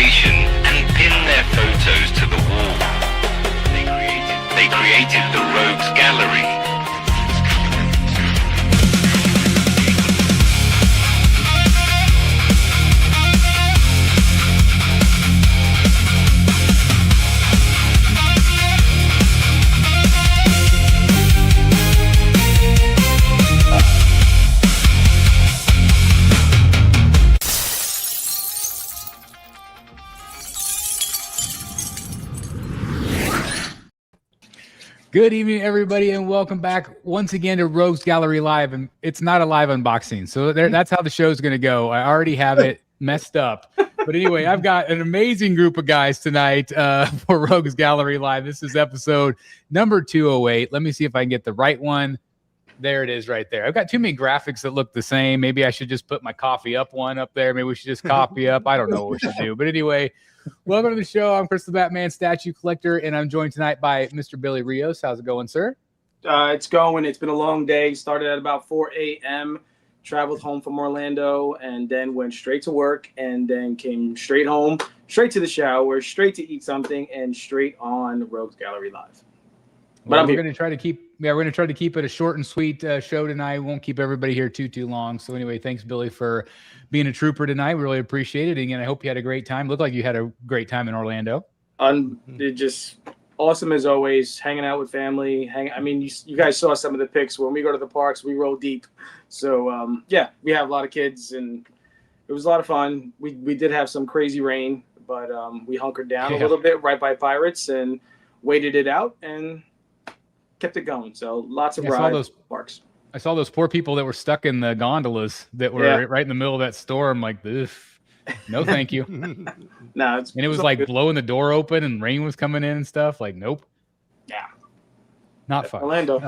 station and pin their photos to the wall. They created the Rogues Gallery. Good evening, everybody, and welcome back once again to Rogues Gallery Live. And it's not a live unboxing, so that's how the show's going to go. I already have it messed up. But anyway, I've got an amazing group of guys tonight for Rogues Gallery Live. This is episode number 208. Let me see if I can get the right one. There it is right there. I've got too many graphics that look the same. Maybe I should just put my coffee up one up there. Maybe we should just copy up. I don't know what we should do. But anyway, welcome to the show. I'm Chris the Batman Statue Collector, and I'm joined tonight by Mr. Billy Rios. How's it going, sir? It's going. It's been a long day. Started at about 4 a.m., traveled home from Orlando, and then went straight to work, and then came straight home, straight to the shower, straight to eat something, and straight on Rogues Gallery Live. But we're going to try to keep it a short and sweet show tonight. We won't keep everybody here too long. So anyway, thanks, Billy, for being a trooper tonight. We really appreciate it. And I hope you had a great time. Looked like you had a great time in Orlando. Just awesome as always, hanging out with family. You guys saw some of the pics. When we go to the parks, we roll deep. So, we have a lot of kids, and it was a lot of fun. We did have some crazy rain, but we hunkered down a little bit right by Pirates and waited it out and kept it going. So lots of rides, parks. I saw those poor people that were stuck in the gondolas that were right in the middle of that storm. Like, no, thank you. No, it was like good. Blowing the door open and rain was coming in and stuff. Like, nope. Yeah, not fun. Orlando.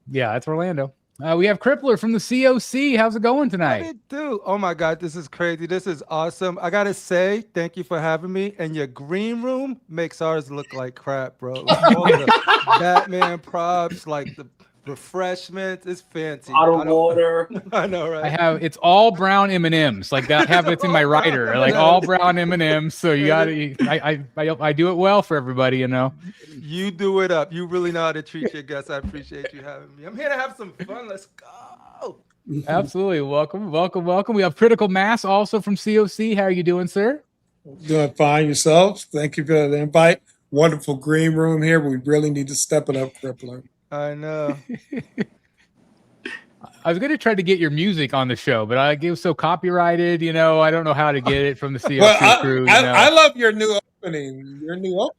That's Orlando. We have Crippler from the COC. How's it going tonight? How do? Oh my God, this is crazy. This is awesome. I gotta say, thank you for having me. And your green room makes ours look like crap, bro. Like all the Batman props, like the refreshments. It's fancy. Bottled water. I know, right? It's all brown M&Ms. Like that happens in my writer. Like all brown M&Ms. So you gotta. I do it well for everybody, you know. You do it up. You really know how to treat your guests. I appreciate you having me. I'm here to have some fun. Let's go. Absolutely. Welcome. We have Critical Mass also from COC. How are you doing, sir? Doing fine. Yourselves? Thank you for the invite. Wonderful green room here. We really need to step it up, Crippler. I know. I was going to try to get your music on the show, but it was so copyrighted, I don't know how to get it from the COC crew. I love your new opening.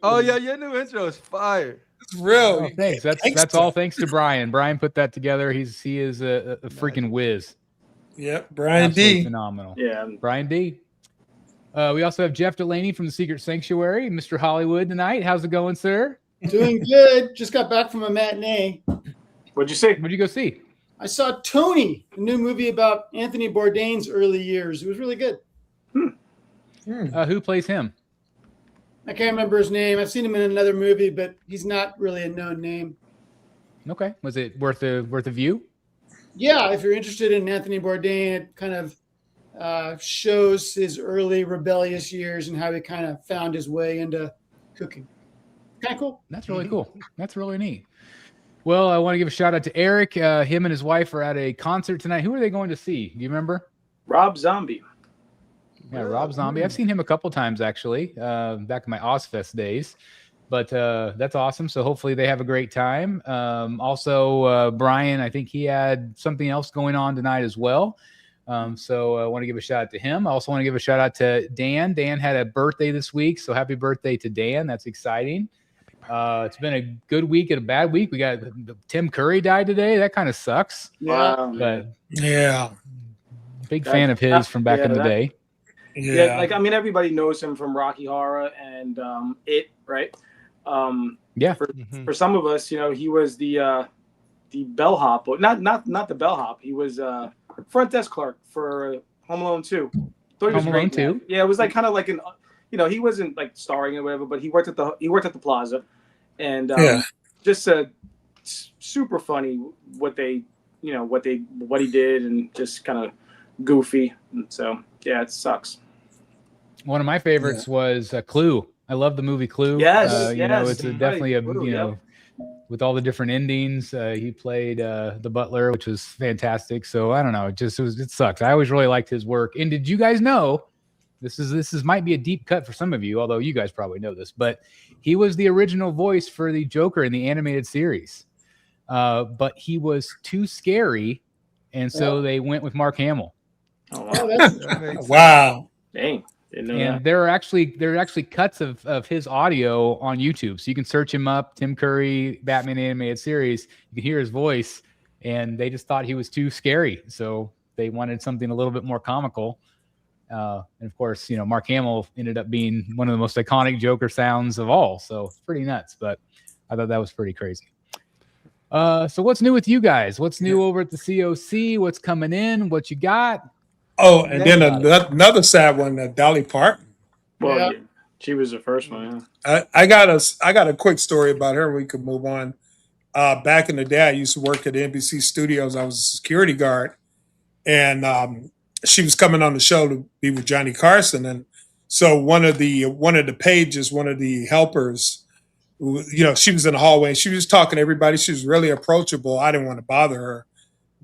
Oh, yeah, your new intro is fire. It's real. Oh, thanks. That's all thanks to Bryan. Bryan put that together. He is a freaking whiz. Yep, Bryan Absolutely D. Phenomenal. Yeah. Bryan D. We also have Jeff Delaney from the Secret Sanctuary, Mr. Hollywood tonight. How's it going, sir? Doing good. Just got back from a matinee. What'd you see? What'd you go see? I saw Tony, a new movie about Anthony Bourdain's early years. It was really good. Who plays him? I can't remember his name. I've seen him in another movie, but he's not really a known name. Okay. Was it worth a view? Yeah, if you're interested in Anthony Bourdain, it kind of shows his early rebellious years and how he kind of found his way into cooking. Kind of cool. That's really cool. That's really neat. Well, I want to give a shout out to Eric. Him and his wife are at a concert tonight. Who are they going to see? Do you remember? Rob Zombie. Yeah, Rob Zombie. I've seen him a couple times actually, back in my Ozfest days. But that's awesome. So hopefully they have a great time. Also, Bryan, I think he had something else going on tonight as well. So I want to give a shout out to him. I also want to give a shout out to Dan. Dan had a birthday this week, so happy birthday to Dan. That's exciting. It's been a good week and a bad week. We got Tim Curry died today. That kind of sucks. Wow. But yeah, big fan of his from back in the day. Yeah, everybody knows him from Rocky Horror and It, right? For some of us, he was the bellhop, but not the bellhop. He was front desk clerk for Home Alone 2. Home Alone 2. Yeah, it was like kind of like an, he wasn't like starring or whatever, but he worked at the Plaza, and just super funny what he did, and just kind of goofy. And so yeah, it sucks. One of my favorites was Clue. I love the movie Clue. Yes, you know, yes, it's right. definitely a Clue, you yep. know, with all the different endings. He played the butler, which was fantastic. So I don't know, it sucks. I always really liked his work. And did you guys know? This is might be a deep cut for some of you, although you guys probably know this, but he was the original voice for the Joker in the animated series. But he was too scary, and so they went with Mark Hamill. Oh, Oh, wow. that's That makes sense. Wow. Dang. Didn't know And that. there are actually cuts of his audio on YouTube, so you can search him up, Tim Curry, Batman animated series. You can hear his voice, and they just thought he was too scary, so they wanted something a little bit more comical. And of course, you know, Mark Hamill ended up being one of the most iconic Joker sounds of all, so it's pretty nuts. But I thought that was pretty crazy. So what's new with you guys? What's new over at the COC? What's coming in? What you got? Oh, and then another sad one, Dolly Parton. Well, Yeah. yeah, she was the first one. Yeah. I got a quick story about her. We could move on. Back in the day, I used to work at NBC Studios. I was a security guard, and she was coming on the show to be with Johnny Carson. And so one of the pages, one of the helpers, you know, she was in the hallway and she was talking to everybody. She was really approachable. I didn't want to bother her,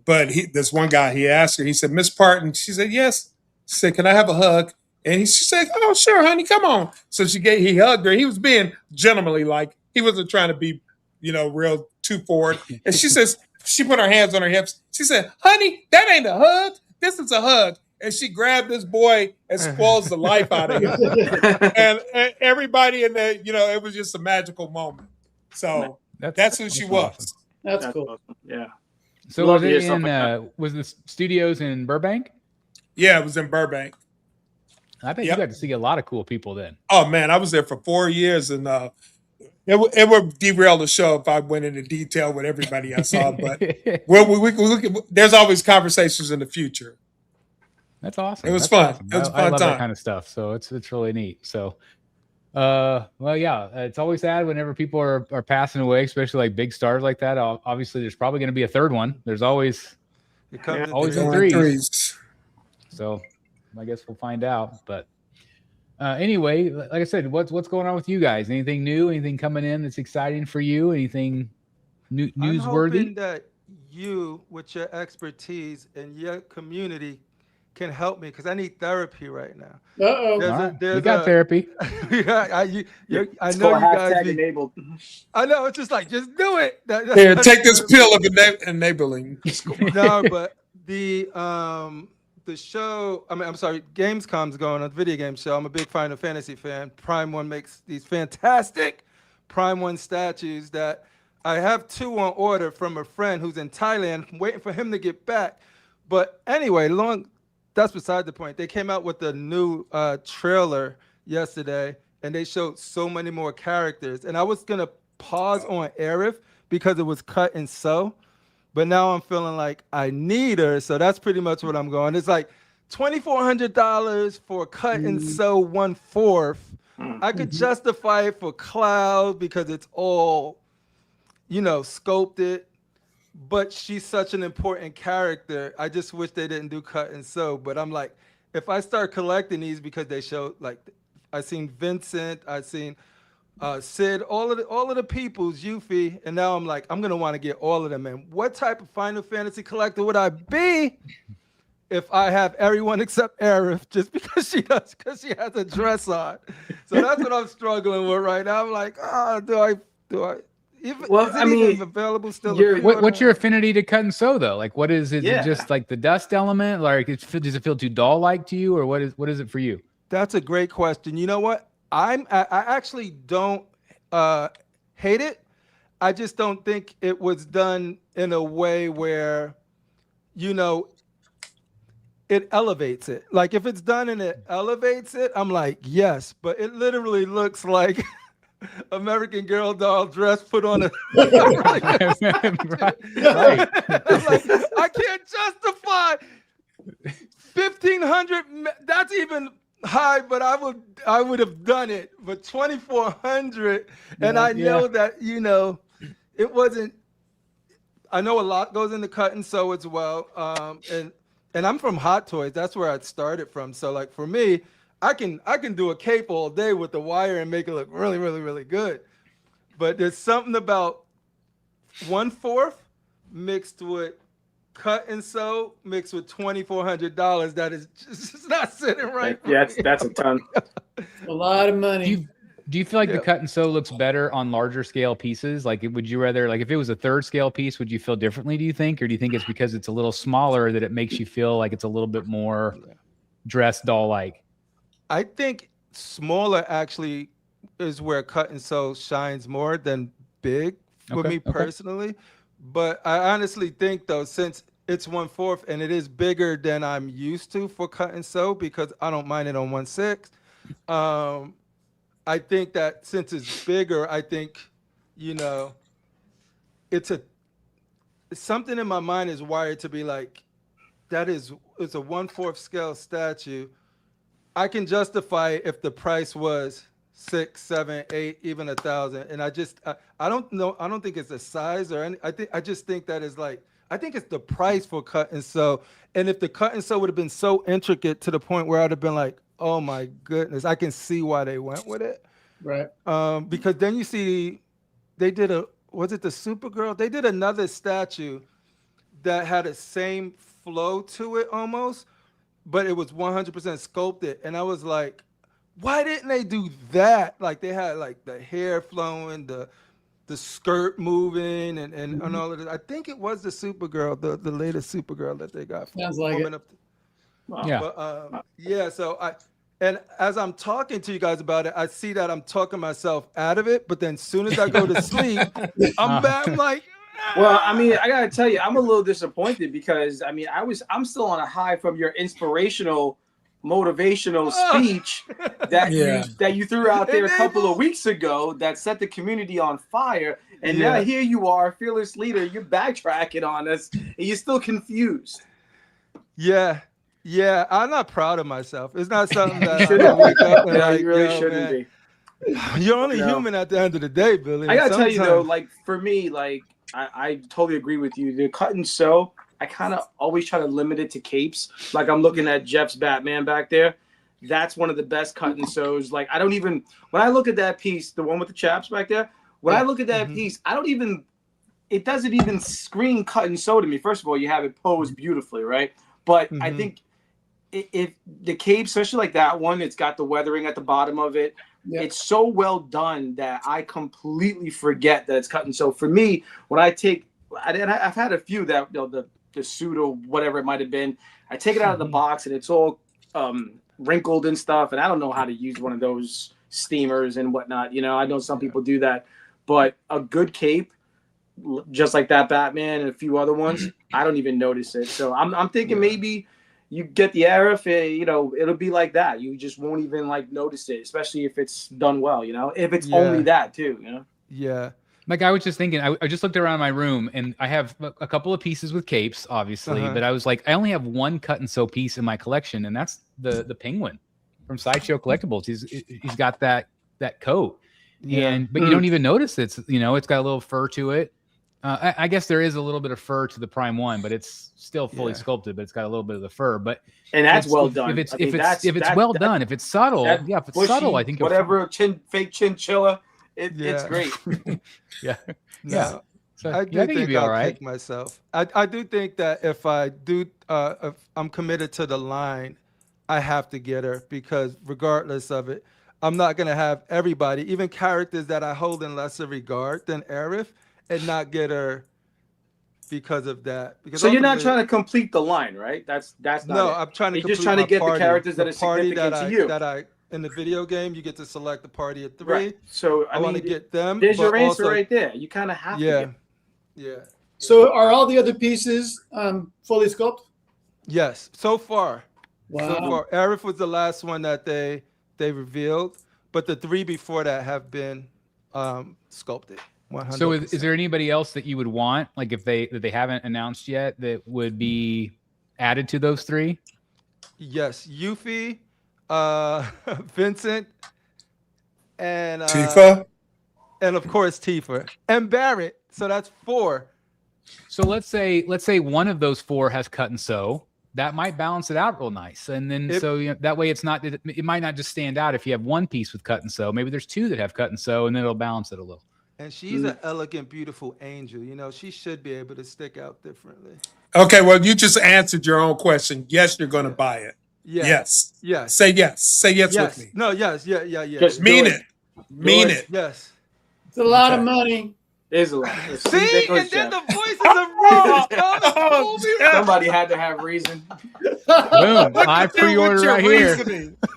but this one guy, he asked her. He said, "Miss Parton." She said, "Yes." She said, "Can I have a hug?" And she said, "Oh, sure, honey, come on." So he hugged her. He was being gentlemanly, like he wasn't trying to be, you know, real too forward. And she put her hands on her hips. She said, "Honey, that ain't a hug. This is a hug." And she grabbed this boy and spoils the life out of him. and everybody in there, you know, it was just a magical moment. So that's who she was. Awesome. That's cool. Awesome. Yeah. So Love was to hear it stuff like in was the studios in Burbank? Yeah, it was in Burbank. I bet Yep. you got to see a lot of cool people then. Oh man, I was there for 4 years, and it would derail the show if I went into detail with everybody I saw. But there's always conversations in the future. That's awesome. It was That's fun. awesome. It was a I fun love time. that kind of stuff. So it's really neat. So, well, yeah, it's always sad whenever people are passing away, especially like big stars like that. Obviously, there's probably going to be a third one. There's always It comes in always in threes. threes. So I guess we'll find out. But anyway, like I said, what's going on with you guys? Anything new? Anything coming in that's exciting for you? Anything I'm newsworthy? hoping that you, with your expertise and your community, can help me because I need therapy right now. Uh-oh. There's All a- right. there's We got a- therapy. Yeah, I know you It's called guys. hashtag enabled. I know it's just like just do it. Here, take this pill of enabling. No, but the show. I mean, I'm sorry. Gamescom's going on, the video game show. I'm a big Final Fantasy fan. Prime One makes these fantastic Prime One statues that I have 2 on order from a friend who's in Thailand. I'm waiting for him to get back. But anyway, that's beside the point. They came out with a new trailer yesterday, and they showed so many more characters. And I was gonna pause on Aerith because it was cut and sew, but now I'm feeling like I need her. So that's pretty much what I'm going. It's like $2,400 for cut and sew 1/4. I could justify it for Cloud because it's all, you know, sculpted. But she's such an important character. I just wish they didn't do cut and sew. But I'm like, if I start collecting these because they show, like, I seen Vincent, I seen Sid, all of the peoples, Yuffie, and now I'm like, I'm gonna want to get all of them. And what type of Final Fantasy collector would I be if I have everyone except Aerith just because she has a dress on? So that's what I'm struggling with right now. I'm like, do I? Well, Is it I mean, even available still? What's your affinity to cut and sew though? Like, what is it? Yeah. Just like the dust element? Like, does it feel too doll-like to you, or what is it for you? That's a great question. You know what? I actually don't hate it. I just don't think it was done in a way where, you know, it elevates it. Like if it's done and it elevates it, I'm like, yes. But it literally looks like American Girl doll dress put on a. Right. I'm like, I can't justify 1,500. That's even high, but I would have done it. But 2,400, and I know that, you know, it wasn't. I know a lot goes into cut and sew as well. And I'm from Hot Toys. That's where I started from. So like for me, I can do a cape all day with the wire and make it look really, really, really good. But there's something about 1/4 mixed with cut and sew mixed with $2,400 that is just not sitting right. Yeah, that's a ton. A lot of money. Do you feel like the cut and sew looks better on larger scale pieces? Like, would you rather, like, if it was a 3rd scale piece, would you feel differently, do you think? Or do you think it's because it's a little smaller that it makes you feel like it's a little bit more dress doll-like? I think smaller actually is where cut and sew shines more than big for me personally. But I honestly think, though, since it's 1/4 and it is bigger than I'm used to for cut and sew, because I don't mind it on 1/6. I think that since it's bigger, I think, it's something in my mind is wired to be like, it's a 1/4 scale statue. I can justify it if the price was 6, 7, 8, even 1,000. And I don't know. I don't think it's the size or any. I just think that is like, I think it's the price for cut and sew. And if the cut and sew would have been so intricate to the point where I'd have been like, oh my goodness, I can see why they went with it. Right. Because then you see, was it the Supergirl? They did another statue that had the same flow to it almost, but it was 100% sculpted. And I was like, why didn't they do that? Like, they had like the hair flowing, the skirt moving, and all of that. I think it was the Supergirl, the latest Supergirl that they got. Sounds like it. Yeah. But, yeah. So and as I'm talking to you guys about it, I see that I'm talking myself out of it. But then as soon as I go to sleep, I'm back. I'm like, well, I mean, I gotta tell you, I'm a little disappointed because I mean, I'm still on a high from your inspirational, motivational speech that you threw out there a couple of weeks ago that set the community on fire. And now here you are, fearless leader, you're backtracking on us, and you're still confused. Yeah, I'm not proud of myself. It's not something that I wake up and like, you really shouldn't be. You're only human at the end of the day, Billy. I gotta tell you though, like for me, like I totally agree with you. The cut and sew, I kind of always try to limit it to capes. Like I'm looking at Jeff's Batman back there. That's one of the best cut and sews. Like I don't even, when I look at that piece, the one with the chaps back there, when I look at that piece, it doesn't even scream cut and sew to me. First of all, you have it posed beautifully, right? But I think if the cape, especially like that one, it's got the weathering at the bottom of it. Yeah. It's so well done that I completely forget that it's cut and sew. For me, when I've had a few that the suit or whatever it might have been, I take it out of the box and it's all wrinkled and stuff. And I don't know how to use one of those steamers and whatnot. I know some people do that, but a good cape, just like that Batman and a few other ones, I don't even notice it. So I'm thinking maybe you get the Arif, it'll be like that. You just won't even like notice it, especially if it's done well, if it's only that too, Yeah. Like I was just thinking, I just looked around my room and I have a couple of pieces with capes, obviously, but I was like, I only have one cut and sew piece in my collection, and that's the Penguin from Sideshow Collectibles. He's got that coat, but you don't even notice it's got a little fur to it. I guess there is a little bit of fur to the Prime 1, but it's still fully sculpted, but it's got a little bit of the fur. But and that's well done. If it's well done, if it's subtle, if it's bushy, subtle, I think whatever fake chinchilla, it's great. So, I do think I'll kick myself. I do think that if I'm committed to the line, I have to get her, because regardless of it, I'm not gonna have everybody, even characters that I hold in lesser regard than Arif, and not get her because of that. Because so you're not trying to complete the line, right? That's no. It. I'm trying to. You're just trying to get the characters that are significant to you. That I in the video game, you get to select the party of 3. Right. So I want to get them. There's your answer right there. You kind of have to. Yeah. So are all the other pieces fully sculpted? Yes. So far. Wow. So far, Arif was the last one that they revealed, but the 3 before that have been sculpted. 100%. So is there anybody else that you would want, like that they haven't announced yet, that would be added to those 3? Yes, Yuffie, Vincent, and Tifa, and of course Tifa and Barrett. So that's 4. So let's say one of those 4 has cut and sew, that might balance it out real nice. And then so that way it might not just stand out if you have one piece with cut and sew. Maybe there's two that have cut and sew, and then it'll balance it a little. And she's an elegant, beautiful angel. You know, she should be able to stick out differently. Okay, well, you just answered your own question. Yes, you're going to buy it. Yes. Yes. Say yes. Say yes with me. No, yes. Yeah. Just Mean it. Mean it. Yes. It's a lot of money. It is a lot. See, and then the voices of reason. Somebody had to have reason. Boom! Live pre-order right here.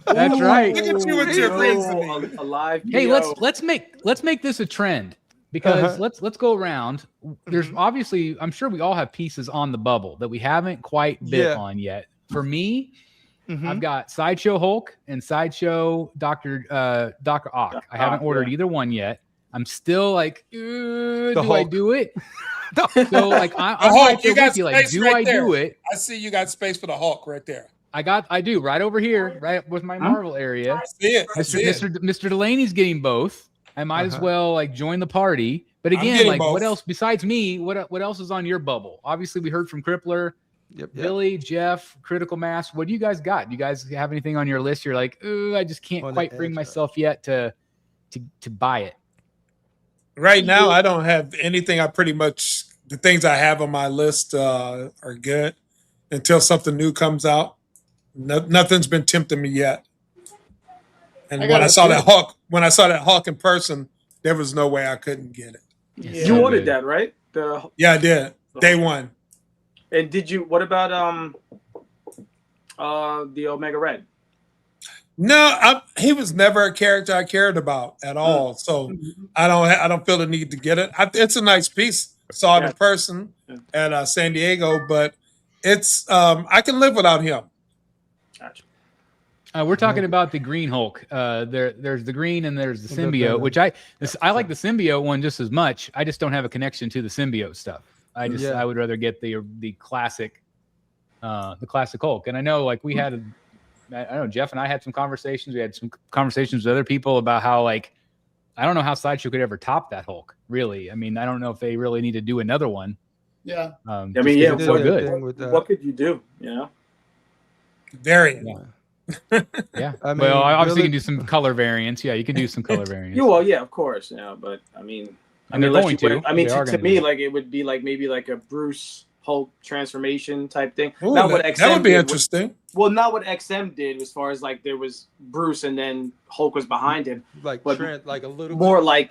That's right. Look at you with your reasoning. A live Hey, PO. let's make this a trend, because let's go around. There's obviously, I'm sure we all have pieces on the bubble that we haven't quite bit on yet. For me, I've got Sideshow Hulk and Sideshow Dr. Ock. I haven't ordered either one yet. I'm still like, do I do it? So like, I'm right there with you. Like, do I do it? I see you got space for the Hulk right there. I do right over here, right with my Marvel area. I see it. Mr. Delaney's getting both. I might as well like join the party. But again, like both. What else besides me? What else is on your bubble? Obviously, we heard from Crippler, Billy, Jeff, Critical Mass. What do you guys got? Do you guys have anything on your list? You're like, I just can't quite bring myself yet to buy it. Right now, I don't have anything. The things I have on my list are good until something new comes out. Nothing's been tempting me yet. And when I saw that Hulk in person, there was no way I couldn't get it. Yeah. You ordered that, right? Yeah, I did. Day one. And what about the Omega Red? No, he was never a character I cared about at all. So I don't feel the need to get it. It's a nice piece. Saw it in person at San Diego, but it's I can live without him. Gotcha. We're talking about the Green Hulk. There's the green and there's the symbiote, which I like the symbiote one just as much. I just don't have a connection to the symbiote stuff. I would rather get the classic Hulk. And I know like we had. I know Jeff and I had some conversations. We had some conversations with other people about how, like, I don't know how Sideshow could ever top that Hulk. Really, I mean, I don't know if they really need to do another one. Yeah. I mean, yeah. It's so good. What could you do? You know. Variant. Yeah. I mean, well, obviously you can do some color variants. Yeah, you can do some color variants. Well, yeah, of course. Yeah, but I mean, they're going to. I mean, to me, like it would be like maybe like a Bruce Hulk transformation type thing. Ooh, not what XM that would be did. interesting. Well, not what XM did, as far as like there was Bruce and then Hulk was behind him. Like but Trent, like a little more bit.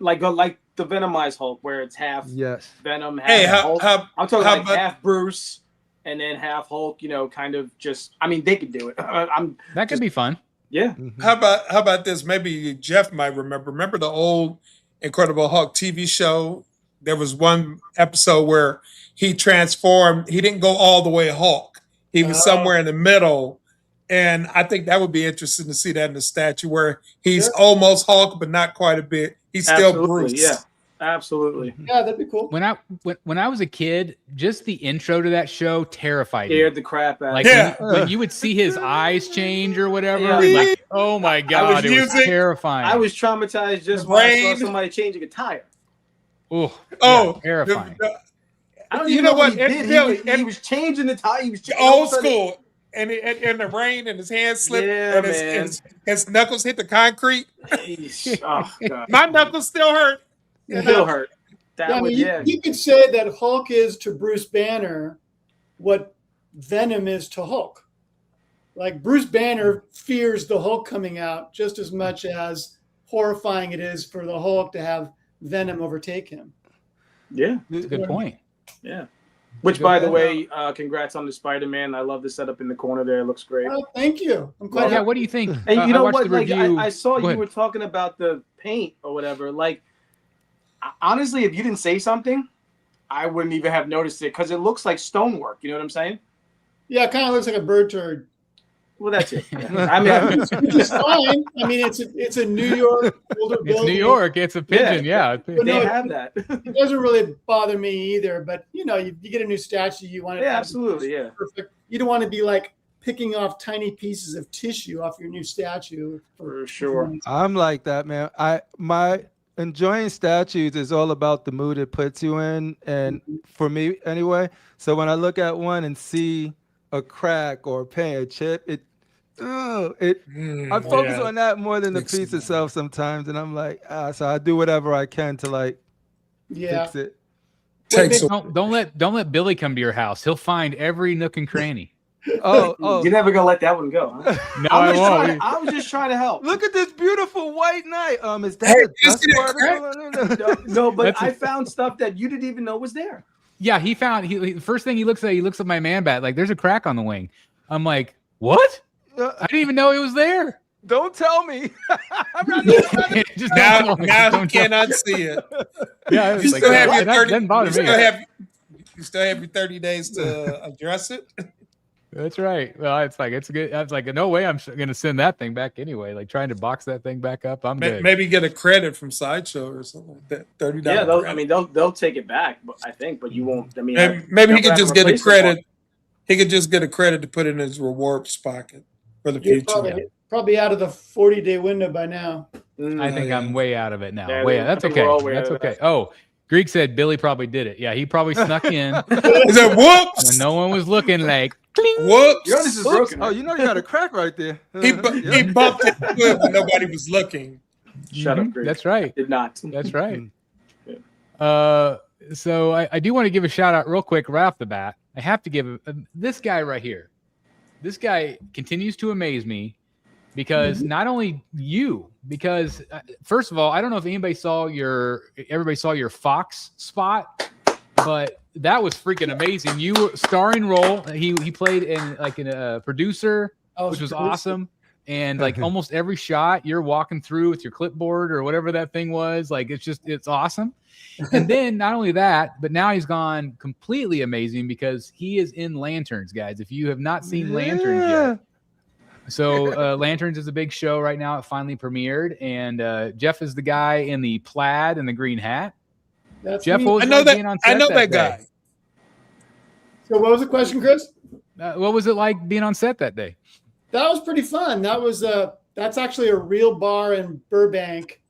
like the Venomized Hulk, where it's half Venom, half Hulk. I'm talking like half Bruce and then half Hulk. You know, kind of just. I mean, they could do it. That could be fun. Yeah. How about this? Maybe Jeff might remember. Remember the old Incredible Hulk TV show? There was one episode where he transformed. He didn't go all the way Hulk. He was somewhere in the middle. And I think that would be interesting to see that in the statue where he's almost Hulk, but not quite a bit. He's still Bruce. Yeah, absolutely. Yeah, that'd be cool. When I was a kid, just the intro to that show terrified me. Scared the crap out. Like when you would see his eyes change or whatever, like, oh my god, it was terrifying. I was traumatized just when I saw somebody changing a tire. Terrifying. I don't even know what he did. He was changing the tire. He was old school. And in the rain, and his hands slipped, and his knuckles hit the concrete. Oh, God. My knuckles still hurt. Still hurt. You could say that Hulk is to Bruce Banner what Venom is to Hulk. Like Bruce Banner fears the Hulk coming out just as much as horrifying it is for the Hulk to have Venom overtake him. Yeah, that's a good point. Yeah. Which, by the way, congrats on the Spider-Man. I love the setup in the corner there. It looks great. Oh, thank you. I'm glad. Yeah, what do you think? And you know what? Like, I saw you were talking about the paint or whatever. Like, honestly, if you didn't say something, I wouldn't even have noticed it because it looks like stonework. You know what I'm saying? Yeah, it kind of looks like a bird turd. Well, that's it. I mean, which is fine. I mean, it's a New York older building. It's New York. It's a pigeon. Yeah. They have that. It doesn't really bother me either. But you know, you get a new statue, you want it. Yeah, absolutely. Yeah. Perfect. You don't want to be like picking off tiny pieces of tissue off your new statue. For sure. I'm like that, man. My enjoying statues is all about the mood it puts you in, and for me anyway. So when I look at one and see a crack or a paint, a chip, I focus on that more than the piece itself sometimes, and I'm like, so I do whatever I can to like fix it. Don't let Billy come to your house. He'll find every nook and cranny. Oh, you're never gonna let that one go, huh? No, I won't. I was just trying to help. Look at this beautiful white knight. Is that a dust particle? No, but I found stuff that you didn't even know was there. Yeah, he found. The first thing he looks at my man bat. Like, there's a crack on the wing. I'm like, what? I didn't even know it was there. Don't tell me. Just now you cannot see it. Yeah, you like, still have your 30. You still have your 30 days to address it. That's right. Well, it's good. I was like, no way I'm going to send that thing back anyway. Like trying to box that thing back up. I'm good. Maybe get a credit from Sideshow or something like that. $30. Yeah, they'll take it back, but I think, but you won't. I mean, maybe he could just get a credit. He could just get a credit to put in his rewards pocket for the future. Probably out of the 40-day window by now. I think I'm way out of it now. Yeah, that's okay. That's okay. Oh, Greek said Billy probably did it. Yeah, he probably snuck in. He said, whoops. When no one was looking, like, cling. Whoops. This is broken. Oh, you know you got a crack right there. He bumped it when nobody was looking. Shut up, Greek. That's right. Did not. That's right. So I do want to give a shout out real quick right off the bat. I have to give this guy right here. This guy continues to amaze me because not only you, because first of all, I don't know if everybody saw your Fox spot, but that was freaking amazing. You were starring role. He played in like a producer, which was awesome. And like almost every shot you're walking through with your clipboard or whatever that thing was, like it's awesome. And then not only that, but now he's gone completely amazing because he is in Lanterns, guys. If you have not seen Lanterns yet. So Lanterns is a big show right now. It finally premiered. And Jeff is the guy in the plaid and the green hat. That's Jeff me. was I know being on set I know that day. guy. So what was the question, Chris? What was it like being on set that day? That was pretty fun. That's actually a real bar in Burbank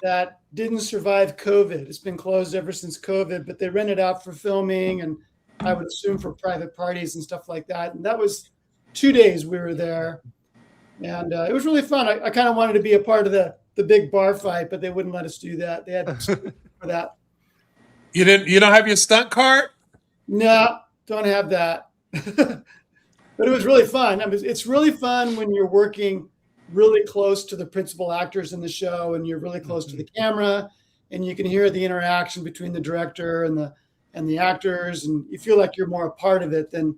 that didn't survive COVID. It's been closed ever since COVID, but they rent it out for filming and I would assume for private parties and stuff like that. And that was 2 days we were there. And it was really fun. I kind of wanted to be a part of the big bar fight, but they wouldn't let us do that. They had to for that. You don't have your stunt card? No, don't have that. But it was really fun. I mean, it's really fun when you're working really close to the principal actors in the show and you're really close to the camera and you can hear the interaction between the director and the actors and you feel like you're more a part of it than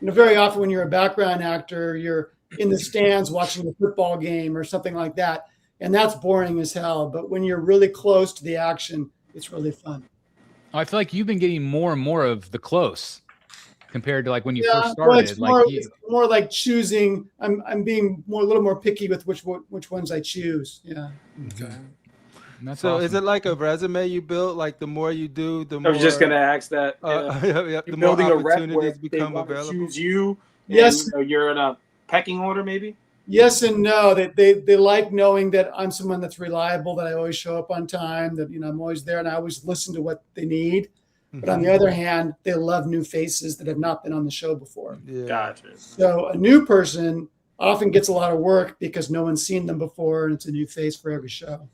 very often when you're a background actor, you're in the stands watching a football game or something like that. And that's boring as hell. But when you're really close to the action, it's really fun. I feel like you've been getting more and more of the close compared to like when you first started. Well, it's more like choosing. I'm being a little more picky with which ones I choose. Yeah. Okay. So awesome. Is it like a resume you build? Like the more you do, the more. I was just gonna ask that. The you're more building a rep opportunities where become they available. Choose you. And, yes. You're in a pecking order, maybe. Yes and no. They like knowing that I'm someone that's reliable, that I always show up on time, that I'm always there, and I always listen to what they need. But on the other hand, they love new faces that have not been on the show before. Yeah. Gotcha. So a new person often gets a lot of work because no one's seen them before, and it's a new face for every show.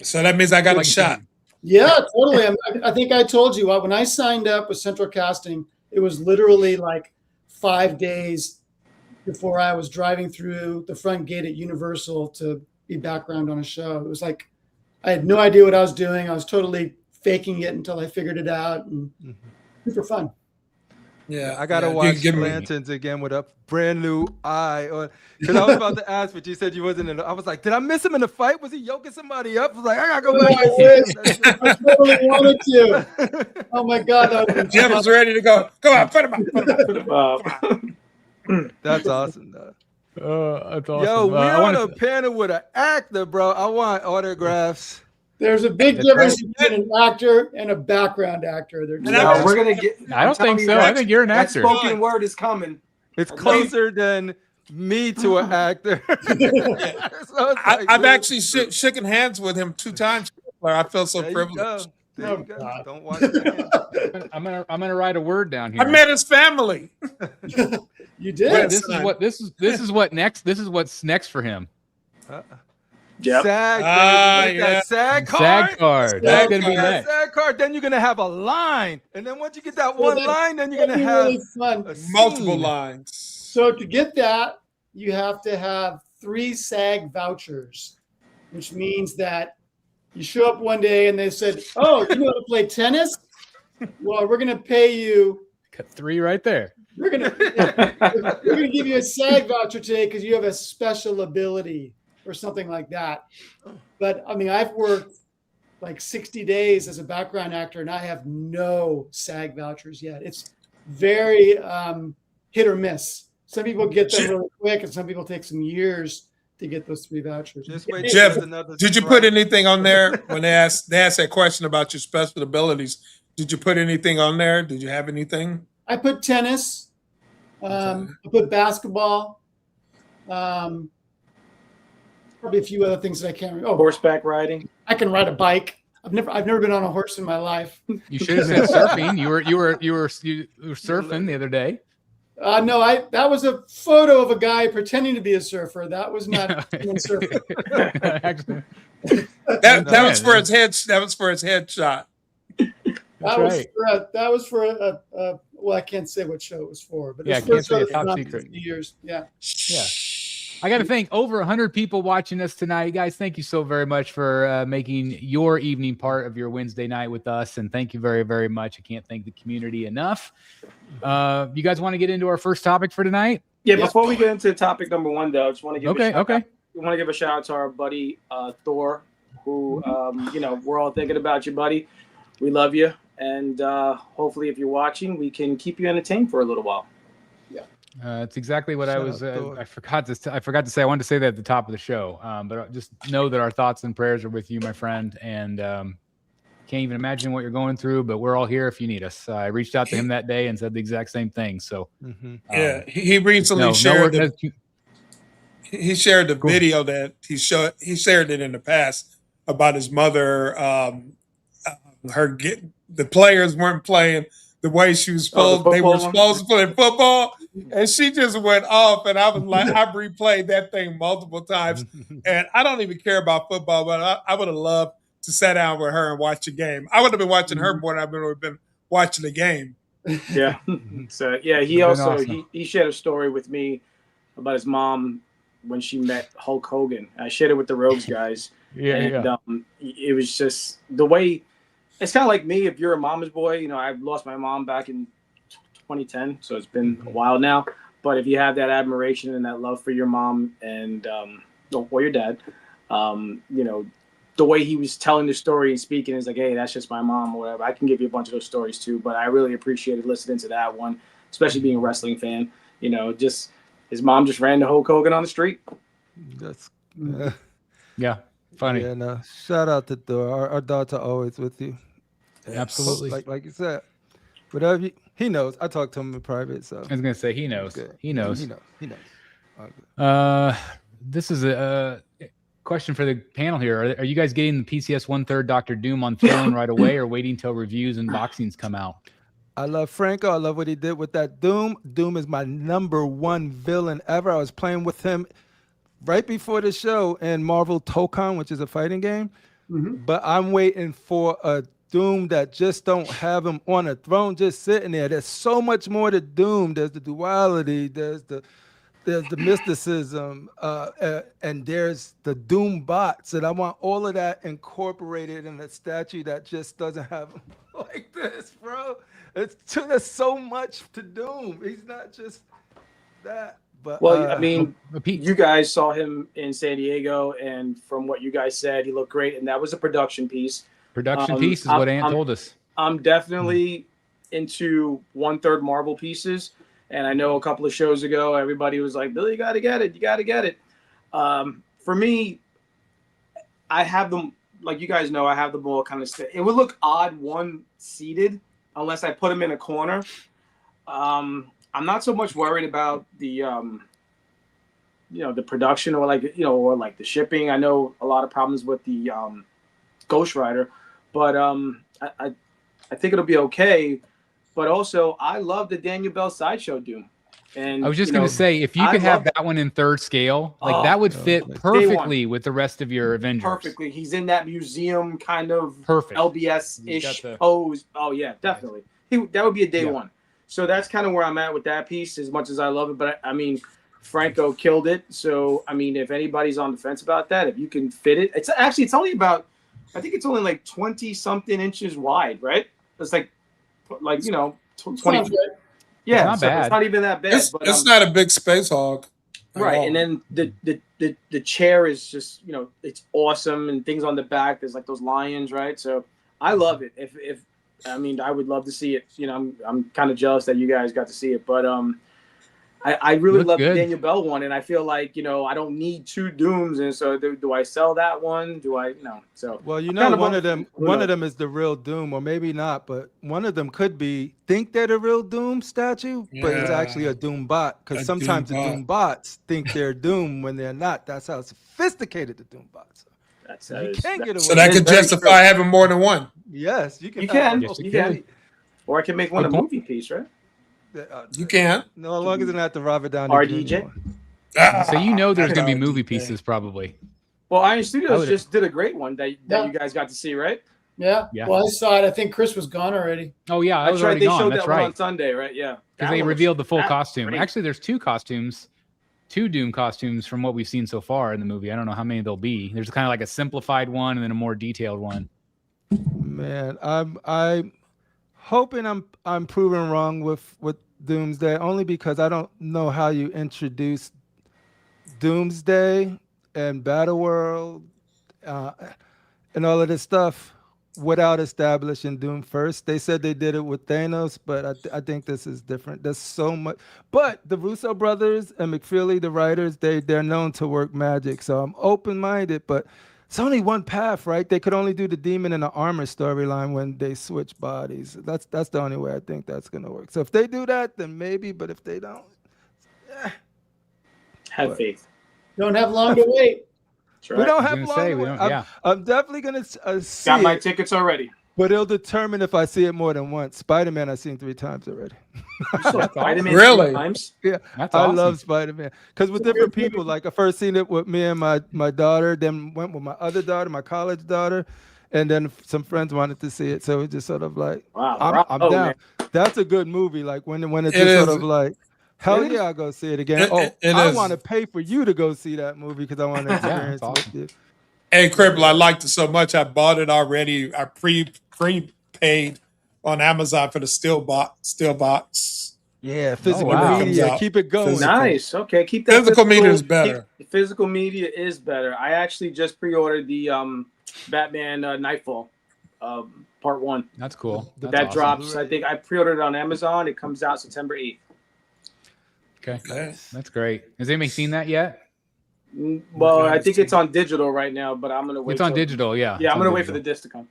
So that means I got a shot. Yeah, totally. I think I told you when I signed up with Central Casting, it was literally like 5 days before I was driving through the front gate at Universal to be background on a show. It was like I had no idea what I was doing. I was totally faking it until I figured it out, and super fun. Yeah, I gotta watch Lanterns again with a brand new eye. Because I was about to ask, but you said you wasn't in. I was like, did I miss him in the fight? Was he yoking somebody up? I was like, I gotta go back. I totally wanted to. Oh my god, Jeff was ready to go. Come on, put him up. That's awesome, though. That's awesome. Yo, we're on a panel with an actor, bro. I want autographs. There's a big difference between an actor and a background actor. We're gonna get. I don't think so. I think you're an actor. That spoken word is coming. It's closer than me to an actor. So it's like, I've dude, actually shaken hands with him 2 times. I felt so there you privileged. go. There Oh, you go. God. Don't wash your hands. I'm gonna write a word down here. I met his family. You did. Yeah, Yes. this is what's next for him. Yep. SAG, Ah, baby. yeah. That SAG card. SAG card. That's gonna be That next. SAG card. Then you're gonna have a line, and then once you get that one line, then you're That'd gonna be have really fun. a Multiple scene. lines. So to get that, you have to have 3 SAG vouchers, which means that you show up one day and they said, "Oh, you know how to play tennis? Well, we're going to pay you. Cut 3 right there. We're going to give you a SAG voucher today because you have a special ability or something like that." But I mean, I've worked like 60 days as a background actor, and I have no SAG vouchers yet. It's very hit or miss. Some people get them really quick, and some people take some years to get those 3 vouchers. Just wait. Jeff, till another did you strike. put anything on there when they asked that question about your special abilities? Did you put anything on there? Did you have anything? I put tennis. I put basketball. Probably a few other things that I can't remember. Oh, Horseback riding. I can ride a bike. I've never been on a horse in my life. You should have said surfing. You were surfing the other day. No, that was a photo of a guy pretending to be a surfer. That was not surfing. Actually, That was for his head. That was for his headshot. That was for a well, I can't say what show it was for, but Yeah, it's I can't for say a sort top of secret. years. Yeah. yeah. I got to thank over 100 people watching us tonight. You guys, thank you so very much for making your evening part of your Wednesday night with us. And thank you very, very much. I can't thank the community enough. You guys want to get into our first topic for tonight? Yeah, before we get into topic number 1, though, I just want to give Okay. a shout out to our buddy Thor, who we're all thinking about you, buddy. We love you, and hopefully, if you're watching, we can keep you entertained for a little while. It's exactly what I Shout was. out Thor. I forgot to say. I wanted to say that at the top of the show, but just know that our thoughts and prayers are with you, my friend. And can't even imagine what you're going through, but we're all here if you need us. I reached out to him that day and said the exact same thing. So Yeah, he recently shared. He shared the video that he shared it in the past about his mother. The players weren't playing the way she was supposed. They were supposed to play football, and she just went off. And I was like, I've replayed that thing multiple times, and I don't even care about football, but I would have loved to sit down with her and watch a game. I would have been watching her more than I would have been watching the game. Yeah. So yeah, he also he shared a story with me about his mom when she met Hulk Hogan. I shared it with the Rogues guys. It was just the way. It's kind of like me. If you're a mama's boy, I lost my mom back in 2010, so it's been a while now. But if you have that admiration and that love for your mom and or your dad, the way he was telling the story and speaking is like, hey, that's just my mom or whatever. I can give you a bunch of those stories too, but I really appreciated listening to that one, especially being a wrestling fan. Just his mom just ran to Hulk Hogan on the street. That's yeah, funny. Yeah, no. Shout out to Thor. Our thoughts are always with you. Absolutely. Like you said, whatever he knows. I talked to him in private, so I was gonna say he knows. He knows. He knows. This is a question for the panel here. Are you guys getting the PCS 1/3 Dr. Doom on film right away, or waiting till reviews and boxings come out? I love Franco. I love what he did with that Doom. Doom is my #1 villain ever. I was playing with him right before the show in Marvel Tokon, which is a fighting game. But I'm waiting for a Doom that just don't have him on a throne just sitting there. There's so much more to Doom. There's the duality, there's the mysticism, and there's the Doom bots. And I want all of that incorporated in a statue that just doesn't have him like this, bro. There's so much to Doom. He's not just that. But I mean, you guys saw him in San Diego, and from what you guys said, he looked great, and that was a production piece. Production piece is what Ant told us. I'm definitely into 1/3 Marvel pieces, and I know a couple of shows ago, everybody was like, "Billy, you got to get it. You got to get it." For me, I have them, like you guys know, I have them all kind of. It would look odd one seated unless I put them in a corner. I'm not so much worried about the the production or like the shipping. I know a lot of problems with the Ghost Rider, but I think it'll be okay. But also, I love the Daniel Bell sideshow Doom. And I was just going to say, if you could have that one in third scale, like that would fit perfectly with the rest of your Avengers. Perfectly. He's in that museum kind of perfect LBS-ish pose. Oh, yeah, definitely. That would be a day one. So that's kind of where I'm at with that piece, as much as I love it. But, I mean, Franco killed it. So, I mean, if anybody's on the fence about that, if you can fit it. It's only about, I think it's only like 20-something inches wide, right? It's like 20. Yeah, it's not bad. It's not even that bad. It's not a big space hog. Right, and then the chair is just it's awesome, and things on the back. There's like those lions, right? So I love it. If I mean, I would love to see it. I'm kind of jealous that you guys got to see it, but I really love the Daniel Bell one, and I feel like I don't need two Dooms, and so do I sell that one? Do I no? So well, one of them is the real Doom, or maybe not, but one of them could think they're the real Doom statue, but it's actually a Doom bot, because sometimes the Doom bots think they're Doom when they're not. That's how sophisticated the Doom bots are. So that could justify having more than one. Yes, you can. You can. Or I can make one a movie piece, right? You can. No, as long as it's not the Robert Downey RDJ. So there's going to be movie pieces probably. Well, Iron Studios just did a great one that you guys got to see, right? Yeah. Well, I saw it. I think Chris was gone already. Oh yeah, I was already They gone. showed That's that right. one on Sunday, right? Yeah. Because they revealed the full costume. Pretty... Actually, there's two Doom costumes from what we've seen so far in the movie. I don't know how many there'll be. There's kind of like a simplified one and then a more detailed one. Man, I'm hoping I'm proven wrong with Doomsday, only because I don't know how you introduce Doomsday and Battleworld and all of this stuff without establishing Doom first. They said they did it with Thanos, but I think this is different. There's so much. But the Russo brothers and McFeely, the writers, they're known to work magic. So I'm open-minded, but it's only one path, right? They could only do the demon and the armor storyline when they switch bodies. That's the only way I think that's gonna work. So if they do that, then maybe. But if they don't, have faith. Don't have long to wait. Right. We don't have long to wait. I'm definitely gonna see. Got my tickets already. But it'll determine if I see it more than once. Spider-Man I've seen 3 times already. Spider-Man really? 3 times? Yeah, that's awesome. I love Spider-Man. Because with different people, like I first seen it with me and my daughter, then went with my other daughter, my college daughter, and then some friends wanted to see it. So it's just sort of like, wow, I'm down. Man. That's a good movie. Like when it's just sort of like, hell yeah, I'll go see it again. I want to pay for you to go see that movie because I want to experience it with you. Hey, Cripple, I liked it so much. I bought it already. I prepaid on Amazon for the steel box. Yeah, physical media. Keep it going. Nice. Okay, keep that. Physical media is better. Physical media is better. I actually just pre-ordered the Batman Nightfall Part 1. That's cool. That awesome. Drops. I think I pre-ordered it on Amazon. It comes out September 8th. Okay, that's great. Has anybody seen that yet? Well, I think it's on digital right now, but I'm gonna wait. It's on digital, yeah. Yeah, I'm gonna wait for the disc to come.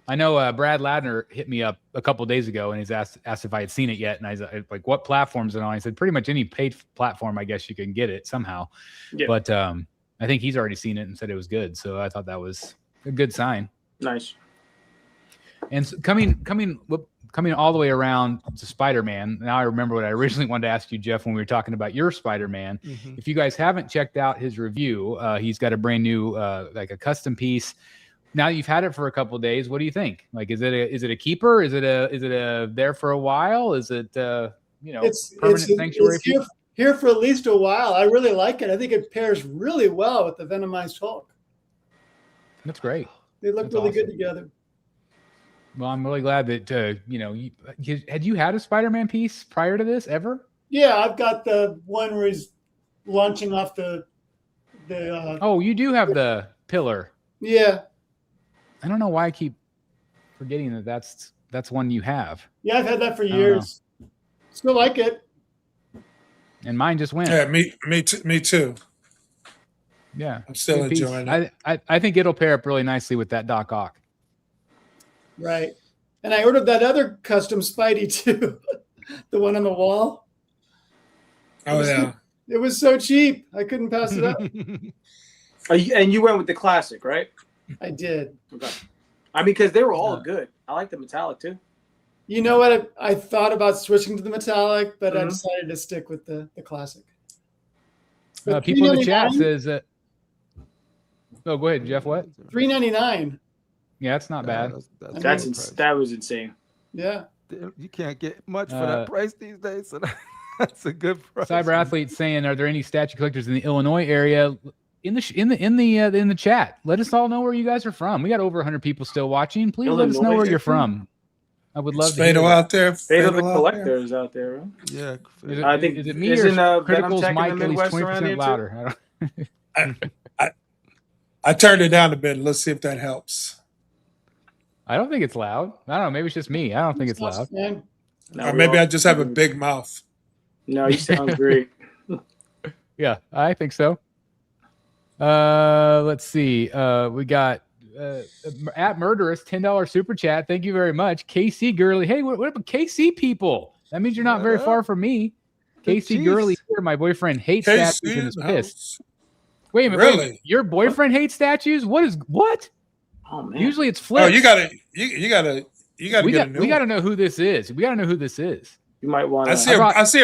I know Brad Ladner hit me up a couple of days ago, and he's asked if I had seen it yet, and I was like, "What platforms?" And all. He said, "Pretty much any paid platform, I guess you can get it somehow." Yeah. But I think he's already seen it and said it was good, so I thought that was a good sign. Nice. And so coming all the way around to Spider-Man. Now I remember what I originally wanted to ask you, Jeff, when we were talking about your Spider-Man. Mm-hmm. If you guys haven't checked out his review, he's got a brand new like a custom piece. Now you've had it for a couple of days. What do you think? Like, is it a keeper? Is it a there for a while? Is it permanent sanctuary? It's here for at least a while. I really like it. I think it pairs really well with the Venomized Hulk. That's great. They look really good together. Well, I'm really glad that had you had a Spider-Man piece prior to this ever? Yeah, I've got the one where he's launching off the. Oh, you do have the pillar. Yeah. I don't know why I keep forgetting that's one you have. Yeah, I've had that for years. Still like it. And mine just went. Yeah, me too. Yeah, I'm still enjoying it. I think it'll pair up really nicely with that Doc Ock. Right. And I ordered that other custom Spidey too. The one on the wall. Oh, yeah. It was so cheap. I couldn't pass it up. And you went with the classic, right? I did. Okay. I mean, because they were all good. I like the metallic too. You know what? I thought about switching to the metallic, but I Mhm. decided to stick with the classic. People in the chat $3.99? says that. Oh, go ahead, Jeff. What? $3.99. Yeah, it's not bad. That was insane. Yeah. You can't get much for that price these days. So that's a good price. Cyber Athlete saying, "Are there any statue collectors in the Illinois area?" In the chat, let us all know where you guys are from. We got over 100 people still watching. Please let us know where you're from. I would love to hear Fado that. out there. Fado the Fado out collector there. is out there, right? Yeah. I think is it me isn't, or Venom Critical's Tech in mic the at least Midwest around 20% here, too? louder? I turned it down a bit. Let's see if that helps. I don't think it's loud. I don't know. Maybe it's just me. I don't think it's loud. Man. No, Or we maybe all- I just have a big mouth. No, you sound great. Yeah, I think so. Let's see. We got at Murderous $10 super chat. Thank you very much. KC Gurley. Hey, what about KC people? That means you're not very far from me. KC Gurley here. My boyfriend hates statues and is pissed. Wait a minute. Really? Wait a minute. Your boyfriend hates statues? What? Oh man. Usually it's flipped. Oh, you gotta get a new we gotta one. know who this is. We gotta know who this is. You might want I to see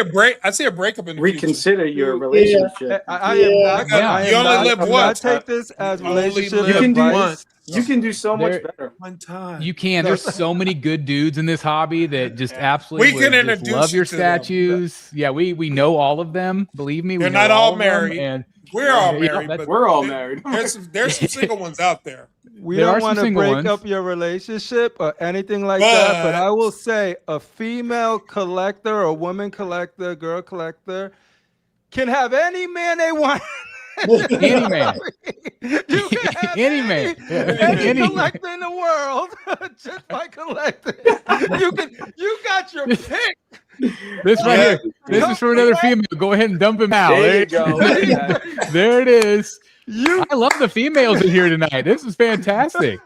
a breakup in the reconsider your Yeah. relationship. I am not. Yeah. I am You only not, live I'm once. not take this as You only relationship live You can do- advice. You can do so much There- better. one time. You can. There's so many good dudes in this hobby that just absolutely We can would just introduce love you your to them. statues. Yeah, we know all of them. Believe me, we They're know not all of them, married. and We're all Yeah, married, that's- but We're all married. there's some single ones out there. We There are don't some want to single break ones. up your relationship or anything like that, but But- I will say a female collector, a woman collector, girl collector can have any man they want. Any man. You can have Any man. Yeah, any any- collector in the world just by collecting. You got your pick. This right here. This is from another female. Go ahead and dump him out. There you go. Yeah. There it is. You I love the females in here tonight. This is fantastic.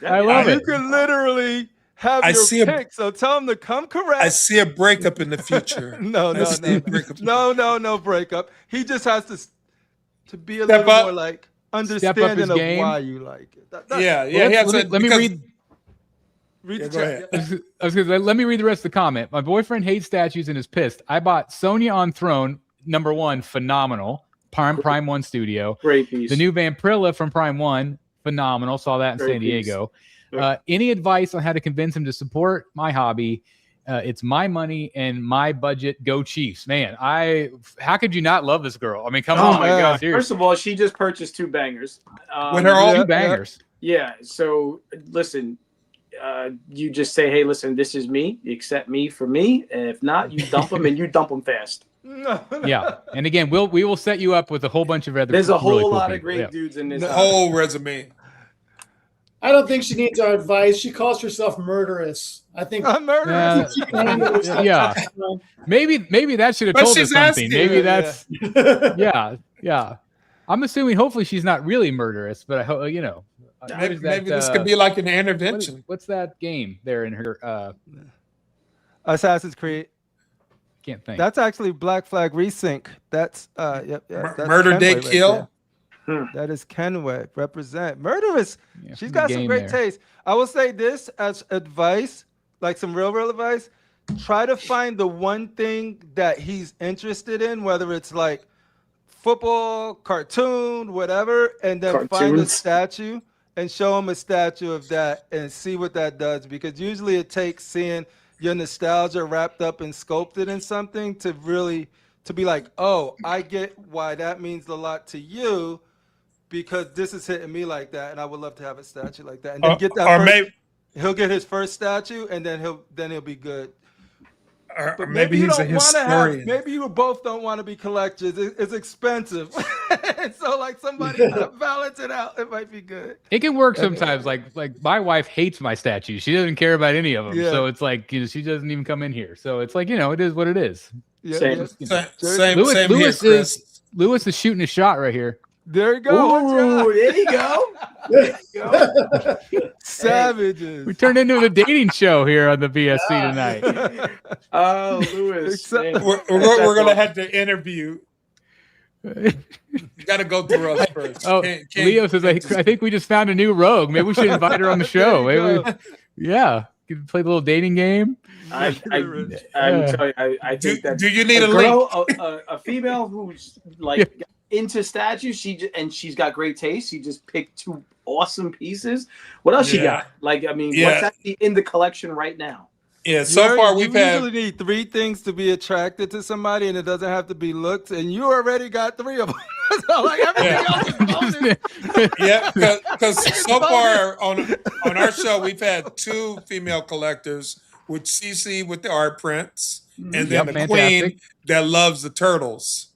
I love you it. can literally have I your see a- pick. So tell them to come correct. I see a breakup in the future. No, I see a breakup. no breakup. He just has to be a Step little up. more like his understanding of game. why you like it. Yeah, Well, he has let me because- read. Read Yeah, the go chat. ahead. I was gonna let me read the rest of the comment. My boyfriend hates statues and is pissed. I bought Sonya on Throne #1, phenomenal. Prime 1 Studio. Great piece. The new Vampirilla from Prime 1, phenomenal. Saw that in Great San piece. Diego. Great. Any advice on how to convince him to support my hobby? It's my money and my budget. Go Chiefs, man! How could you not love this girl? I mean, come Oh on, my man. god! seriously. First of all, she just purchased 2 bangers. With her own- Two bangers. Yeah. So listen, you just say, hey, listen, this is me. You accept me for me. And if not, you dump them and you dump them fast. No. Yeah, and again, we will set you up with a whole bunch of other. There's a whole really cool lot of people. great Yeah. dudes in this. The whole resume. I don't think she needs our advice. She calls herself murderous. I think I'm murderous. she can handle herself. Yeah. Maybe that should have But told us she's something. asking. Maybe that's Yeah. yeah. I'm assuming hopefully she's not really murderous, but I hope Maybe, this could be like an intervention. what's that game there in her? Assassin's Creed. Can't think. That's actually Black Flag Resync. That's that's Murder, Kenway Day, Kill. there. That is Kenway. Represent. Murderous. Yeah, She's the got some game great there. taste. I will say this as advice, like some real advice. Try to find the one thing that he's interested in, whether it's like football, cartoon, whatever, and then find a Cartoons. statue and show him a statue of that and see what that does. Because usually it takes seeing your nostalgia wrapped up and sculpted in something to really to be like, oh, I get why that means a lot to you because this is hitting me like that, and I would love to have a statue like that. And then get that. Or first- maybe, he'll get his first statue, and then he'll be good. or But maybe you he's a don't wanna have. historian. Maybe you both don't want to be collectors. It's expensive, so like somebody gotta balance it out. It might be good. It can work sometimes. Like my wife hates my statues. She doesn't care about any of them. Yeah. So it's like she doesn't even come in here. So it's like it is what it is. Yeah, Same. yeah. Same Lewis here, Lewis Chris. is Lewis is shooting a shot right here. There you go. Ooh, Watch there you go. There you go. out. Savages. We turned into a dating show here on the BSC tonight. Oh, Lewis. Except- man. We're going to have to interview You got to go through us first. Oh, Leo says, I think we just found a new rogue. Maybe we should invite her on the show. Yeah. Could play a little dating game. I think that do you need a a girl, link? a female who's like into statues, she's got great taste. She just picked 2 awesome pieces. What else she got? Like, I mean, what's actually in the collection right now? Yeah, so far we've had. You usually need 3 things to be attracted to somebody, and it doesn't have to be looks. And you already got 3 of them. So like everything else is bonus. Yeah, because so far on our show we've had 2 female collectors, with CC with the art prints, and then the queen that loves the turtles.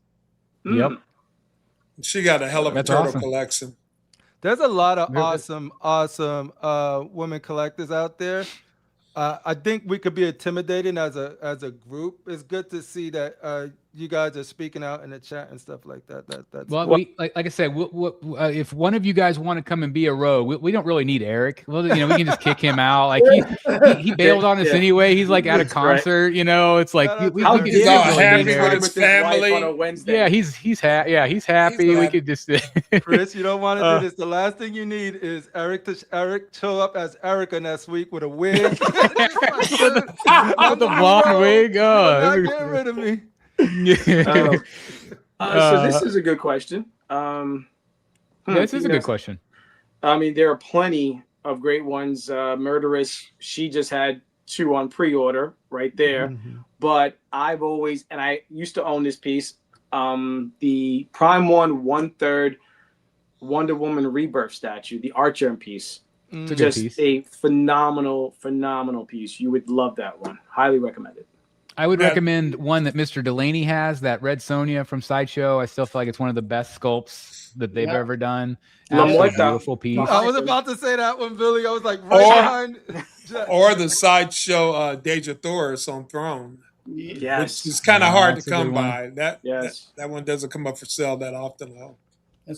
Yep, she got a hell of a turtle collection. There's a lot of awesome women collectors out there. I think we could be intimidating as a group. It's good to see that you guys are speaking out in the chat and stuff like that. That's we like I said, if one of you guys want to come and be a rogue, we don't really need Eric. Well, we can just kick him out. Like he bailed on us anyway. He's like at a concert, It's like we can he's all happy with his family on a Wednesday. Yeah, he's happy. He's we could just. Chris, you don't want to do this. The last thing you need is Eric show up as Erica next week with a wig, with the blonde wig. Not get rid of me. So this is a good question. This is a good question. I mean, there are plenty of great ones. Murderous, she just had 2 on pre-order right there. But I've always, and I used to own this piece, the Prime 1/3 Wonder Woman Rebirth statue, the Archer piece. Just a phenomenal piece. You would love that one. Highly recommend it. I would recommend one that Mr. Delaney has, that Red Sonia from Sideshow. I still feel like it's one of the best sculpts that they've ever done. Beautiful piece. I was about to say that one, Billy. I was like behind. Or the Sideshow Deja Thoris on Throne. Yes. Which is kind of hard to come by. That one doesn't come up for sale that often, though.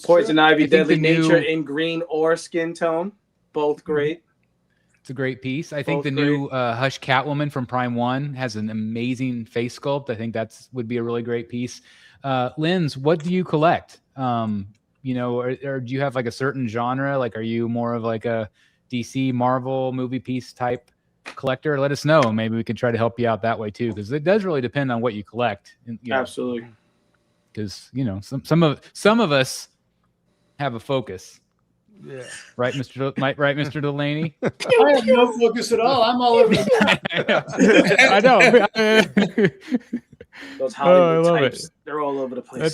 Poison Ivy, Deadly Nature in green or skin tone. Both great. It's a great piece. I think the new Hush Catwoman from Prime 1 has an amazing face sculpt. I think would be a really great piece. Linz, what do you collect? Or do you have like a certain genre? Like, are you more of like a DC Marvel movie piece type collector? Let us know. Maybe we can try to help you out that way too, because it does really depend on what you collect. Absolutely. Because some of us have a focus. Yeah. Right, Mr. Delaney? I have no focus at all. I'm all over the I know. Those Hollywood types, they're all over the place.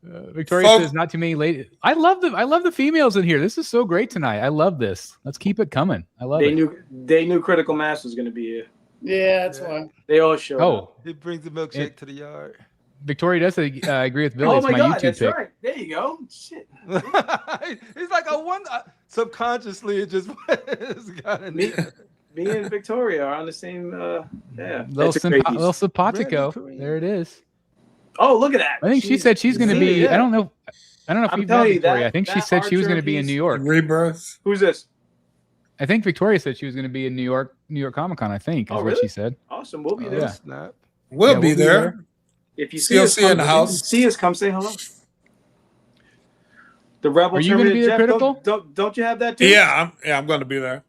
Victoria says not too many ladies. I love the females in here. This is so great tonight. I love this. Let's keep it coming. I love it. They knew Critical Mass was going to be here. Yeah, that's why. They all showed up. He brings the milkshake to the yard. Victoria does agree with Billy. Oh it's my God, YouTube that's pick. right. There you go. Shit. He's like, I wonder. Subconsciously, it just got in there. Me and Victoria are on the same. Little simpatico. There it is. Oh, look at that. I think she said she's going to be. Yeah. I don't know if you've met Victoria. I think she said she was going to be in New York. Rebirth. Who's this? I think Victoria said she was going to be in New York Comic-Con. I think is what she said. Awesome. We'll be there. Yeah. Snap. We'll be there. If you see us in the house, see us, come say hello. The Rebel. Are you going to be there, Critical? Don't you have that too? Yeah, I'm going to be there.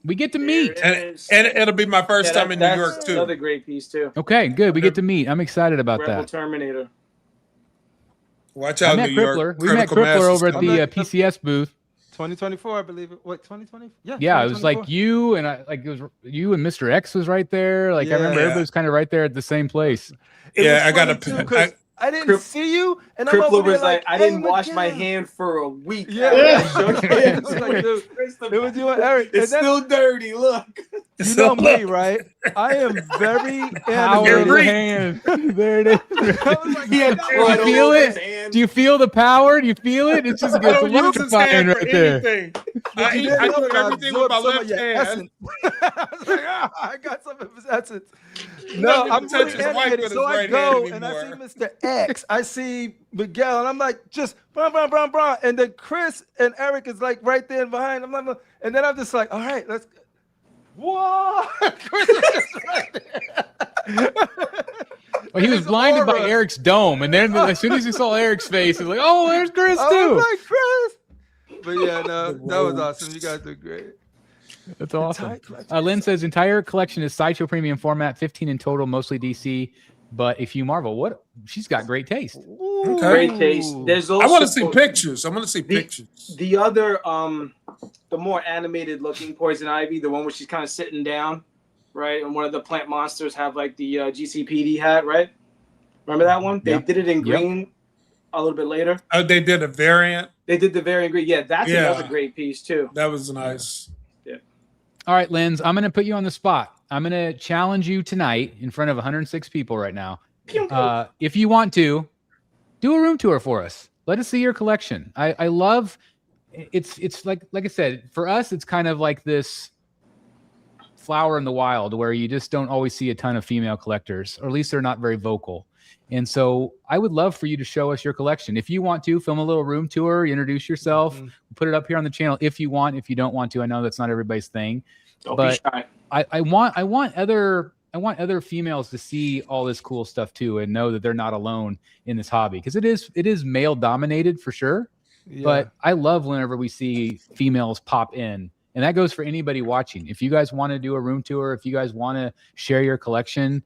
We get to meet, and it'll be my first time in New York too. Another great piece too. Okay, good. We get to meet. I'm excited about Rebel that. Terminator. Watch out, New York. We met Crippler over at the PCS booth. 2024, I believe. What 2020? Yeah, it was like you and I. Like it was you and Mr. X was right there. Like I remember everybody was kind of right there at the same place. I got a. I didn't see you, and Crippler was like, I didn't wash my hand for a week. It was you and Eric. It's still dirty. Look, you know me, right? I am very hand. There it is. Do you feel it? Do you feel the power? Do you feel it? It's just good. Electrifying right there. I do everything with my left hand. I got some of his essence. No, I'm really animated. So I go and I see Mr. X. I see Miguel, and I'm like, just blah. And then Chris and Eric is like right there behind. I'm like, and then I'm just like, all right, let's. Whoa! Chris is just right there. Well, he was His blinded by aura. Eric's dome, and then as soon as he saw Eric's face, he was like, "Oh, there's Chris I too." was like, Chris. But yeah, no, that was awesome. You guys did great. That's awesome. Entire collection. Lynn says entire collection is Sideshow premium format, 15 in total, mostly DC. But if you Marvel, what she's got great taste. Okay. Great taste. There's also I want to see pictures. I want to see The- pictures. the other, the more animated looking Poison Ivy, the one where she's kind of sitting down, right? And one of the plant monsters have like the GCPD hat, right? Remember that one? They Yeah. did it in Yep. green a little bit later. Oh, they did a variant. They did the very green. Yeah, that's Yeah. another great piece too. That was nice. All right, Linz, I'm going to put you on the spot. I'm going to challenge you tonight in front of 106 people right now. If you want to, do a room tour for us. Let us see your collection. I love it's like I said, for us, it's kind of like this flower in the wild where you just don't always see a ton of female collectors, or at least they're not very vocal. And so I would love for you to show us your collection. If you want to film a little room tour, introduce yourself, put it up here on the channel if you want. If you don't want to, I know that's not everybody's thing. Don't But be shy. I want other females to see all this cool stuff too, and know that they're not alone in this hobby, because it is male dominated for sure. Yeah. But I love whenever we see females pop in, and that goes for anybody watching. If you guys want to do a room tour, if you guys want to share your collection,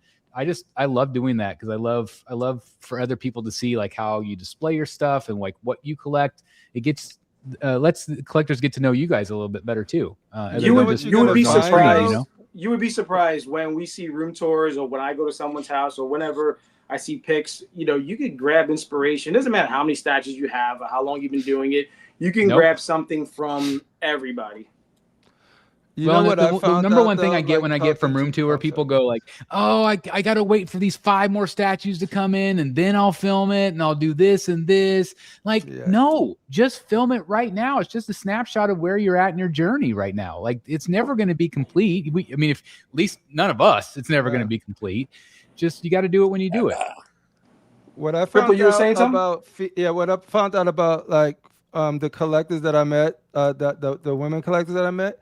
I love doing that, because I love for other people to see like how you display your stuff and like what you collect. It gets lets the collectors get to know you guys a little bit better too. You would be on screen, surprised. you know? You would be surprised when we see room tours, or when I go to someone's house, or whenever I see pics. You could grab inspiration. It doesn't matter how many statues you have or how long you've been doing it. You can grab something from everybody. You know what I the found number out, one thing though? I get Like, when I get from room tour, people go like, "Oh, I got to wait for these 5 more statues to come in, and then I'll film it, and I'll do this and this." Like, no, just film it right now. It's just a snapshot of where you're at in your journey right now. Like, it's never going to be complete. If at least none of us, it's never going to be complete. Just you got to do it when you do it. What I found you were saying out something? about what I found out about like the collectors that I met, the women collectors that I met,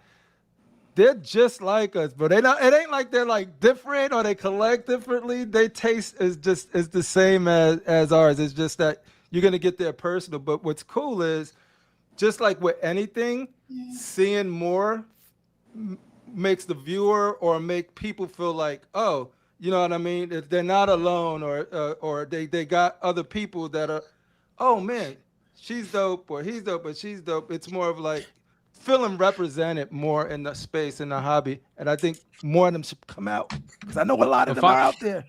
they're just like us, but they not. It ain't like they're like different or they collect differently. Their taste is the same as ours. It's just that you're gonna get their personal. But what's cool is, just like with anything, seeing more makes the viewer or make people feel like, oh, you know what I mean? If they're not alone, or they got other people that are, oh man, she's dope, or he's dope, but she's dope. It's more of like feeling represented more in the space, in the hobby, and I think more of them should come out, because I know a lot of them are out there.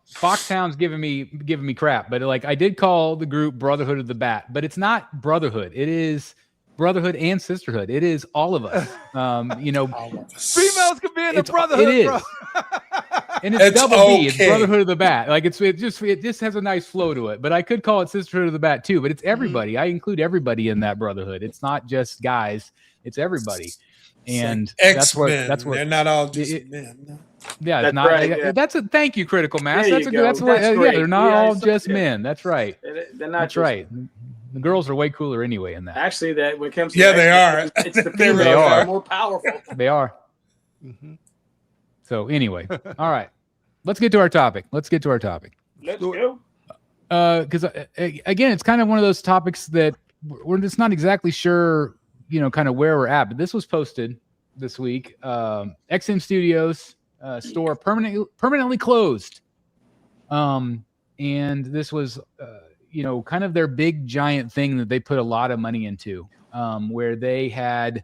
Foxhound's giving me crap, but like I did call the group Brotherhood of the Bat, but it's not brotherhood. It is brotherhood and sisterhood. It is all of us. Females can be in the brotherhood. It is. Bro. And it's double B. It's okay. Brotherhood of the Bat. Like it just has a nice flow to it. But I could call it Sisterhood of the Bat too. But it's everybody. I include everybody in that brotherhood. It's not just guys. It's everybody. And that's what they're not all just men. No. Yeah, That's not. right, yeah. That's a thank you, Critical Mass. There That's you a go. that's what. That's Yeah, great. they're not Yeah, all it's- just yeah. men. That's right. They're not That's just- right. The girls are way cooler anyway in that. Actually, that when it comes to Yeah, they are. It's the They females really that are. are more powerful. They are. So anyway, all right. Let's get to our topic. Let's go. Because again, it's kind of one of those topics that we're just not exactly sure, kind of where we're at. But this was posted this week. XM Studios store permanently closed. And this was, kind of their big giant thing that they put a lot of money into, where they had,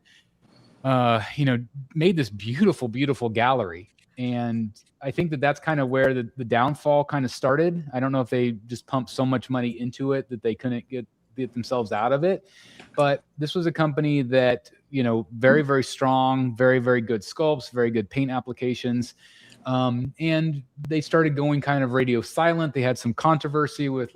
made this beautiful, beautiful gallery. And I think that that's kind of where the downfall kind of started. I don't know if they just pumped so much money into it that they couldn't get themselves out of it. But this was a company that, very, very strong, very, very good sculpts, very good paint applications. And they started going kind of radio silent. They had some controversy with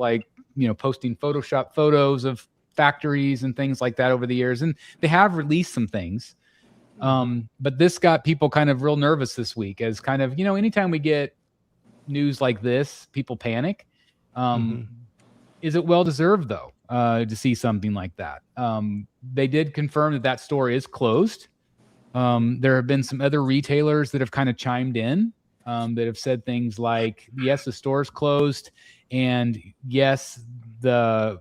posting Photoshop photos of factories and things like that over the years. And they have released some things. But this got people kind of real nervous this week, as kind of, anytime we get news like this, people panic. Is it well-deserved though, to see something like that? They did confirm that store is closed. There have been some other retailers that have kind of chimed in. that have said things like, yes, the store's closed, and yes, the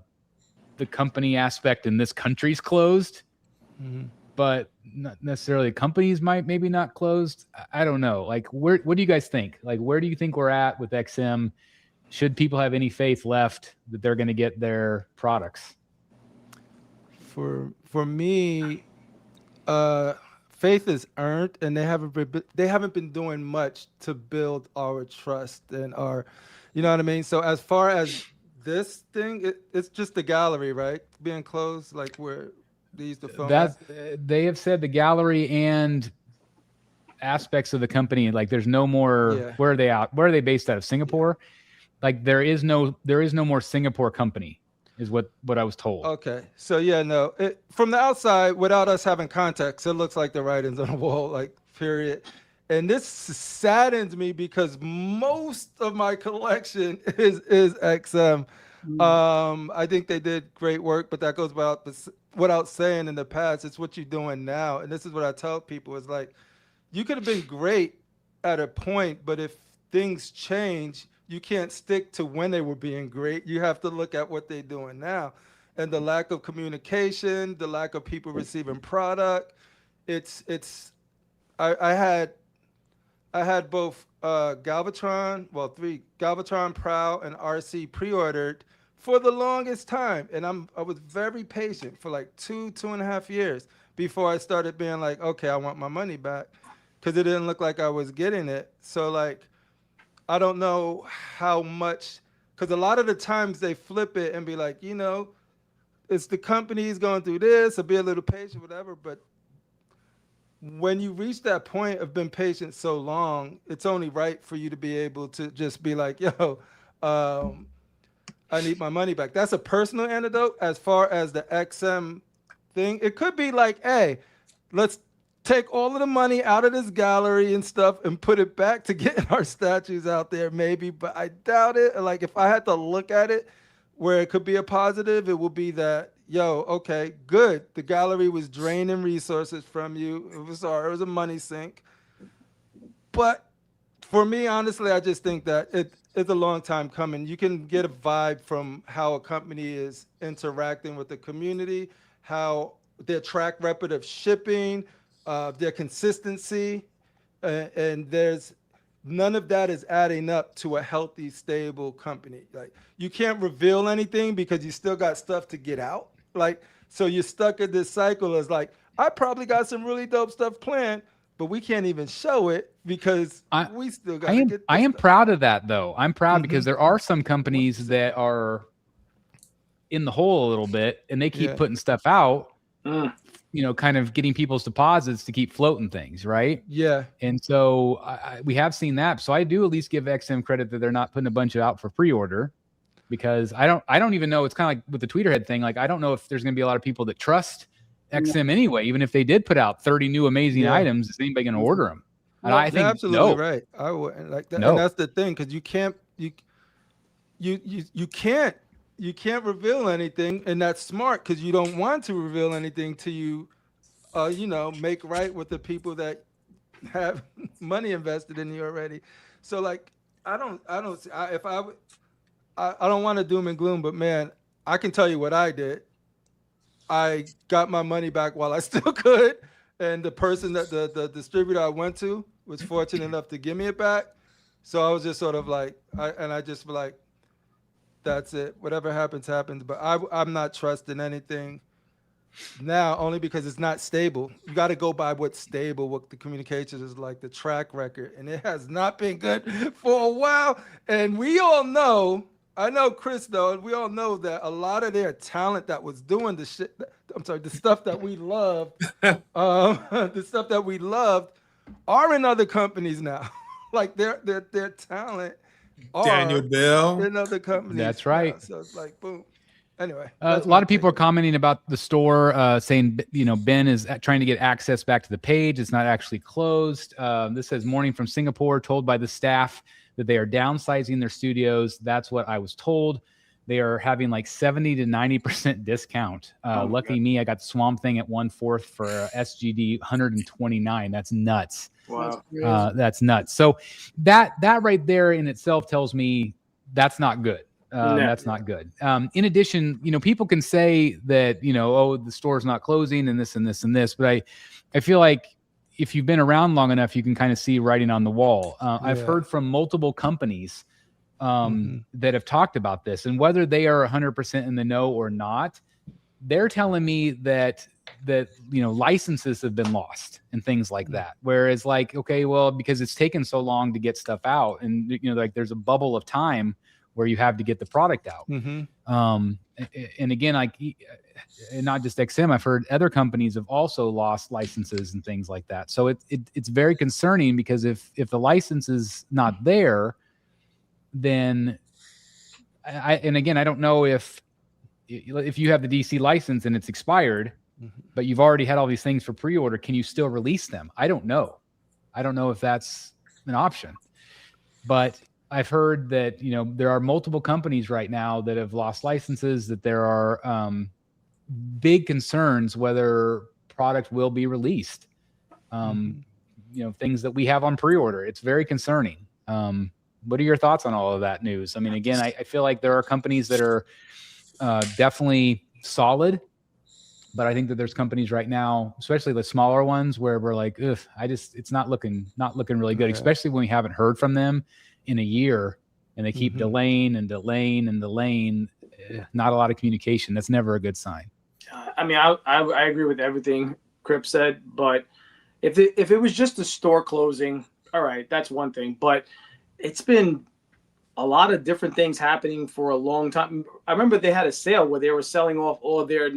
company aspect in this country's closed, but not necessarily companies maybe not closed. I don't know. Like, what do you guys think? Like, where do you think we're at with XM? Should people have any faith left that they're going to get their products? For me, faith is earned, and they haven't been doing much to build our trust and our, you know what I mean? So as far as this thing, it's just the gallery, right? Being closed, like where they used to film. They have said the gallery and aspects of the company, like there's no more. Yeah. Where are they out? Where are they based out of? Singapore? Like there is no more Singapore company, is what I was told. Okay, so yeah, no, from the outside, without us having context, it looks like the writing's on the wall, like period. And this saddens me because most of my collection is XM. I think they did great work, but that goes without saying. In the past, it's what you're doing now, and this is what I tell people: is like, you could have been great at a point, but if things change, you can't stick to when they were being great. You have to look at what they're doing now. And the lack of communication, the lack of people receiving product. I had both Galvatron, three, Galvatron, Prow, and RC pre-ordered for the longest time. And I was very patient for like 2.5 years before I started being like, okay, I want my money back, because it didn't look like I was getting it. So like, I don't know how much, because a lot of the times they flip it and be like, you know, it's the company's going through this, or be a little patient, whatever. But when you reach that point of being patient so long, it's only right for you to be able to just be like, yo, I need my money back. That's a personal antidote. As far as the XM thing, it could be like, hey, let's take all of the money out of this gallery and stuff and put it back to getting our statues out there, maybe. But I doubt it. Like, if I had to look at it where it could be a positive, it would be that, yo, okay, good. The gallery was draining resources from you. It was a money sink. But for me, honestly, I just think that it's a long time coming. You can get a vibe from how a company is interacting with the community, how their track record of shipping, their consistency, and there's none of that is adding up to a healthy, stable company. Like, you can't reveal anything because you still got stuff to get out. Like, so you're stuck in this cycle as like, I probably got some really dope stuff planned, but we can't even show it because we still got to get I am stuff. proud of that, though. I'm proud because there are some companies that are in the hole a little bit, and they keep putting stuff out. You know, kind of getting people's deposits to keep floating things, right? Yeah. And so we have seen that. So I do at least give XM credit that they're not putting a bunch out for pre-order, because I don't even know. It's kind of like with the Tweeterhead thing. Like, I don't know if there's going to be a lot of people that trust XM anyway. Even if they did put out 30 new amazing items, is anybody going to order them? And I think absolutely right. I wouldn't like that. No. And that's the thing, because you can't reveal anything, and that's smart, because you don't want to reveal anything till you, make right with the people that have money invested in you already. So like, I don't want to doom and gloom, but man, I can tell you what I did. I got my money back while I still could, and the person that the distributor I went to was fortunate enough to give me it back. So I was just sort of like, I just like, that's it. Whatever happens, happens. But I'm not trusting anything now, only because it's not stable. You got to go by what's stable, what the communications is like, the track record. And it has not been good for a while. And we all know, I know Chris though, and we all know that a lot of their talent that was doing the stuff that we loved, the stuff that we loved are in other companies now. Like their talent Daniel Bell in other companies. That's right. Now. So it's like, boom. Anyway, a lot of people are commenting about the store, saying, Ben is trying to get access back to the page. It's not actually closed. This says, morning from Singapore, told by the staff that they are downsizing their studios. That's what I was told. they are having like 70 to 90% discount. Lucky me, I got Swamp Thing at 1/4 for SGD 129. That's nuts. Wow. That's nuts. So that right there in itself tells me that's not good. That's not good. In addition, people can say that, oh, the store's not closing and this and this and this, but I feel like if you've been around long enough, you can kind of see writing on the wall. I've heard from multiple companies that have talked about this, and whether they are 100% in the know or not, they're telling me that licenses have been lost and things like that. Whereas like, okay, well, because it's taken so long to get stuff out, and like there's a bubble of time where you have to get the product out. And again, like, and not just XM, I've heard other companies have also lost licenses and things like that. So it's very concerning, because if the license is not there, then and again, I don't know if you have the DC license and it's expired, but you've already had all these things for pre-order, can you still release them? I don't know. I don't know if that's an option, but I've heard that, there are multiple companies right now that have lost licenses, that there are big concerns whether product will be released. Things that we have on pre-order. It's very concerning. What are your thoughts on all of that news? I mean, again, I feel like there are companies that are definitely solid, but I think that there's companies right now, especially the smaller ones, where we're like, ugh, it's not looking really good, especially when we haven't heard from them in a year and they keep delaying and delaying and delaying. Not a lot of communication. That's never a good sign. I mean, I agree with everything Crip said, but if it was just a store closing, all right, that's one thing. But it's been a lot of different things happening for a long time. I remember they had a sale where they were selling off all their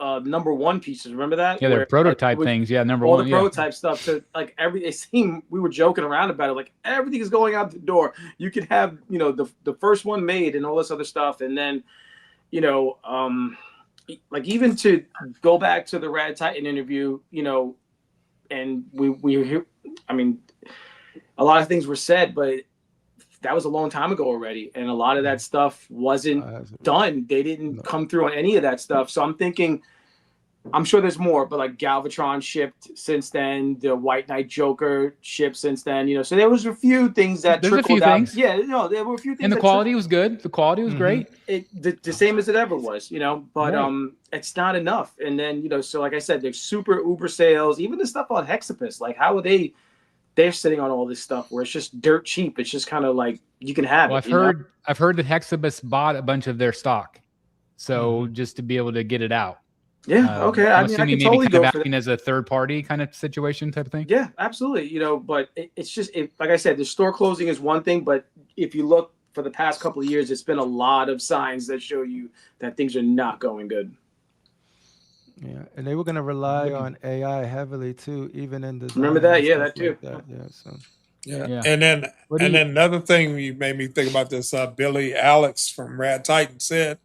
number one pieces. Remember that? Yeah, their prototype things. Yeah, number all one. The prototype stuff. So like it seemed, we were joking around about it. Like everything is going out the door. You could have, the first one made and all this other stuff. And then, like even to go back to the Rad Titan interview, and we I mean, a lot of things were said, but that was a long time ago already. And a lot of that stuff wasn't done. They didn't come through on any of that stuff. So I'm thinking, I'm sure there's more, but like Galvatron shipped since then, the White Knight Joker shipped since then, so there was a few things that trickled out. Things. Yeah, there were a few things. And the quality was good. The quality was great. The same as it ever was, but right. It's not enough. And then, so like I said, there's super uber sales, even the stuff on Hexapus. Like how are they're sitting on all this stuff where it's just dirt cheap. It's just kind of like you can have it. I've heard that Hexapus bought a bunch of their stock. So just to be able to get it out. Yeah. Okay. I'm assuming maybe totally kind of acting as a third party kind of situation type of thing. Yeah, absolutely. But it's just, like I said, the store closing is one thing, but if you look for the past couple of years, it's been a lot of signs that show you that things are not going good. Yeah, and they were going to rely on AI heavily too, even in the. Remember that? Yeah, that too. Like that. Yeah. So. Yeah. And then another thing you made me think about this. Billy Alex from Rad Titan said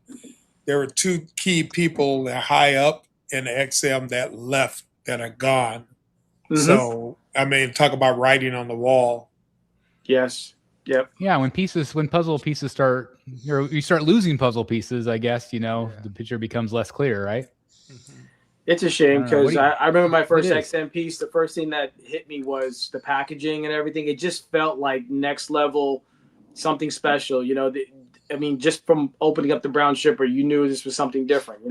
there were two key people that high up in the XM that left, that are gone. So I mean, talk about writing on the wall. Yes. Yep. Yeah, when puzzle pieces start, you start losing puzzle pieces, I guess, the picture becomes less clear, right? It's a shame because I remember my first XM piece. The first thing that hit me was the packaging and everything. It just felt like next level, something special. I mean, just from opening up the brown shipper, you knew this was something different.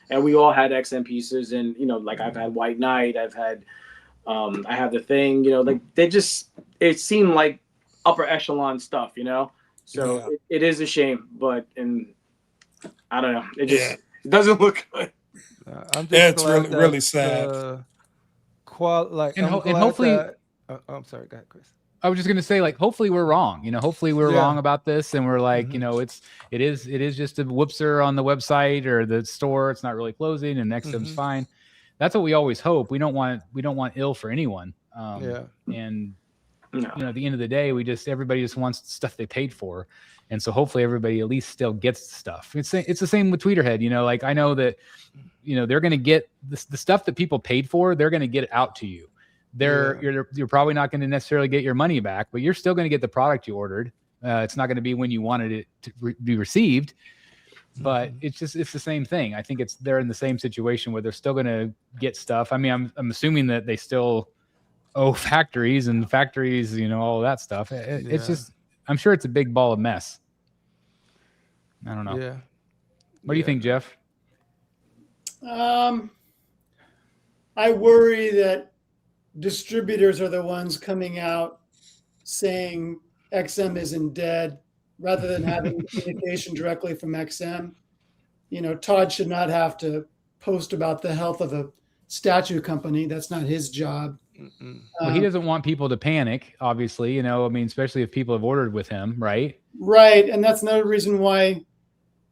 And we all had XM pieces, and like I've had White Knight, I've had, I have the Thing. Like it seemed like upper echelon stuff. So it is a shame, but I don't know. It doesn't look good. I'm just really sad. And hopefully, I'm sorry, go ahead, Chris. I was just gonna say, like, hopefully we're wrong. Hopefully we're wrong about this, and we're like, it is just a whoopser on the website or the store. It's not really closing, and XM's fine. That's what we always hope. We don't want ill for anyone. And at the end of the day, everybody just wants the stuff they paid for. And so hopefully everybody at least still gets the stuff. It's the same with Tweeterhead. Like I know that, they're going to get the stuff that people paid for. They're going to get it out to you. You're probably not going to necessarily get your money back, but you're still going to get the product you ordered. It's not going to be when you wanted it to be received, but it's the same thing. I think they're in the same situation where they're still going to get stuff. I mean, I'm assuming that they still owe factories, all of that stuff. It's just, I'm sure it's a big ball of mess. I don't know. Yeah. What do you think, Jeff? I worry that distributors are the ones coming out saying XM isn't dead rather than having communication directly from XM. Todd should not have to post about the health of a statue company. That's not his job. Well, he doesn't want people to panic, obviously, especially if people have ordered with him, right? Right. And that's another reason why,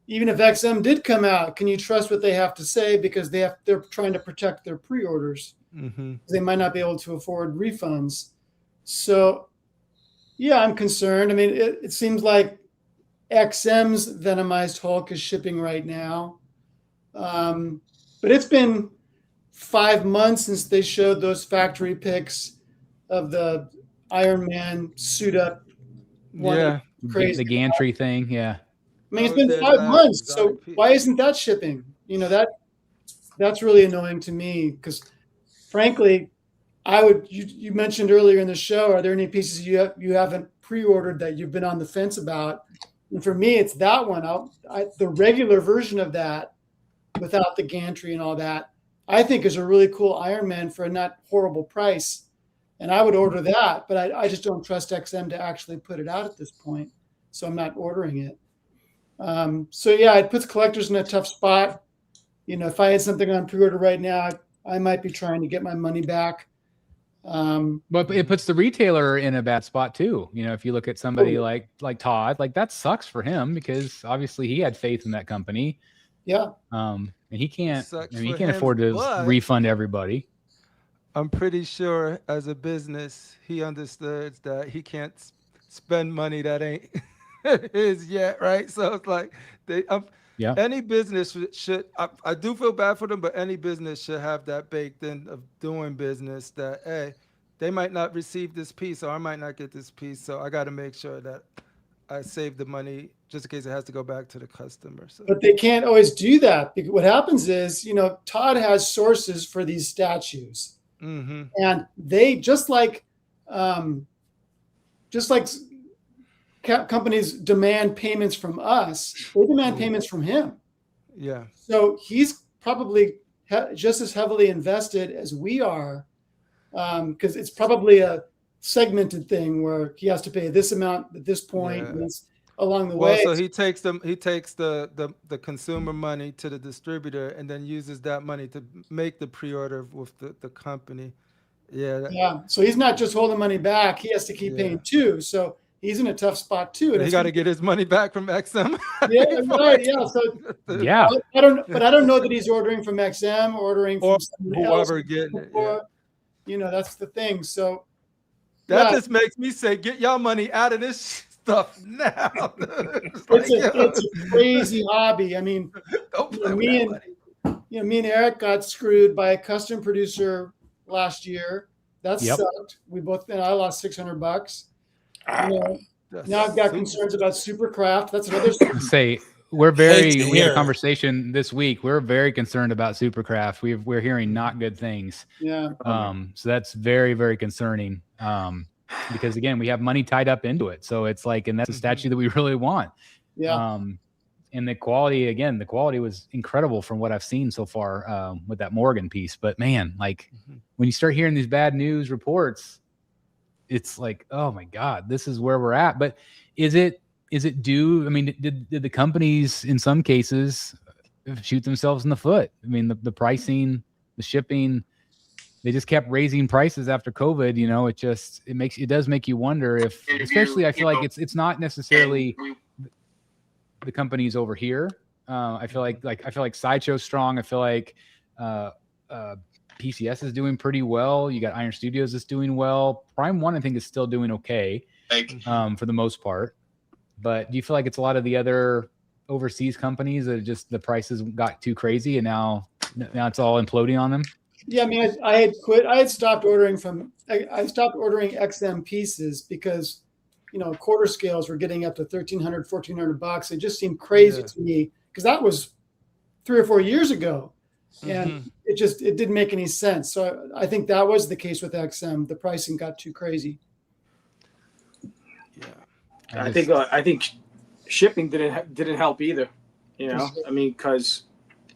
even if XM did come out, can you trust what they have to say? Because they're trying to protect their pre-orders. They might not be able to afford refunds. So, yeah, I'm concerned. I mean, it seems like XM's Venomized Hulk is shipping right now. But it's been 5 months since they showed those factory pics of the Iron Man suit up. Yeah. The gantry thing. Yeah. I mean, it's been 5 months. So why isn't that shipping? That's really annoying to me because, frankly, you mentioned earlier in the show, are there any pieces you haven't pre-ordered that you've been on the fence about? And for me, it's that one. The regular version of that, without the gantry and all that, I think is a really cool Iron Man for a not horrible price. And I would order that, but I just don't trust XM to actually put it out at this point. So I'm not ordering it. So yeah, it puts collectors in a tough spot. If I had something on pre-order right now, I might be trying to get my money back. But it puts the retailer in a bad spot too. If you look at somebody like Todd, that sucks for him because obviously he had faith in that company. Yeah. And he can't afford to refund everybody. I'm pretty sure as a business, he understands that he can't spend money that ain't his yet, right? So it's like any business should. I do feel bad for them, but any business should have that baked in of doing business. That hey, they might not receive this piece, or I might not get this piece, so I got to make sure that I save the money just in case it has to go back to the customer. So. But they can't always do that because what happens is, Todd has sources for these statues, and they just like companies demand payments from us, they demand payments from him. Yeah. So he's probably just as heavily invested as we are, because it's probably a segmented thing where he has to pay this amount at this point, and it's along the way. So he takes the consumer money to the distributor and then uses that money to make the pre-order with the company. Yeah. So he's not just holding money back; he has to keep paying too. So he's in a tough spot too. And he got to get his money back from XM. Yeah, right. Yeah. So I don't know that he's ordering from XM, ordering from whoever getting it. Yeah. That's the thing. So that just makes me say, get y'all money out of this stuff now. It's a crazy hobby. I mean, me and Eric got screwed by a custom producer last year. That sucked. I lost $600. Now I've got concerns about Supercraft. That's another. We had a conversation this week. We're very concerned about Supercraft. We're hearing not good things. Yeah. So that's very, very concerning. Because again, we have money tied up into it. So it's and that's a statue that we really want. Yeah. And the quality was incredible from what I've seen so far with that Morgan piece. But man, when you start hearing these bad news reports, it's oh my God, this is where we're at. But is it due? I mean, did the companies in some cases shoot themselves in the foot? I mean, the pricing, the shipping, they just kept raising prices after COVID. It does make you wonder if, especially I feel like it's not necessarily the companies over here. I feel like Sideshow's strong. I feel like PCS is doing pretty well. You got Iron Studios is doing well. Prime One, I think, is still doing okay for the most part. But do you feel like it's a lot of the other overseas companies that just the prices got too crazy and now it's all imploding on them? Yeah, I mean, I had quit. I had stopped ordering I stopped ordering XM pieces because, quarter scales were getting up to $1,300, $1,400. It just seemed crazy to me because that was 3 or 4 years ago, and it didn't make any sense. So I think that was the case with XM. The pricing got too crazy. Yeah, I think shipping didn't help either. I mean, because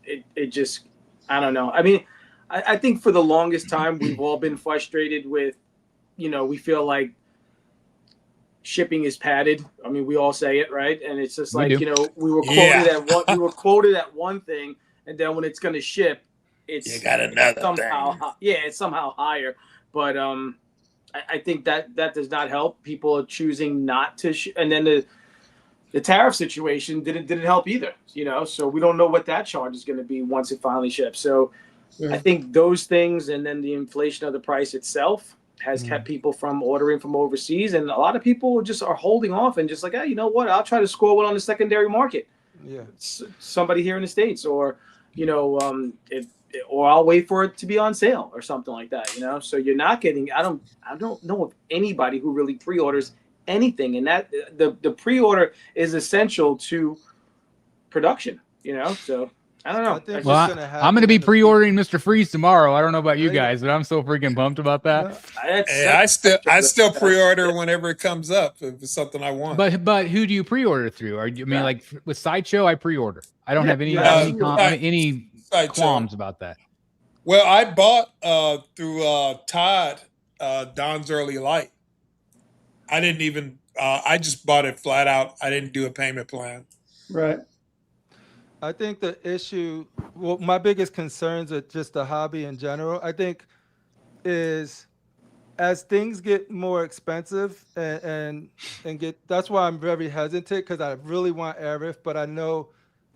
it just, I don't know. I mean, I think for the longest time we've all been frustrated with, we feel like shipping is padded. I mean, we all say it, right? And it's just like, we were quoted at one thing, and then when it's going to ship, it's you got another somehow, thing. it's somehow higher. But I think that does not help. People are choosing not to, and then the tariff situation didn't help either. So we don't know what that charge is going to be once it finally ships. So I think those things, and then the inflation of the price itself, has kept people from ordering from overseas, and a lot of people just are holding off and just like, hey, you know what? I'll try to score one on the secondary market. Yeah, somebody here in the States, or or I'll wait for it to be on sale or something like that. So you're not getting. I don't know of anybody who really pre-orders anything, and that the pre-order is essential to production. So. I don't know. I'm going to be pre-ordering Mr. Freeze tomorrow. I don't know about you guys, but I'm so freaking pumped about that. I still pre-order whenever it comes up if it's something I want. But who do you pre-order through? Like with Sideshow, I pre-order. I don't have any qualms about that. Well, I bought through Todd Don's Early Light. I didn't even. I just bought it flat out. I didn't do a payment plan. Right. I think the issue, my biggest concerns with just the hobby in general, I think, is as things get more expensive and that's why I'm very hesitant, because I really want Arif, but I know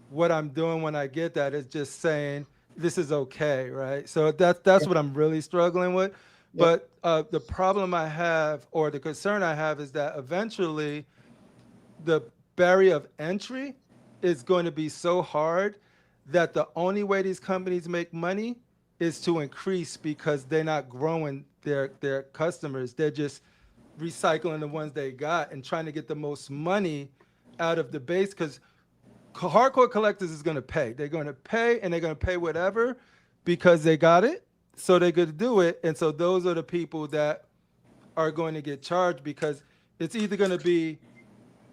what I'm doing when I get that is just saying this is okay, right? So that's what I'm really struggling with. Yeah. But the problem I have, or the concern I have, is that eventually the barrier of entry is going to be so hard that the only way these companies make money is to increase, because they're not growing their customers. They're just recycling the ones they got and trying to get the most money out of the base, because hardcore collectors is going to pay. They're going to pay, and they're going to pay whatever because they got it, so they're going to do it. And so those are the people that are going to get charged, because it's either going to be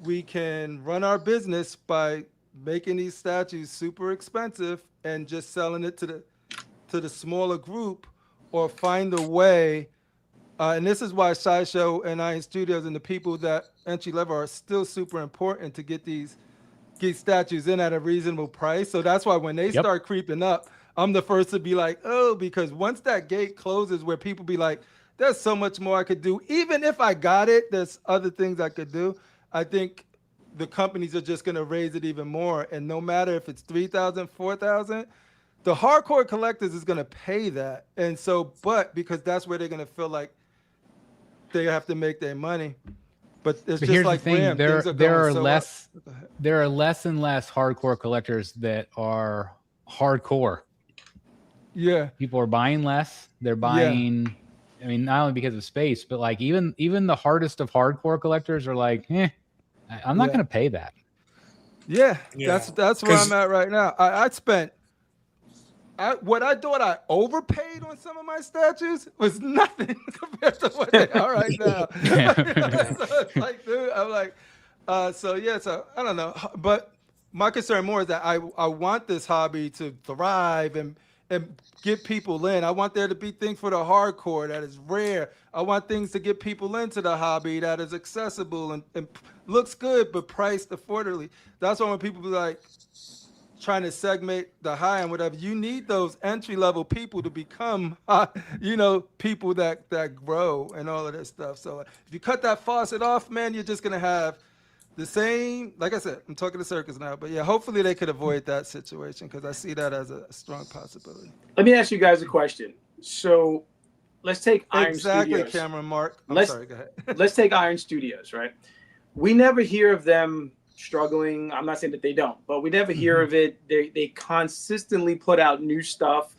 we can run our business by making these statues super expensive and just selling it to the smaller group, or find a way. And this is why Sideshow and Iron Studios and the people that entry level are still super important to get these statues in at a reasonable price. So that's why when they start creeping up, I'm the first to be like, oh, because once that gate closes where people be like, there's so much more I could do. Even if I got it, there's other things I could do. I think the companies are just going to raise it even more. And no matter if it's 3,000, 4,000, the hardcore collectors is going to pay that. And so, but because that's where they're going to feel like they have to make their money. But it's just here's like the thing, there are less and less hardcore collectors that are hardcore. Yeah. People are buying less. They're buying, I mean, not only because of space, but like even the hardest of hardcore collectors are like, I'm not going to pay that. Yeah, that's where I'm at right now. I spent what I thought I overpaid on some of my statues was nothing compared to what they are right now. So it's like, dude, I'm like, so I don't know. But my concern more is that I want this hobby to thrive and get people in. I want there to be things for the hardcore that is rare. I want things to get people into the hobby that is accessible and looks good, but priced affordably. That's why when people be like trying to segment the high and whatever, you need those entry level people to become, people that grow and all of this stuff. So if you cut that faucet off, man, you're just going to have the same, like I said, I'm talking to circus now, but hopefully they could avoid that situation, because I see that as a strong possibility. Let me ask you guys a question. So let's take Iron Studios. Exactly, Cameron, Mark. Sorry, go ahead. Let's take Iron Studios, right? We never hear of them struggling. I'm not saying that they don't, but we never hear of it. They consistently put out new stuff.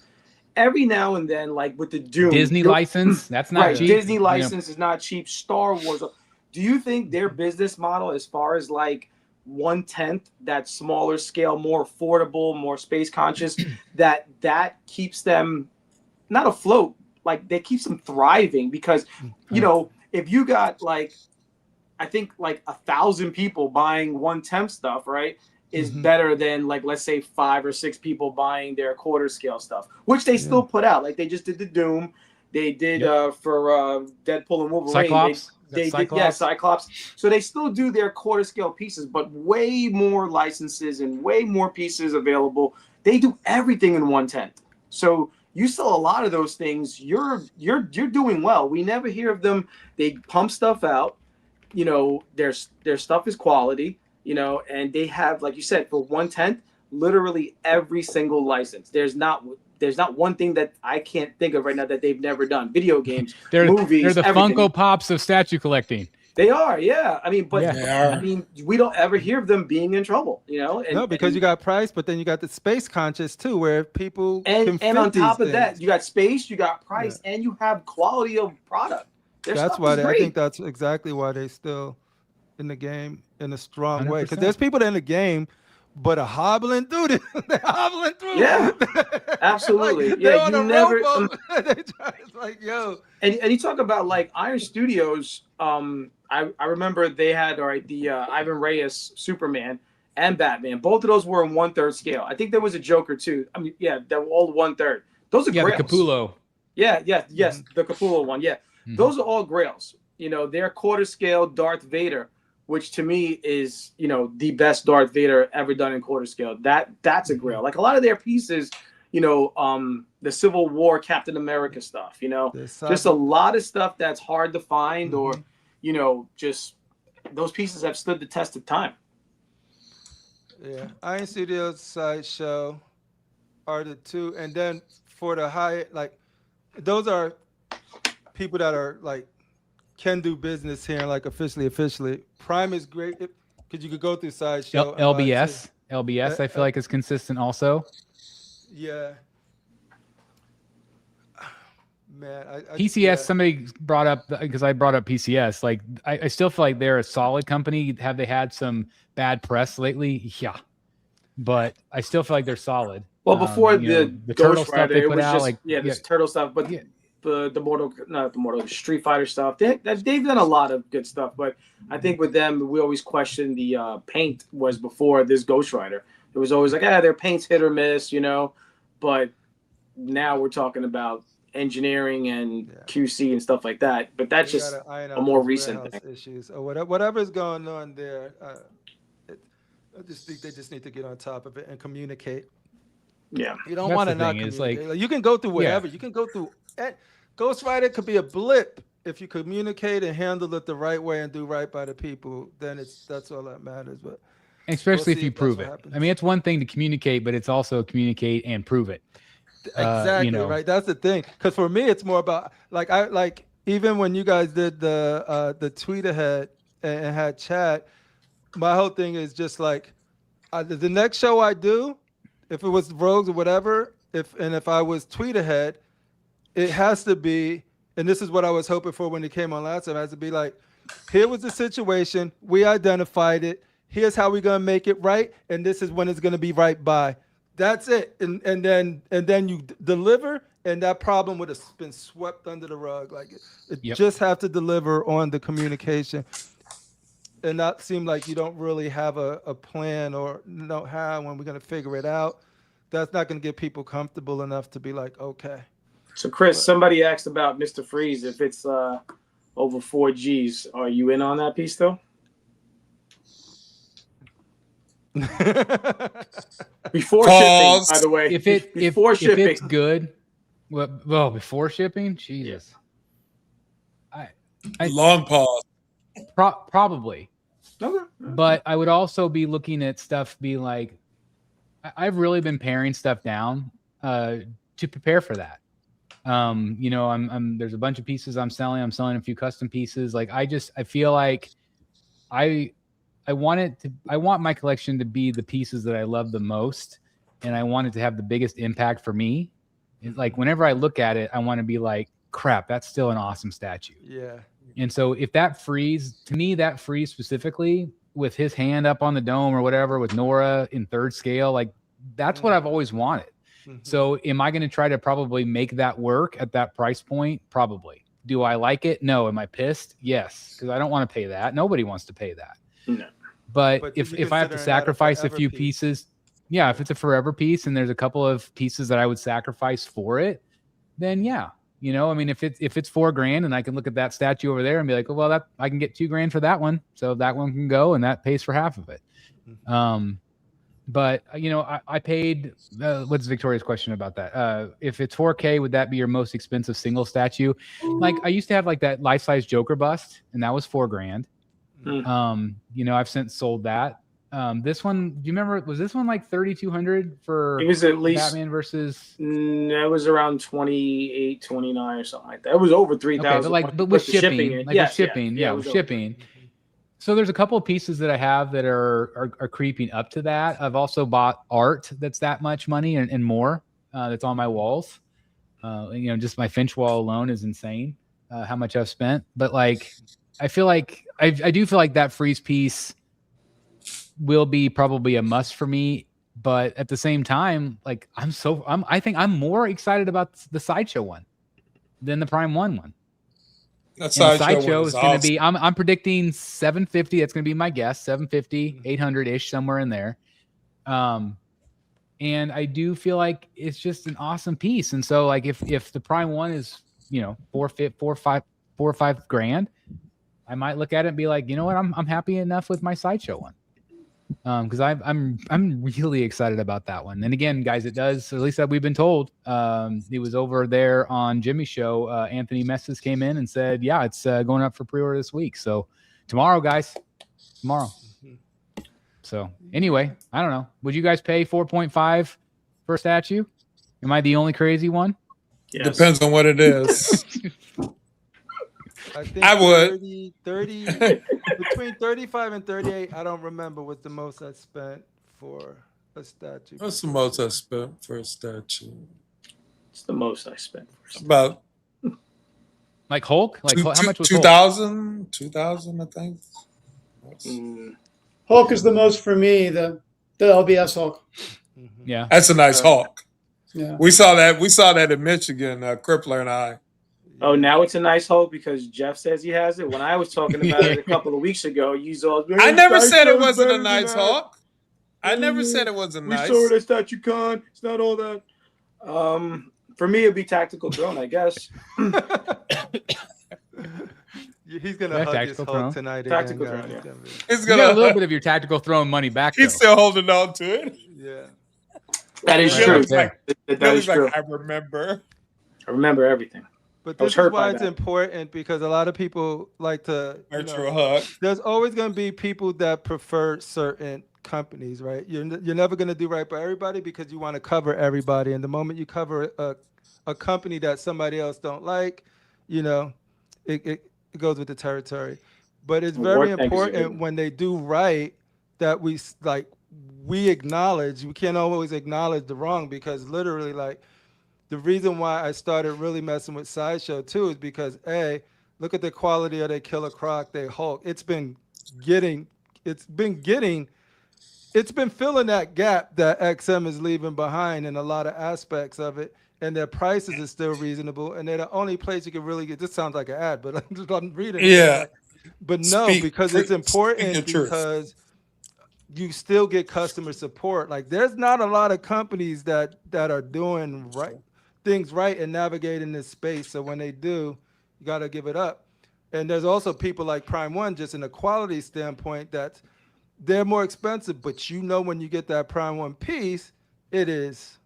Every now and then, like with the Doom. Disney license, that's not cheap. Disney license is not cheap. Star Wars. Do you think their business model, as far as like 1/10, that smaller scale, more affordable, more space conscious, that keeps them not afloat, like that keeps them thriving. Because you know, if you got like, I think like 1,000 people buying 1/10 stuff, right, is better than like, let's say 5 or 6 people buying their quarter scale stuff, which they still put out. Like they just did the Doom, they did for Deadpool and Wolverine. Cyclops. They did, Cyclops. So they still do their quarter scale pieces, but way more licenses and way more pieces available. They do everything in 1/10. So you sell a lot of those things. You're doing well. We never hear of them. They pump stuff out. You know, their stuff is quality. You know, and they have, like you said, for 1/10, literally every single license. There's not one thing that I can't think of right now that they've never done. Video games, movies, they're the everything. Funko Pops of statue collecting. They are, yeah. I mean, but Yeah. I mean, we don't ever hear of them being in trouble, you know. And, no, because you got price, but then you got the space conscious too, where people and can on fit top of these that, things. you got space, you got price, and you have quality of product. That's why I think that's exactly why they still in the game in a strong way. Because 100%. there's people in the game, but are hobbling through this. They're hobbling through. Yeah, absolutely. Like, yeah, on you a never. rowboat. It's like, yo. And you talk about like Iron Studios. I remember they had the Ivan Reyes Superman and Batman. Both of those were in 1/3 scale. I think there was a Joker too. I mean, yeah, they were all 1/3. Those are Yeah, grails. the Capullo. Yes, the Capullo one. Yeah, those are all grails. You know, they're quarter scale Darth Vader, which to me is, you know, the best Darth Vader ever done in quarter scale. That's a grail. Like a lot of their pieces, you know, the Civil War Captain America stuff, you know, just a lot of stuff that's hard to find, or, you know, just those pieces have stood the test of time. Yeah, Iron Studios Sideshow are the two, and then for the high, like those are people that are like can do business here, like officially. Prime is great because you could go through Sideshow. LBS, I feel like is consistent also. Yeah. Man, PCS, somebody brought up, because I brought up PCS. Like, I still feel like they're a solid company. Have they had some bad press lately? Yeah, but I still feel like they're solid. Well, before the Ghost turtle stuff Rider, they it put was out, just like this turtle stuff, but the Street Fighter stuff. They've done a lot of good stuff, but I think with them, we always question the paint was before this Ghost Rider. It was always like, their paint's hit or miss, you know, but now we're talking about engineering and QC and stuff like that. But that's just a more recent thing. Issues or whatever's going on there. I just think they just need to get on top of it and communicate. Yeah, you don't want to not communicate. Like, you can go through whatever. You can go through. Ghost Rider could be a blip if you communicate and handle it the right way and do right by the people. Then that's all that matters. But especially if you prove it. I mean, it's one thing to communicate, but it's also communicate and prove it. Exactly, right. That's the thing. Because for me, it's more about like even when you guys did the tweet ahead and had chat, my whole thing is just like the next show I do, if it was Rogues or whatever, if I was tweet ahead, it has to be, and this is what I was hoping for when it came on last time, it has to be like, here was the situation, we identified it, here's how we're gonna make it right, and this is when it's gonna be right by. That's it. And then you deliver, and that problem would have been swept under the rug. Like it just have to deliver on the communication. And that seemed like you don't really have a plan or know how, when we're gonna figure it out. That's not gonna get people comfortable enough to be like, okay. So Chris, somebody asked about Mr. Freeze. If it's over 4 Gs, are you in on that piece though? Before shipping, by the way. If it's good, well, before shipping, Jesus. I long pause. Probably. Okay. But I would also be looking at stuff, be like, I've really been paring stuff down to prepare for that. You know, there's a bunch of pieces I'm selling. I'm selling a few custom pieces. Like I feel like I want my collection to be the pieces that I love the most, and I want it to have the biggest impact for me. It's like whenever I look at it, I want to be like, crap, that's still an awesome statue. Yeah. And so if that freeze, to me, that freeze specifically, with his hand up on the dome or whatever with Nora in third scale. Like that's what I've always wanted. So am I going to try to probably make that work at that price point? Probably. Do I like it? No. Am I pissed? Yes. Because I don't want to pay that. Nobody wants to pay that. No. But if I have to sacrifice a few pieces, yeah, if it's a forever piece and there's a couple of pieces that I would sacrifice for it, then yeah. You know, I mean, if it's $4,000 and I can look at that statue over there and be like, well, that I can get $2,000 for that one. So that one can go and that pays for half of it. But, you know, I paid, what's Victoria's question about that? If it's 4K, would that be your most expensive single statue? Like I used to have like that life-size Joker bust and that was $4,000. You know, I've since sold that. This one, do you remember, was this one like 3,200 for it was at least Batman versus? It was around 28, 29 or something like that. It was over 3,000. Okay, but with shipping, with shipping. Mm-hmm. So there's a couple of pieces that I have that are creeping up to that. I've also bought art that's that much money and more that's on my walls. You know, just my Finch wall alone is insane how much I've spent. But like, I feel like I do feel like that Freeze piece will be probably a must for me. But at the same time, like I think I'm more excited about the Sideshow one than the Prime one. That Sideshow is going to awesome. be, I'm predicting 750. That's going to be my guess, 750, 800-ish, somewhere in there. And I do feel like it's just an awesome piece. And so like if the Prime one is, you know, $4 or $5,000, I might look at it and be like, you know what, I'm happy enough with my Sideshow one. Because I'm really excited about that one. And again, guys, it does, at least that we've been told. It was over there on Jimmy's show. Anthony Messes came in and said, yeah, it's going up for pre-order this week. So tomorrow, guys, tomorrow. So anyway, I don't know. Would you guys pay 4.5 for a statue? Am I the only crazy one? Yes. Depends on what it is. I think I would. 30 between 35 and 38. I don't remember what the most I spent for a statue. What's the most I spent for a statue? It's the most I spent. About Like Hulk? Like how much was Hulk? 2,000, I think. Hulk is the most for me. The LBS Hulk. Yeah. That's a nice Hulk. Yeah. We saw that in Michigan, Crippler and I. Oh, now it's a nice Hulk because Jeff says he has it. When I was talking about it a couple of weeks ago, you all. I never said it wasn't a nice Hulk. I never said it wasn't nice. We saw it at StatueCon. It's not all that. For me, it'd be Tactical Drone, I guess. He's gonna hug his Hulk tonight. Tactical again, Drone, guys. yeah. You got a little bit of your Tactical Throne money back. He's still holding on to it. Yeah. That is Yeah, true. it's like- That That is was like, true. I remember. I remember everything. But I was this is hurt why by it's that. important because a lot of people like to. Virtual hug. There's always going to be people that prefer certain companies, right? You're never going to do right by everybody because you want to cover everybody. And the moment you cover a company that somebody else don't like, you know, it goes with the territory. But it's very important when they do right that we acknowledge. We can't always acknowledge the wrong because literally, like, the reason why I started really messing with Sideshow too is because look at the quality of their Killer Croc, their Hulk. It's been filling that gap that XM is leaving behind in a lot of aspects of it, and their prices are still reasonable, and they're the only place you can really get. This sounds like an ad, but I'm reading it. Yeah. But no, because it's important because you still get customer support. Like there's not a lot of companies that are doing things right and navigating this space. So when they do, you got to give it up. And there's also people like Prime One, just in a quality standpoint, that they're more expensive, but you know when you get that Prime One piece, it's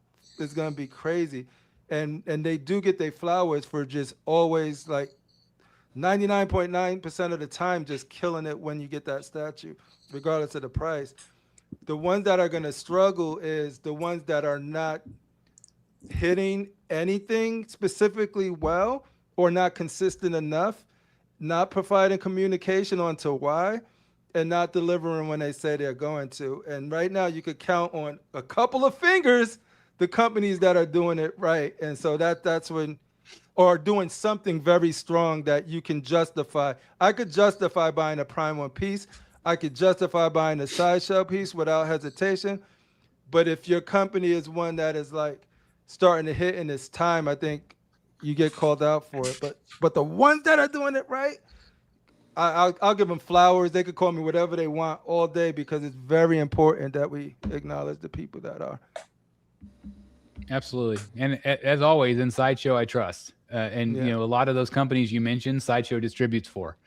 gonna be crazy. And they do get their flowers for just always like 99.9% of the time just killing it when you get that statue, regardless of the price. The ones that are gonna struggle is the ones that are not hitting anything specifically well or not consistent enough, not providing communication onto why, and not delivering when they say they're going to. And right now you could count on a couple of fingers the companies that are doing it right. And so that's when, or doing something very strong that you can justify. I could justify buying a Prime One piece. I could justify buying a sideshow piece without hesitation. But if your company is one that is like starting to hit in its time, I think you get called out for it. But the ones that are doing it right, I'll give them flowers. They could call me whatever they want all day because it's very important that we acknowledge the people that are. Absolutely. And as always, in Sideshow, I trust. And, you know, a lot of those companies you mentioned, Sideshow distributes for.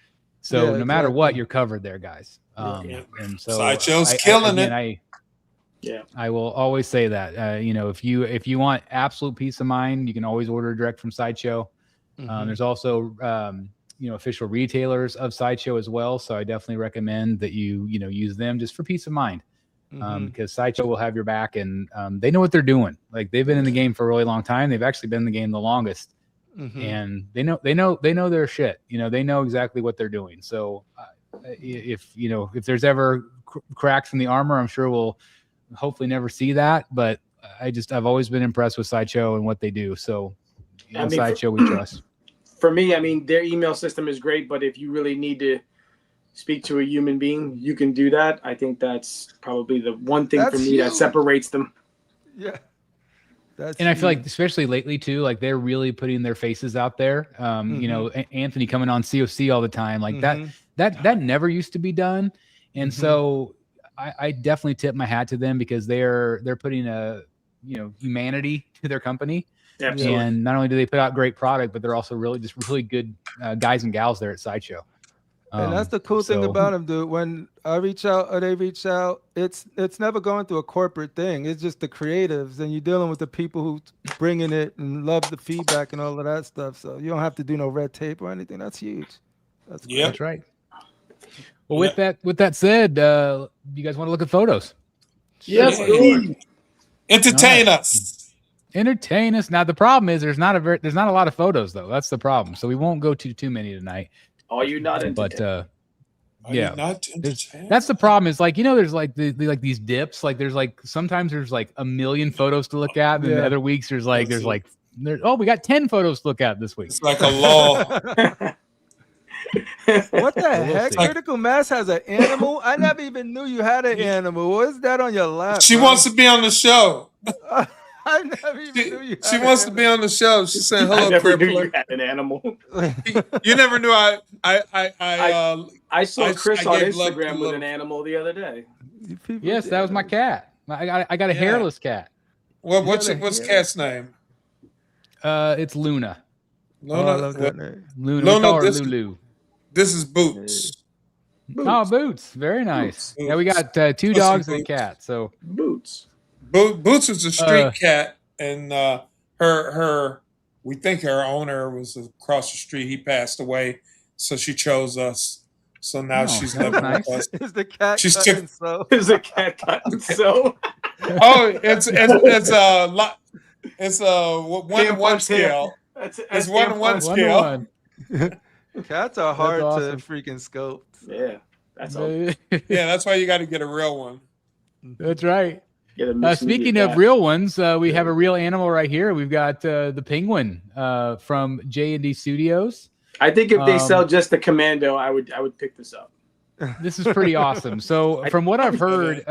So no matter what, you're covered there, guys. And so Sideshow's killing it. I will always say that, you know, if you want absolute peace of mind, you can always order direct from Sideshow. There's also, you know, official retailers of Sideshow as well. So I definitely recommend that you know, use them just for peace of mind. Because Sideshow will have your back, and they know what they're doing. Like, they've been in the game for a really long time. They've actually been in the game the longest, and they know their shit. You know, they know exactly what they're doing. So if there's ever cracks in the armor, I'm sure we'll hopefully never see that. But I've always been impressed with Sideshow and what they do. So Sideshow we trust. For me, I mean, their email system is great, but if you really need to speak to a human being, you can do that. I think that's probably the one thing for me that separates them. Yeah. And I feel like, especially lately too, like they're really putting their faces out there. You know, Anthony coming on COC all the time, like that never used to be done. And so I definitely tip my hat to them, because they're putting humanity to their company. Absolutely. And not only do they put out great product, but they're also really good guys and gals there at Sideshow. And that's the cool thing about them, dude. When I reach out or they reach out, it's never going through a corporate thing. It's just the creatives, and you're dealing with the people who bringing it and love the feedback and all of that stuff. So you don't have to do no red tape or anything. That's huge. That's right. Well, with that said, you guys want to look at photos? Yes, entertain us. Entertain us. Now the problem is there's not a lot of photos though. That's the problem. So we won't go to too many tonight. Are you not entertained? But that's the problem. Is like, you know, there's like these dips. Like there's like sometimes there's like a million photos to look at, and then the other weeks we got 10 photos to look at this week. It's like a law. What the heck? Critical Mass has an animal? I never even knew you had an animal. What is that on your lap? She wants to be on the show. I never even knew you. She wants to be on the show. She's saying hello. I never knew you had an animal. You never knew I saw Chris on Instagram with an animal the other day. Yes, that was my cat. I got a hairless cat. Well, what's cat's name? It's Luna. Luna. Lulu. This is Boots. Oh, Boots. Very nice. Boots. Yeah, we got 2 dogs and a cat. So Boots. Boots was a street cat, and we think her owner was across the street. He passed away, so she chose us. So now she's living with us. Is the cat Is the cat cutting so? Oh, it's a lot. It's a 1-to-1 scale. It's 1-to-1 scale. Cats are hard to freaking scope. Yeah, that's all. Yeah, that's why you got to get a real one. That's right. Speaking of real ones, we have a real animal right here. We've got the penguin from J&D Studios. I think if they sell just the Commando, I would pick this up. This is pretty awesome. So from what I've heard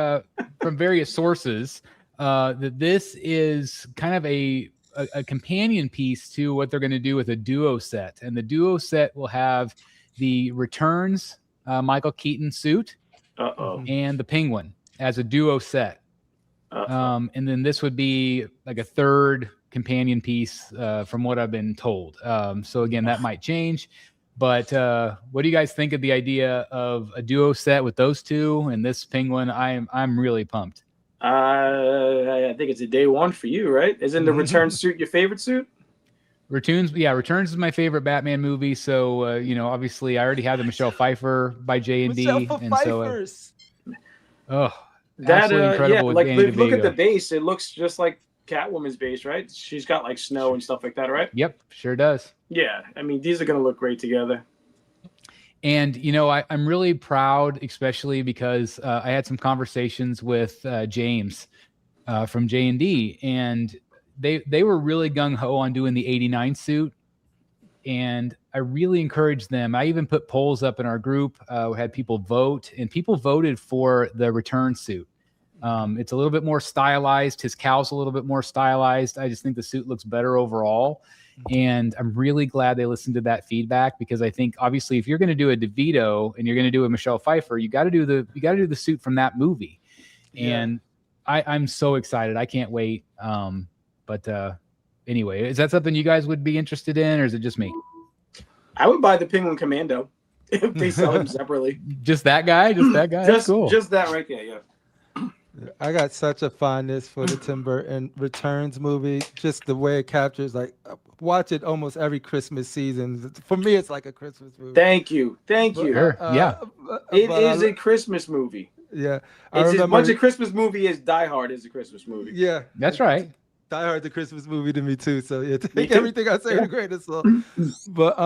from various sources, that this is kind of a companion piece to what they're going to do with a duo set. And the duo set will have the Returns Michael Keaton suit and the penguin as a duo set. And then this would be like a third companion piece from what I've been told. So again, that might change. But what do you guys think of the idea of a duo set with those two and this penguin? I'm really pumped. I think it's a day one for you, right? Isn't the Return suit your favorite suit? Returns is my favorite Batman movie. So obviously, I already have the Michelle Pfeiffer by J&D, and so that incredible. Like look at the base; it looks just like Catwoman's base, right? She's got like snow and stuff like that, right? Yep, sure does. Yeah, I mean, these are going to look great together. And, I'm really proud, especially because I had some conversations with James from J&D, and they were really gung-ho on doing the 89 suit. And I really encouraged them. I even put polls up in our group. We had people vote, and people voted for the return suit. It's a little bit more stylized. His cow's a little bit more stylized. I just think the suit looks better overall. And I'm really glad they listened to that feedback, because I think obviously if you're going to do a DeVito and you're going to do a Michelle Pfeiffer, you got to do the suit from that movie. And I'm so excited. I can't wait. Anyway, is that something you guys would be interested in, or is it just me? I would buy the Penguin Commando if they sell him separately. Just that guy? That's cool. Just that right there, yeah. I got such a fondness for the Tim Burton Returns movie. Just the way it captures, like, watch it almost every Christmas season. For me, it's like a Christmas movie. Thank you. Sure. It is a Christmas movie. Yeah. It's as much a Christmas movie as Die Hard is a Christmas movie. Yeah. That's right. Die Hard's a Christmas movie to me too. So yeah, take everything I say with a grain of salt. But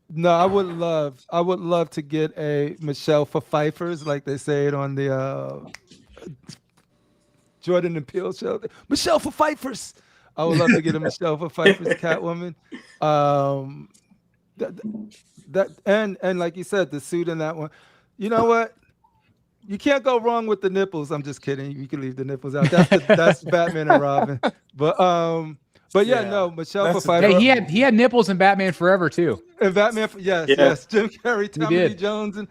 no, I would love to get a Michelle for Pfeiffers, like they say it on the Jordan and Peele show. Michelle for Pfeiffers. I would love to get a Michelle for Pfeiffers Catwoman. And like you said, the suit in that one. You know what? You can't go wrong with the nipples. I'm just kidding. You can leave the nipples out. That's Batman and Robin. But yeah, no, Michelle for Pfeiffer. Hey, he had nipples in Batman Forever too. And Batman, yes, Jim Carrey, Tommy Lee Jones, and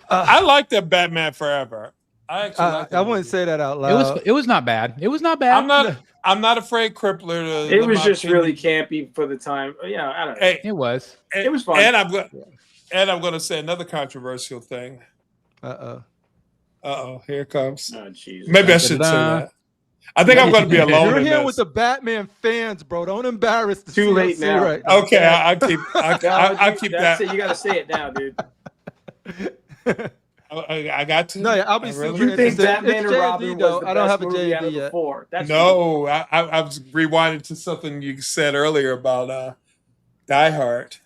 I like that Batman Forever. I actually like I wouldn't say that out loud. It was not bad. It was not bad. I'm not afraid Crippler to. It was just really campy for the time. Yeah, I don't know. It was. It was fun. And I'm going to say another controversial thing. Here it comes. Oh, Jesus. Maybe I should say that. I think I'm going to be alone. You're in here this. with the Batman fans, bro. Don't embarrass the Too late CLC now. right now. Okay, I'll keep that. You got to say it now, dude. I got to. No, I'll be super You think interested. Batman and Robin was the I don't best have a movie out of JD the yet. four? That's No, I was rewinding to something you said earlier about Die Hard.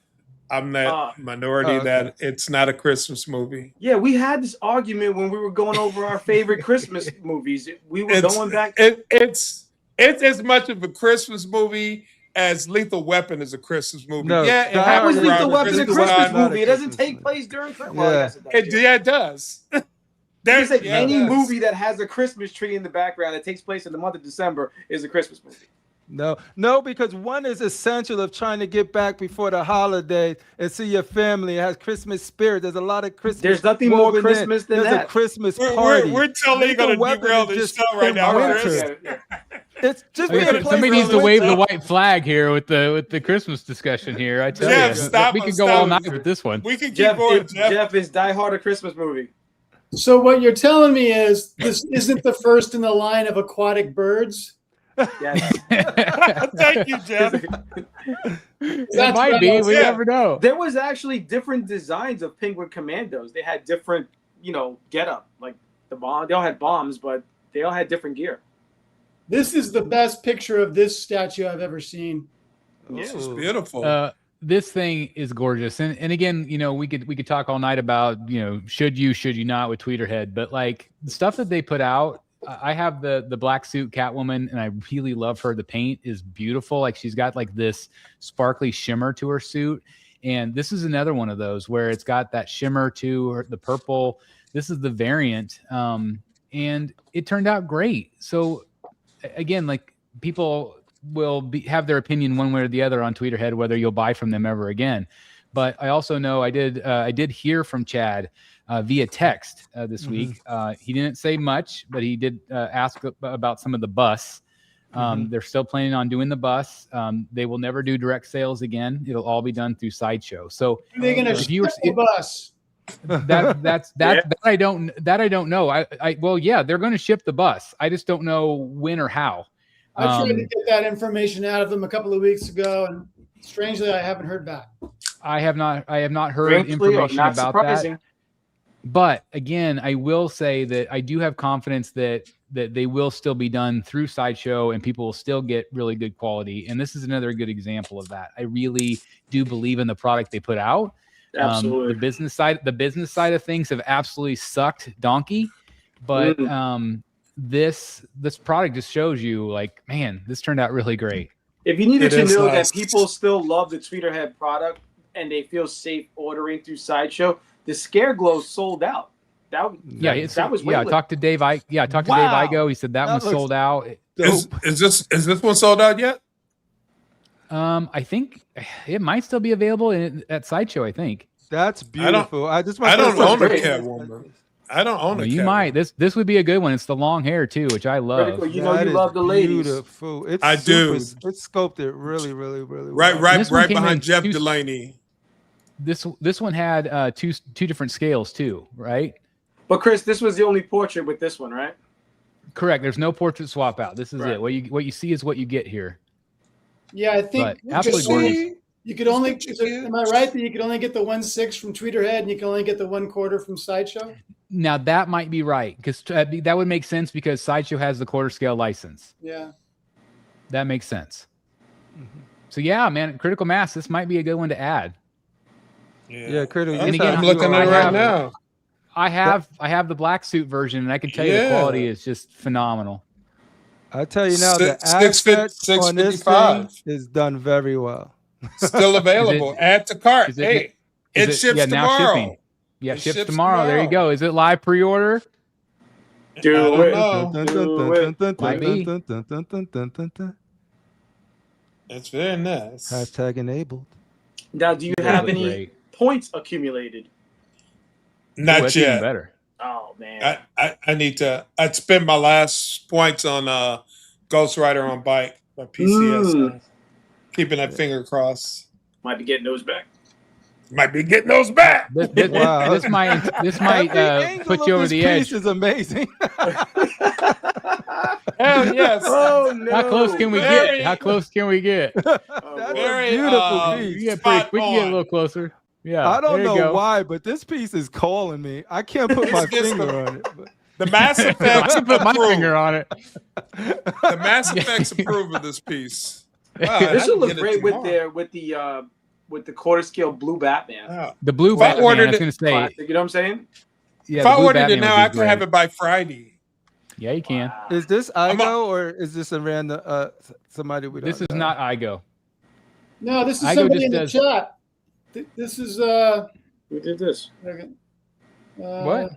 I'm that minority that it's not a Christmas movie. Yeah, we had this argument when we were going over our favorite Christmas movies. We were going back. It's as much of a Christmas movie as Lethal Weapon is a Christmas movie. No, yeah, it How was happens Lethal around Weapon a Christmas Christmas time. movie? It doesn't take place during Christmas. Well, Yeah. it does. It does. There's like Yeah, any it does. movie that has a Christmas tree in the background that takes place in the month of December is a Christmas movie. No, because one is essential of trying to get back before the holiday and see your family. It has Christmas spirit. There's a lot of Christmas. There's nothing more woven in. Christmas than There's that. a Christmas party. We're totally going to derail this show right now, Chris. It's just being Somebody needs to wave the white flag here with the Christmas discussion here. I tell Jeff, you, stop, we could go stop. all night with this one. We can keep Jeff, going, Jeff. Jeff, is Die Hard a Christmas movie? So what you're telling me is this isn't the first in the line of aquatic birds? Yes. Thank you, Jeff. That might be. We never know. There was actually different designs of Penguin Commandos. They had different, get up. Like they all had bombs, but they all had different gear. This is the best picture of this statue I've ever seen. This is beautiful. This thing is gorgeous, and again, we could talk all night about should you not with Tweeterhead, but like the stuff that they put out. I have the black suit Catwoman, and I really love her. The paint is beautiful. Like she's got like this sparkly shimmer to her suit. And this is another one of those where it's got that shimmer to the purple. This is the variant. And it turned out great. So again, like people will have their opinion one way or the other on Tweeterhead, whether you'll buy from them ever again. But I also know I did hear from Chad via text this week. He didn't say much, but he did ask about some of the bus. They're still planning on doing the bus. They will never do direct sales again. It'll all be done through Sideshow. So they're going to ship the bus. That I don't know. Well, yeah, they're going to ship the bus. I just don't know when or how. I tried to get that information out of them a couple of weeks ago, and strangely, I haven't heard back. I have not heard information about that. But again, I will say that I do have confidence that they will still be done through Sideshow and people will still get really good quality. And this is another good example of that. I really do believe in the product they put out. Absolutely. The business side of things have absolutely sucked donkey. But this product just shows you like, man, this turned out really great. If you needed It to is know nice. that people still love the Tweeterhead product and they feel safe ordering through Sideshow, the Scare Glow sold out. That was I waitlist. talked to Dave. I talked to Dave Igo. He said that one's looks sold out. Is dope. this one sold out yet? I think it might still be available at Sideshow. I think. That's beautiful. I don't own a great. Catwoman. I don't own a You Catwoman. might. This would be a good one. It's the long hair too, which I love. Critical, you know That you is love the ladies. Beautiful. It's I do. It's sculpted really, really, really Right, well. right, This one right came in behind Jeff two- Delaney. This one had two different scales too, right? But Chris, this was the only portrait with this one, right? Correct. There's no portrait swap out. This is Right. it. What you see is what you get here. Yeah, I think But absolutely gorgeous. you could only. Am I right that you could only get the 1/6 from Tweeterhead and you can only get the 1/4 from Sideshow? Now that might be right because that would make sense because Sideshow has the quarter scale license. Yeah. That makes sense. So yeah, man, Critical Mass. This might be a good one to add. Yeah, Critical. And you again, sound- I'm looking I at it right have- now. I have the black suit version, and I can tell you the quality is just phenomenal. I tell you now, the Six on this 655. thing is done very well. Still available. Add to cart. is it- Hey, it ships now tomorrow. shipping. Yeah, It ships ships tomorrow. There you tomorrow. go. Is it live pre-order? Do I it. don't know. Might be. It's very nice. Hashtag enabled. Now, do you have Really any great. points accumulated? Ooh, Not that's even yet. better. Oh man. I need to. I'd spend my last points on Ghost Rider on bike by PCS. Keeping that finger crossed. Might be getting those back. Might be getting those back. Wow. This might Every angle put of you over this the piece edge. is amazing. Hell yes. Oh no. How close can we Very- get? How close can we get? Oh, That's boy. Very, a beautiful uh, piece. We Spot can get a on. little closer. Yeah. I don't there you know go. why, but this piece is calling me. I can't put my This gets finger the- on it. But The Mass I Effects can put my approve. finger on it. The Mass Effects approve of this piece. Wow, This I would can look get it great tomorrow. with the quarter scale blue Batman. Wow. The blue If I Batman. ordered I was it- going to say. Classic, you know what I'm saying? Yeah, If the I blue ordered Batman it now, would be I could have great. it by Friday. Yeah, you can. Wow. is this I'm Igo or is this a random somebody we don't This is know? not Igo. No, this is Igo somebody just in the does- chat. This is Who did this? What?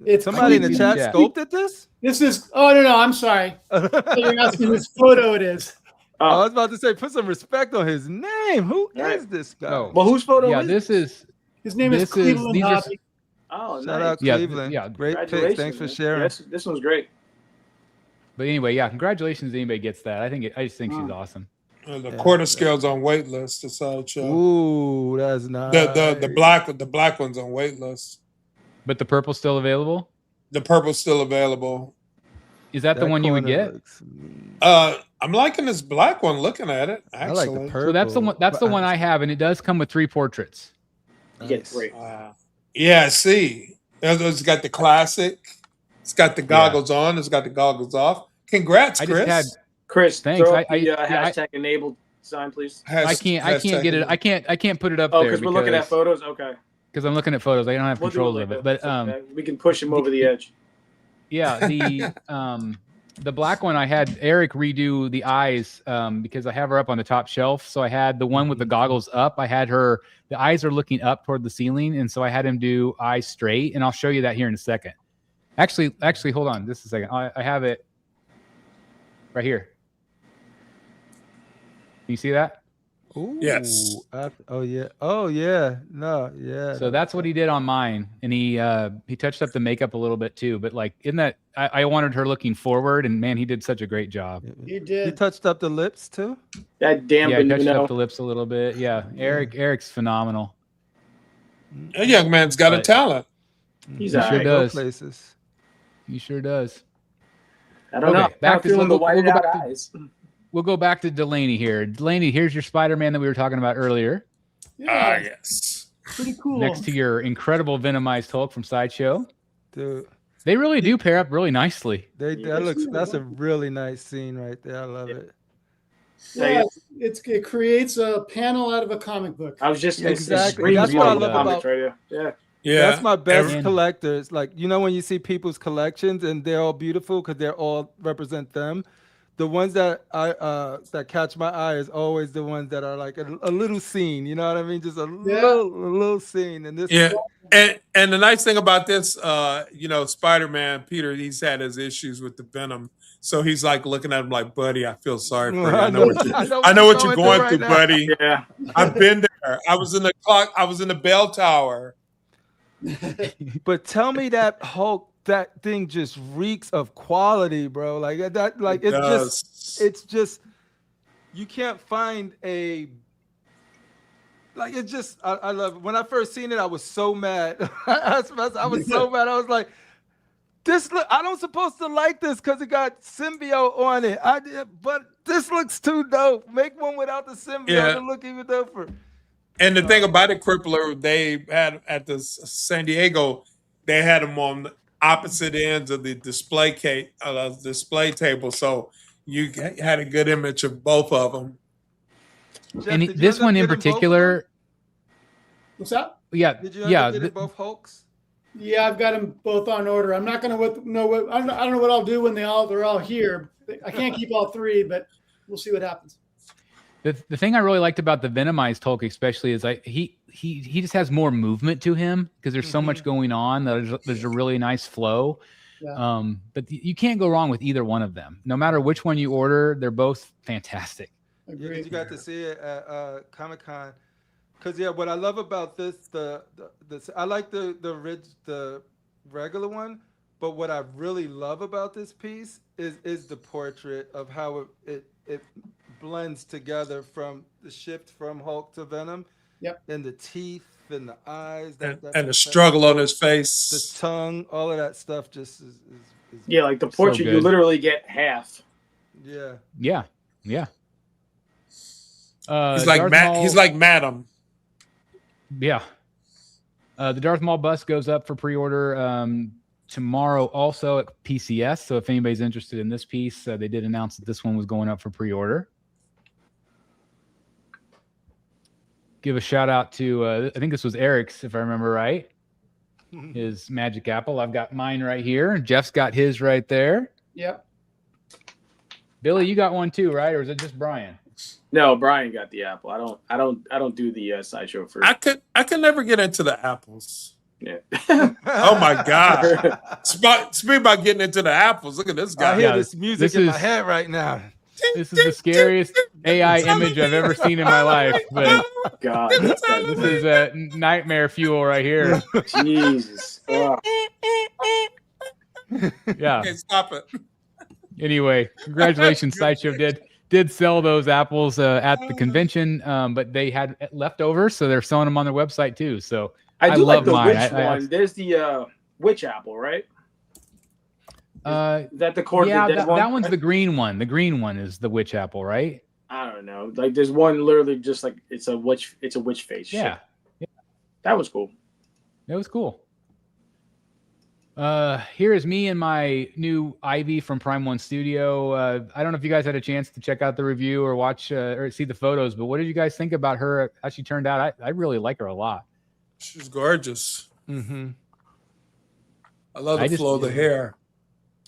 It's Somebody in the Creepy chat chat. sculpted this? This is. Oh no, I'm sorry. You're asking whose photo it is. I Oh, was about to say, put some respect on his name. Who is Right. this guy? Oh. well, whose photo Yeah, is this is. His name is This is- Cleveland these are- Hobby. Oh, Shout nice. out Yeah, Cleveland. yeah. Great pick. Congratulations, Thanks for man. sharing. Yeah, this one's great. But anyway, yeah. Congratulations to anybody gets that. I just think she's awesome. The Yeah. quarter scale's on wait list. The sideshow. Ooh, that's nice. The black one's on wait list. But the purple's still available. The purple's still available. Is that the one you would corner get? looks mean. I'm liking this black one. Looking at it, I actually. like the purple. So that's the one. That's the one I have, and it does come with 3 portraits. You get Nice. three. Wow. Yeah. See, it's got the classic. It's got the goggles on. It's got the goggles off. Congrats, I Chris. just had. Chris, Thanks. throw up I- the yeah, I- hashtag enabled sign, please. I can't get it. I can't put it up Oh, there because we're looking at photos. Okay, because I'm looking at photos. I don't have we'll do control it of later. it. But It's okay. we can push him over the edge. yeah, the black one I had Eric redo the eyes because I have her up on the top shelf. So I had the one with the goggles up. I had her. The eyes are looking up toward the ceiling, and so I had him do eyes straight. And I'll show you that here in a second. Actually, hold on just a second. I have it right here. Can you see that? Ooh, Yes. oh yeah. Oh yeah. No. Yeah. So that's what he did on mine, and he touched up the makeup a little bit too. But like in that, I wanted her looking forward, and man, he did such a great job. He He did. touched up the lips too. That Yeah, he dampened, touched you know. up the lips a little bit. Yeah, Eric's phenomenal. That young man's got a But- talent. He's He all sure right. does. Places. He sure does. I don't Okay, know. back I'm to- feeling we'll the go- we'll whited go out back to- eyes. We'll go back to Delaney here. Delaney, here's your Spider-Man that we were talking about earlier, Yeah, Yes. pretty cool. next to your incredible Venomized Hulk from Sideshow. Dude, They really do pair up really nicely. Yeah, that's a really nice scene right there. I love it. Yeah, it creates a panel out of a comic book. I was just Yeah, it's exactly. screams That's what I like love comics about- right here. Yeah. Yeah. That's my best And- collectors. Like, you know, when you see people's collections and they're all beautiful because they're all represent them. the ones that I that catch my eye is always the ones that are like a little scene. You know what I mean? Just a little scene. And this, Yeah. And the nice thing about this, Spider-Man, Peter, he's had his issues with the Venom. So he's like looking at him like, buddy, I feel sorry for you. I know what you're going through, buddy. Yeah. I've been there. I was in the bell tower. But tell me that Hulk, that thing just reeks of quality, bro. Like that, like it's just you can't find a like it's just I love it. When I first seen it, I was so mad. I was so mad. I was like, I don't supposed to like this because it got symbiote on it. But this looks too dope. Make one without the symbiote to look even doper. And the thing about it, Crippler, they had at the San Diego, they had them on opposite ends of the display table, so you had a good image of both of them. Jeff, And this one in particular, What's that? yeah, Did you ever get both Hulks? Yeah, I've got them both on order. I'm not going to know what I don't know what I'll do when they're all here. I can't keep all three, but we'll see what happens. The thing I really liked about the Venomized Hulk, especially, is he just has more movement to him because there's so much going on. There's a really nice flow. Yeah. But you can't go wrong with either one of them. No matter which one you order, they're both fantastic. Yeah, you got to see it at Comic-Con. Because what I love about this, I like the regular one, but what I really love about this piece is the portrait of how it blends together from the shift from Hulk to Venom. Yep. And the teeth and the eyes and the struggle on his face, the tongue, all of that stuff just is yeah, like the portrait, you literally get half. Yeah. Yeah. He's like Madam. Yeah. The Darth Maul bust goes up for pre-order tomorrow also at PCS. So if anybody's interested in this piece, they did announce that this one was going up for pre-order. Give a shout out to, I think this was Eric's, if I remember right. His Magic Apple. I've got mine right here. Jeff's got his right there. Yep. Billy, you got one too, right? Or is it just Bryan? No, Bryan got the apple. I don't do the sideshow for. I can never get into the apples. Yeah. Oh my God! Speak about getting into the apples. Look at this guy. I hear this music in my head right now. This is the scariest AI image I've ever seen in my life. But God, this is nightmare fuel right here. Jesus. Oh. Yeah. Okay, stop it. Anyway, congratulations, Sideshow did sell those apples at the convention, but they had leftovers, so they're selling them on their website too. So I do love like the mine. witch one. There's the witch apple, right? Is that the cord? Yeah, that one's the green one. The green one is the witch apple, right? I don't know. Like there's one literally just like it's a witch face. Yeah. That was cool. That was cool. Here is me and my new Ivy from Prime One Studio. I don't know if you guys had a chance to check out the review or watch or see the photos, but what did you guys think about her? How she turned out? I really like her a lot. She's gorgeous. Mm-hmm. I love the flow of the hair.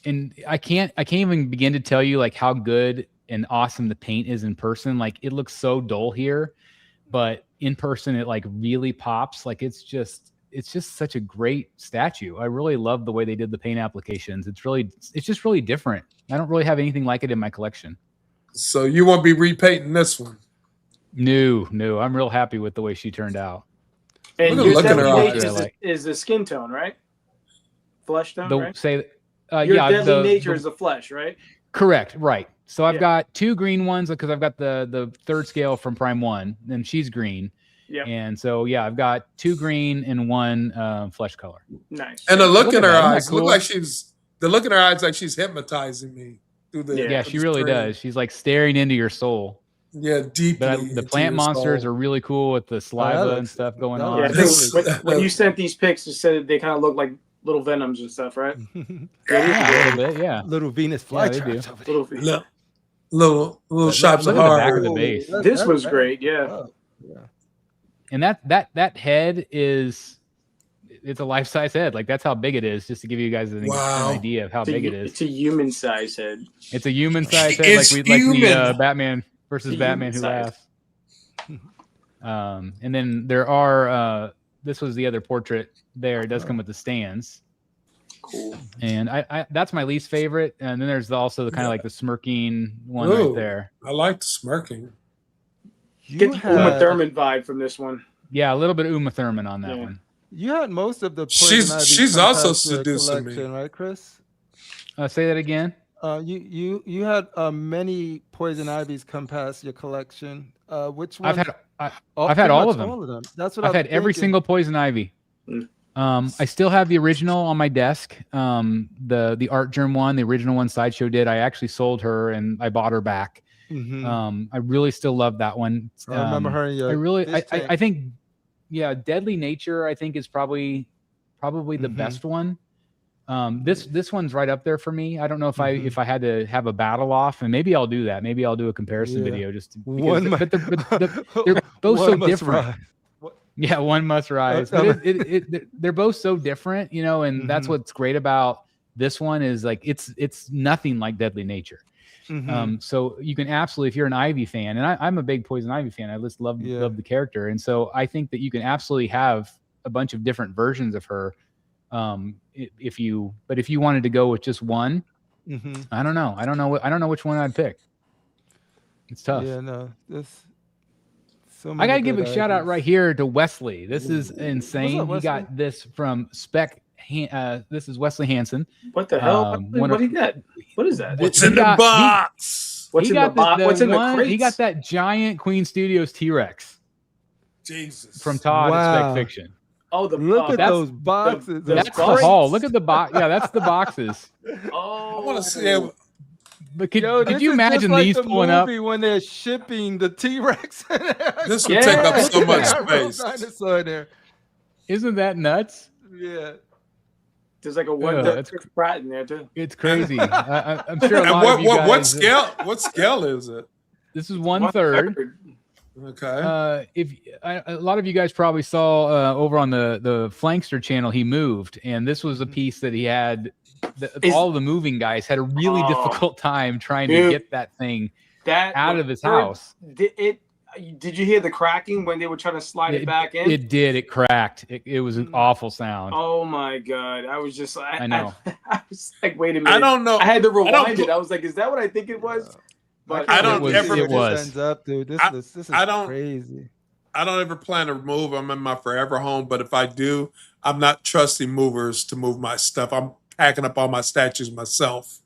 And I can't even begin to tell you like how good and awesome the paint is in person. Like it looks so dull here, but in person it like really pops. Like it's just such a great statue. I really love the way they did the paint applications. It's just really different. I don't really have anything like it in my collection. So you won't be repainting this one? No. I'm real happy with the way she turned out. And your deadly nature nature is the skin tone, right? Flesh tone, right? Your deadly nature is the flesh, right? Correct, right. So I've got two green ones because I've got the third scale from Prime One, and she's green. Yeah. And so I've got two green and one flesh color. Nice. And the look in her eyes look like she's hypnotizing me through the. Yeah, she really does. She's like staring into your soul. Yeah, deeply. But the plant monsters are really cool with the saliva and stuff going on. Yeah, when you sent these pics, you said they kind of look like little venoms and stuff, right? Yeah, a little bit, yeah. Little Venus flytraps. Little shots of heart. Back of the base. This was great, yeah. And that head is it's a life-size head. Like that's how big it is. Just to give you guys an idea of how big it is. It's a human size head. It's a human-size head, It's like the Batman versus It's Batman Who human Laughs. And then there are. This was the other portrait. There, it does come with the stands. Cool. And I that's my least favorite. And then there's also the kind of like the smirking one Ooh, right there. I like the smirking. Get the Uma Thurman vibe from this one. Yeah, a little bit of Uma Thurman on that one. You had most of the. She's also seducing me, right, Chris? Say that again. You had many Poison Ivies come past your collection. Which one? I've had all of them. All of them. That's what I've had every single Poison Ivy. I still have the original on my desk. The Art Germ one, the original one Sideshow did. I actually sold her and I bought her back. I really still love that one. I remember her. I think, Deadly Nature, I think is probably the best one. This one's right up there for me. I don't know if I had to have a battle off, and maybe I'll do that. Maybe I'll do a comparison video just because, but they're both so different. Yeah, one must rise. But they're both so different, and that's what's great about this one is like it's nothing like Deadly Nature. So you can absolutely, if you're an Ivy fan, and I'm a big Poison Ivy fan, I just love the character, and so I think that you can absolutely have a bunch of different versions of her. If you wanted to go with just one, I don't know which one I'd pick. It's tough. Yeah, no, I gotta give a shout out right here to Wesley. This is insane. He got this from Spec. This is Wesley Hansen. What the hell? What do you got? What is that? What's in the box? What's in the box? What's in the crates? He got that giant Queen Studios T-Rex. Jesus. From Todd at Spec Fiction. Oh, look at those boxes. That's the haul. Look at the box. Yeah, that's the boxes. I want to see it. But could you imagine these pulling up when they're shipping the T-Rex? This would take up so much space. Dinosaur there. Isn't that nuts? Yeah. There's like a one Pratt in there too. It's crazy. I'm sure a lot of you guys. What scale is it? This is 1/3. Okay. A lot of you guys probably saw over on the Flankster channel, he moved, and this was a piece that he had. All the moving guys had a really difficult time trying to get that thing out of his house. Did you hear the cracking when they were trying to slide it back in? It did. It cracked. It was an awful sound. Oh my god! I was just. I know. I was like, wait a minute. I don't know. I had to rewind it. I was like, is that what I think it was? But I don't ever. It was. Ends up, dude. This is crazy. I don't ever plan to move. I'm in my forever home, but if I do, I'm not trusting movers to move my stuff. I'm packing up all my statues myself.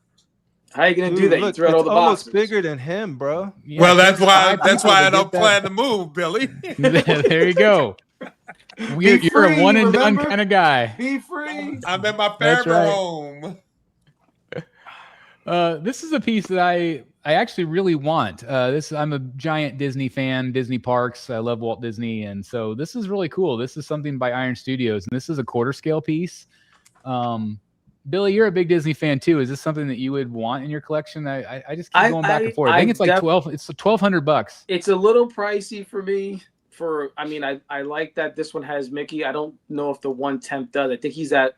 How are you gonna do that? Look, you throw out all the boxes. Almost bigger than him, bro. Yeah, well, that's why I don't plan to move, Billy. There you go. You're a one and done kind of guy. Be free. I'm in my forever home. This is a piece that I actually really want. I'm a giant Disney fan, Disney parks. I love Walt Disney, and so this is really cool. This is something by Iron Studios, and this is a quarter scale piece. Billy, you're a big Disney fan too. Is this something that you would want in your collection? I just keep going back and forth. I think it's like $1,200. It's a little pricey for me. I like that this one has Mickey. I don't know if the 1/10 does. I think he's at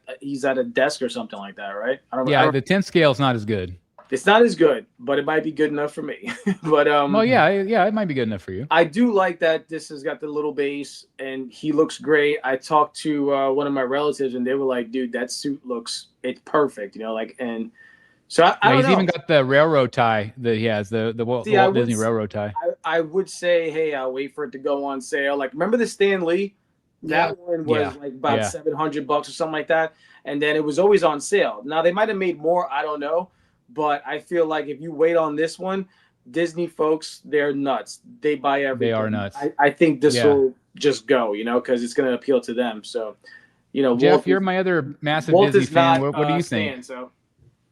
a desk or something like that, right? The 10th scale is not as good. It's not as good, but it might be good enough for me. But it might be good enough for you. I do like that this has got the little base, and he looks great. I talked to one of my relatives, and they were like, "Dude, that suit it's perfect," and so I don't know. He's even got the railroad tie that he has, the Walt Disney railroad tie. I would say, hey, I'll wait for it to go on sale. Like, remember the Stan Lee? That one was like about $700 or something like that, and then it was always on sale. Now they might have made more, I don't know. But I feel like if you wait on this one, Disney folks, they're nuts. They buy everything. They are nuts. I think this will just go, because it's going to appeal to them. So, Jeff, you're my other massive Disney fan. What do you think?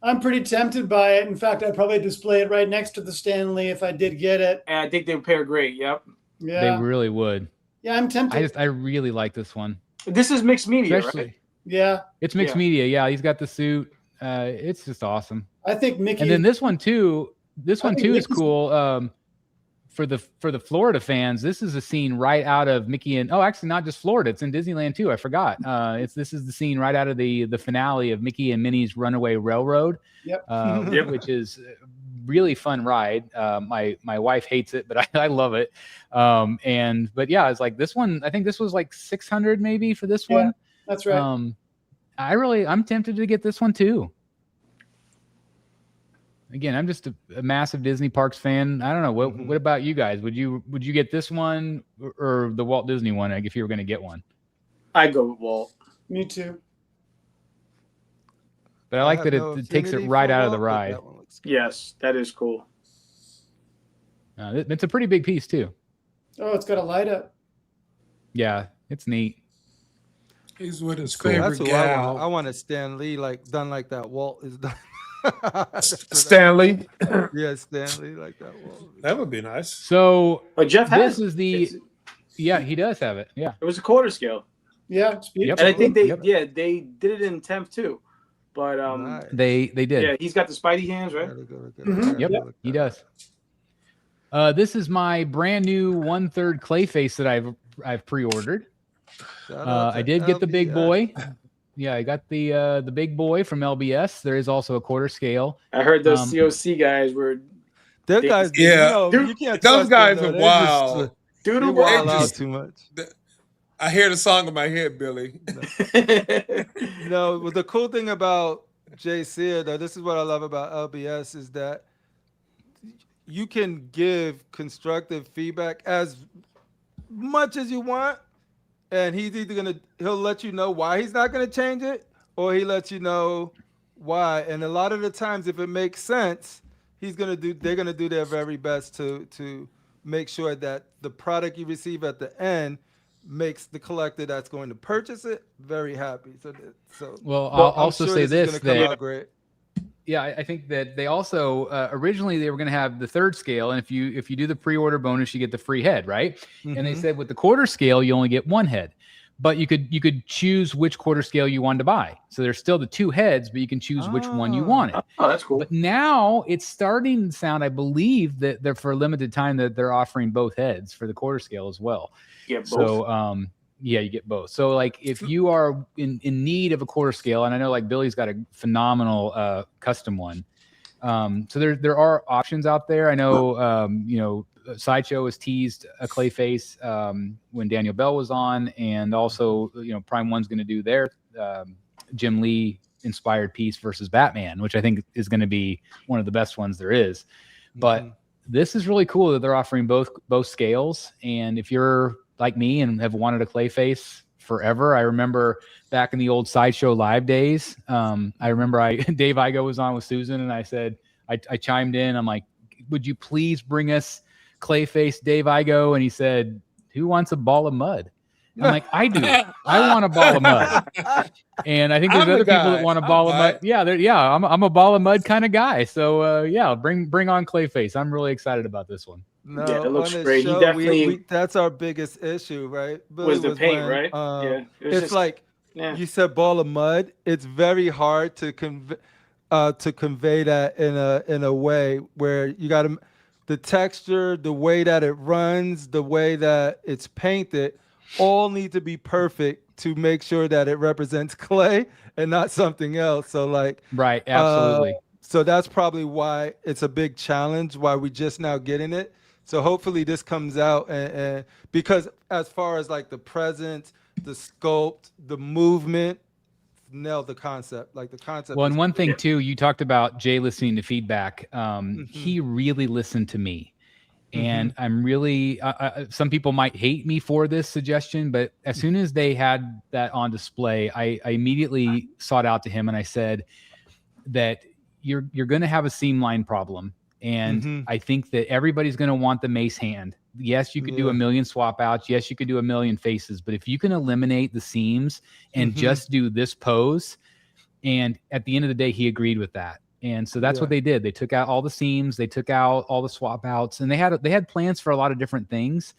I'm pretty tempted by it. In fact, I'd probably display it right next to the Stan Lee if I did get it. And I think they would pair great. Yep. Yeah. They really would. Yeah, I'm tempted. I really like this one. This is mixed media, right? Yeah. It's mixed media. Yeah, he's got the suit. It's just awesome. I think Mickey. And then this one too. This one too is cool. for the Florida fans, this is a scene right out of Mickey and actually not just Florida, it's in Disneyland too. I forgot. This is the scene right out of the finale of Mickey and Minnie's Runaway Railroad. Yep. Which is really fun ride. My wife hates it, but I love it. But yeah, it's like this one. I think this was like 600 maybe for this one. That's right. I'm tempted to get this one too. Again, I'm just a massive Disney Parks fan. I don't know. What about you guys? Would you get this one or the Walt Disney one if you were going to get one? I'd go with Walt. Me too. But I like that it takes it right out of the ride. Yes, that is cool. It's a pretty big piece too. Oh, it's got a light up. Yeah, it's neat. He's with his Cool. favorite That's who gal. I want a Stan Lee done like that. Walt is done. Stanley. Yeah, Stan Lee like that. Walt. That would be nice. So Jeff has this is the yeah, he does have it. Yeah, it was a quarter scale. Yeah, it's beautiful. And I think they did it in temp too. But Nice. they did. yeah, he's got the Spidey hands, right? Yep, he does. This is my brand new 1/3 Clayface that I've pre-ordered. I did get the big boy. Yeah, I got the big boy from LBS. There is also a quarter scale. I heard those COC guys were. Those guys, Yeah. you can't Those trust guys them, are though. They wild. just, Dude, they wild out too much. I hear the song in my head, Billy. No, well, the cool thing about JC, though, this is what I love about LBS, is that you can give constructive feedback as much as you want, and he's either he'll let you know why he's not gonna change it, or he lets you know why. And a lot of the times, if it makes sense, they're gonna do their very best to make sure that the product you receive at the end makes the collector that's going to purchase it very happy. So well, I'll also say this is gonna come out great. Yeah, I think that they also originally they were going to have the 3rd scale, and if you do the pre-order bonus, you get the free head, right? And they said with the quarter scale, you only get 1 head, but you could choose which quarter scale you wanted to buy. So there's still the 2 heads, but you can choose which one you wanted. Oh, that's cool. But now it's starting to sound, I believe, that they're for a limited time that they're offering both heads for the quarter scale as well. Yeah, both. So yeah, you get both. So like if you are in need of a quarter scale, and I know like Billy's got a phenomenal custom one. So there are options out there. I know Sideshow has teased a Clayface when Daniel Bell was on, and also Prime One's going to do their Jim Lee inspired piece versus Batman, which I think is going to be one of the best ones there is. But this is really cool that they're offering both scales. And if you're like me and have wanted a Clayface forever, I remember back in the old Sideshow Live days, I remember Dave Igo was on with Susan, and I said, I chimed in, I'm like, would you please bring us Clayface Dave Igo? And he said, who wants a ball of mud? I'm like, I do. I want a ball of mud. And I think there's other people that want a ball of mud. Yeah, I'm a ball of mud kind of guy. So bring on Clayface. I'm really excited about this one. No, yeah, it looks on great. Show, He definitely that's our biggest issue, right? was the paint, when, right? Yeah, it it's like you said, ball of mud. It's very hard to convey that in a way where you got the texture, the way that it runs, the way that it's painted, all need to be perfect to make sure that it represents clay and not something else. So right, absolutely. So that's probably why it's a big challenge, why we're just now getting it. So hopefully this comes out and because as far as like the presence, the sculpt, the movement, nailed the concept. Like the concept. Well, and one thing too, you talked about Jay listening to feedback. He really listened to me. And I'm really, some people might hate me for this suggestion, but as soon as they had that on display, I immediately sought out to him and I said that you're going to have a seam line problem. And I think that everybody's going to want the mace hand. Yes, you could do a million swap outs. Yes, you could do a million faces. But if you can eliminate the seams and just do this pose, and at the end of the day, he agreed with that. And so that's what they did. They took out all the seams, they took out all the swap outs, and they had plans for a lot of different things.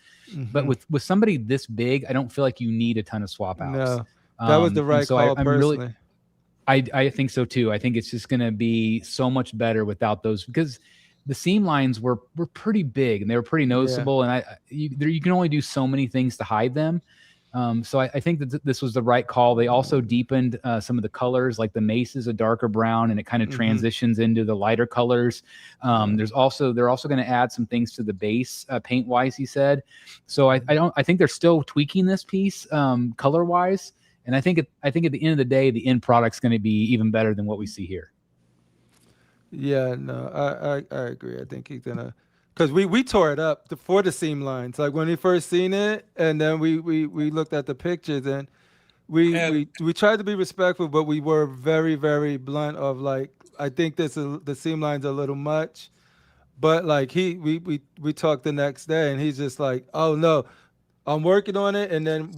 But with somebody this big, I don't feel like you need a ton of swap outs. No, that was the right call. Personally, I think so too. I think it's just going to be so much better without those, because the seam lines were pretty big and they were pretty noticeable. And you can only do so many things to hide them. So I think that this was the right call. They also deepened some of the colors, like the mace is a darker brown and it kind of transitions into the lighter colors. They're also going to add some things to the base paint wise, he said. So I think they're still tweaking this piece color wise. And I think at the end of the day, the end product's going to be even better than what we see here. Yeah, no, I agree. I think he's gonna, because we tore it up for the seam lines. Like when we first seen it, and then we looked at the pictures, and we tried to be respectful, but we were very, very blunt of like, I think the seam lines are a little much. But like we talked the next day, and he's just like, oh no, I'm working on it. And then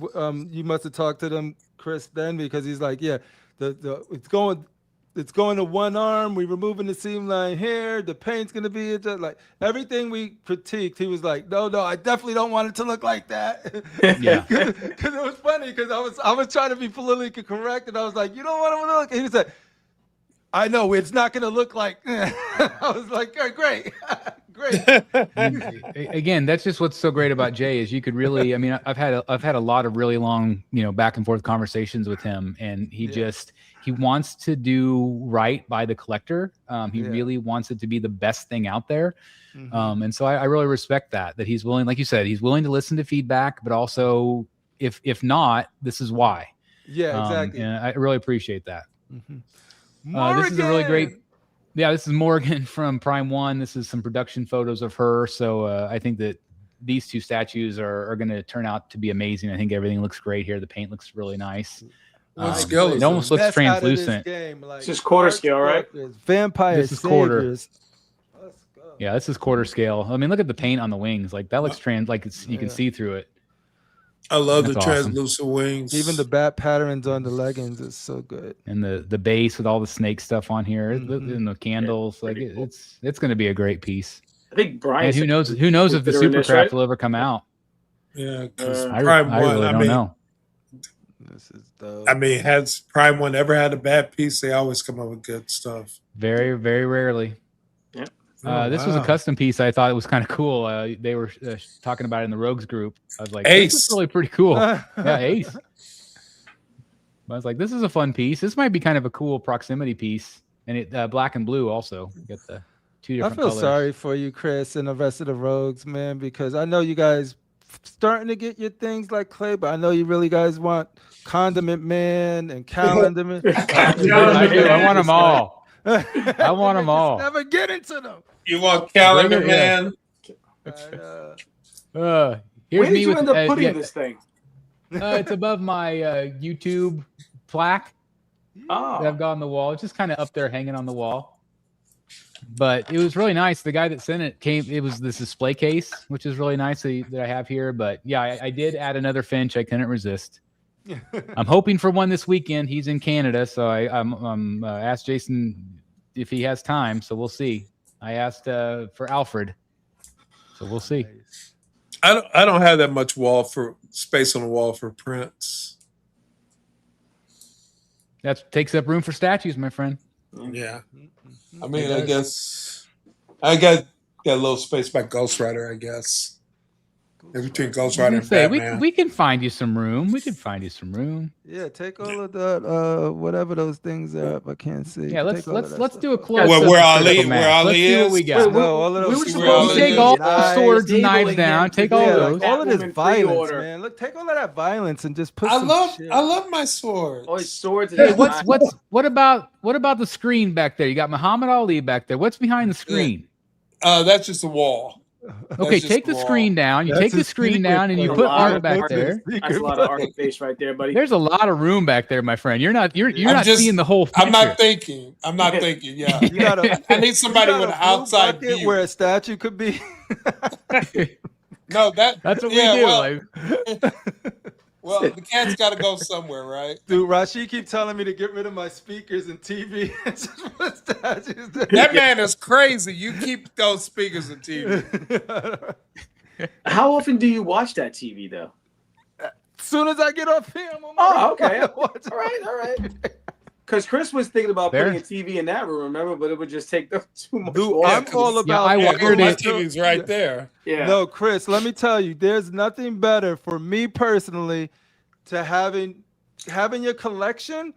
you must have talked to them, Chris, then, because he's like, yeah, it's going to one arm. We're removing the seam line here. The paint's going to be just like everything we critiqued. He was like, no, I definitely don't want it to look like that. Yeah. Because it was funny because I was trying to be politically correct. And I was like, you don't want it to look. And he was like, I know it's not going to look like. I was like, great. Again, that's just what's so great about Jay is you could really, I mean, I've had a lot of really long, back and forth conversations with him, and he wants to do right by the collector. He really wants it to be the best thing out there. And so I really respect that he's willing, like you said, he's willing to listen to feedback, but also if not, this is why. Yeah, exactly. And I really appreciate that. This is a really great. Yeah, this is Morgan from Prime One. This is some production photos of her. So I think that these two statues are going to turn out to be amazing. I think everything looks great here. The paint looks really nice. What scale is it almost looks translucent. It's just quarter scale, right? Vampire This is quarter. Saviors. Let's go. Yeah, this is quarter scale. I mean, look at the paint on the wings. Like that looks you can see through it. I love That's the awesome. translucent wings. Even the bat patterns on the leggings is so good. And the base with all the snake stuff on here, and the candles. Like cool. it's going to be a great piece. I think Bryan. And who knows if the Supercraft will ever come out? Yeah, because I Prime One. really don't know. This is dope. I mean, has Prime One ever had a bad piece? They always come up with good stuff. Very, very rarely. This was a custom piece. I thought it was kind of cool. They were talking about it in the Rogues group. I was like, Ace. This is really pretty cool. Yeah, Ace. I was like, this is a fun piece. This might be kind of a cool proximity piece. And it black and blue also. You get the two different colors. I feel sorry for you, Chris, and the rest of the Rogues, man, because I know you guys starting to get your things like Clay, but I know you really guys want Condiment Man and Calendar Man. I do. I want them all. I want them all. Never get into them. You want Calendar Man? Where Here's did me you with end up putting this thing? it's above my YouTube plaque that I've got on the wall. It's just kind of up there hanging on the wall. But it was really nice. The guy that sent it was this display case, which is really nice that I have here. But yeah, I did add another Finch. I couldn't resist. I'm hoping for one this weekend. He's in Canada, so I'm asked Jason if he has time. So we'll see. I asked for Alfred, so we'll see. I don't have that much space on the wall for prints. That takes up room for statues, my friend. Yeah, I mean, I guess I got a little space by Ghost Rider. I guess between Ghost Rider and Batman. We can find you some room. We can find you some room. Yeah, take all of that. Whatever those things are, I can't see. Yeah, let's do a close. Where Ali is? See what we got. All of those. Take all the swords and knives down. Take all those. All of this violence, man. Look, take all of that violence and just put. I love my swords. Oh, his swords. Hey, what about the screen back there? You got Muhammad Ali back there. What's behind the screen? That's just a wall. Okay, take the screen down. You take the screen down and you put art back there. That's a lot of art space right there, buddy. There's a lot of room back there, my friend. You're not seeing the whole picture. I'm not thinking. Yeah, I need somebody with an outside view where a statue could be. No, that's what we do. Well, the cat's got to go somewhere, right? Dude, Rashid keep telling me to get rid of my speakers and TV. That man is crazy. You keep those speakers and TV. How often do you watch that TV, though? As soon as I get off here, I'm on okay. All right. Because Chris was thinking about There. putting a TV in that room, remember? But it would just take too much. Dude, wall. I'm all about. I Yeah, wired my it. TV's right there. Yeah. No, Chris, let me tell you, there's nothing better for me personally to having your collection,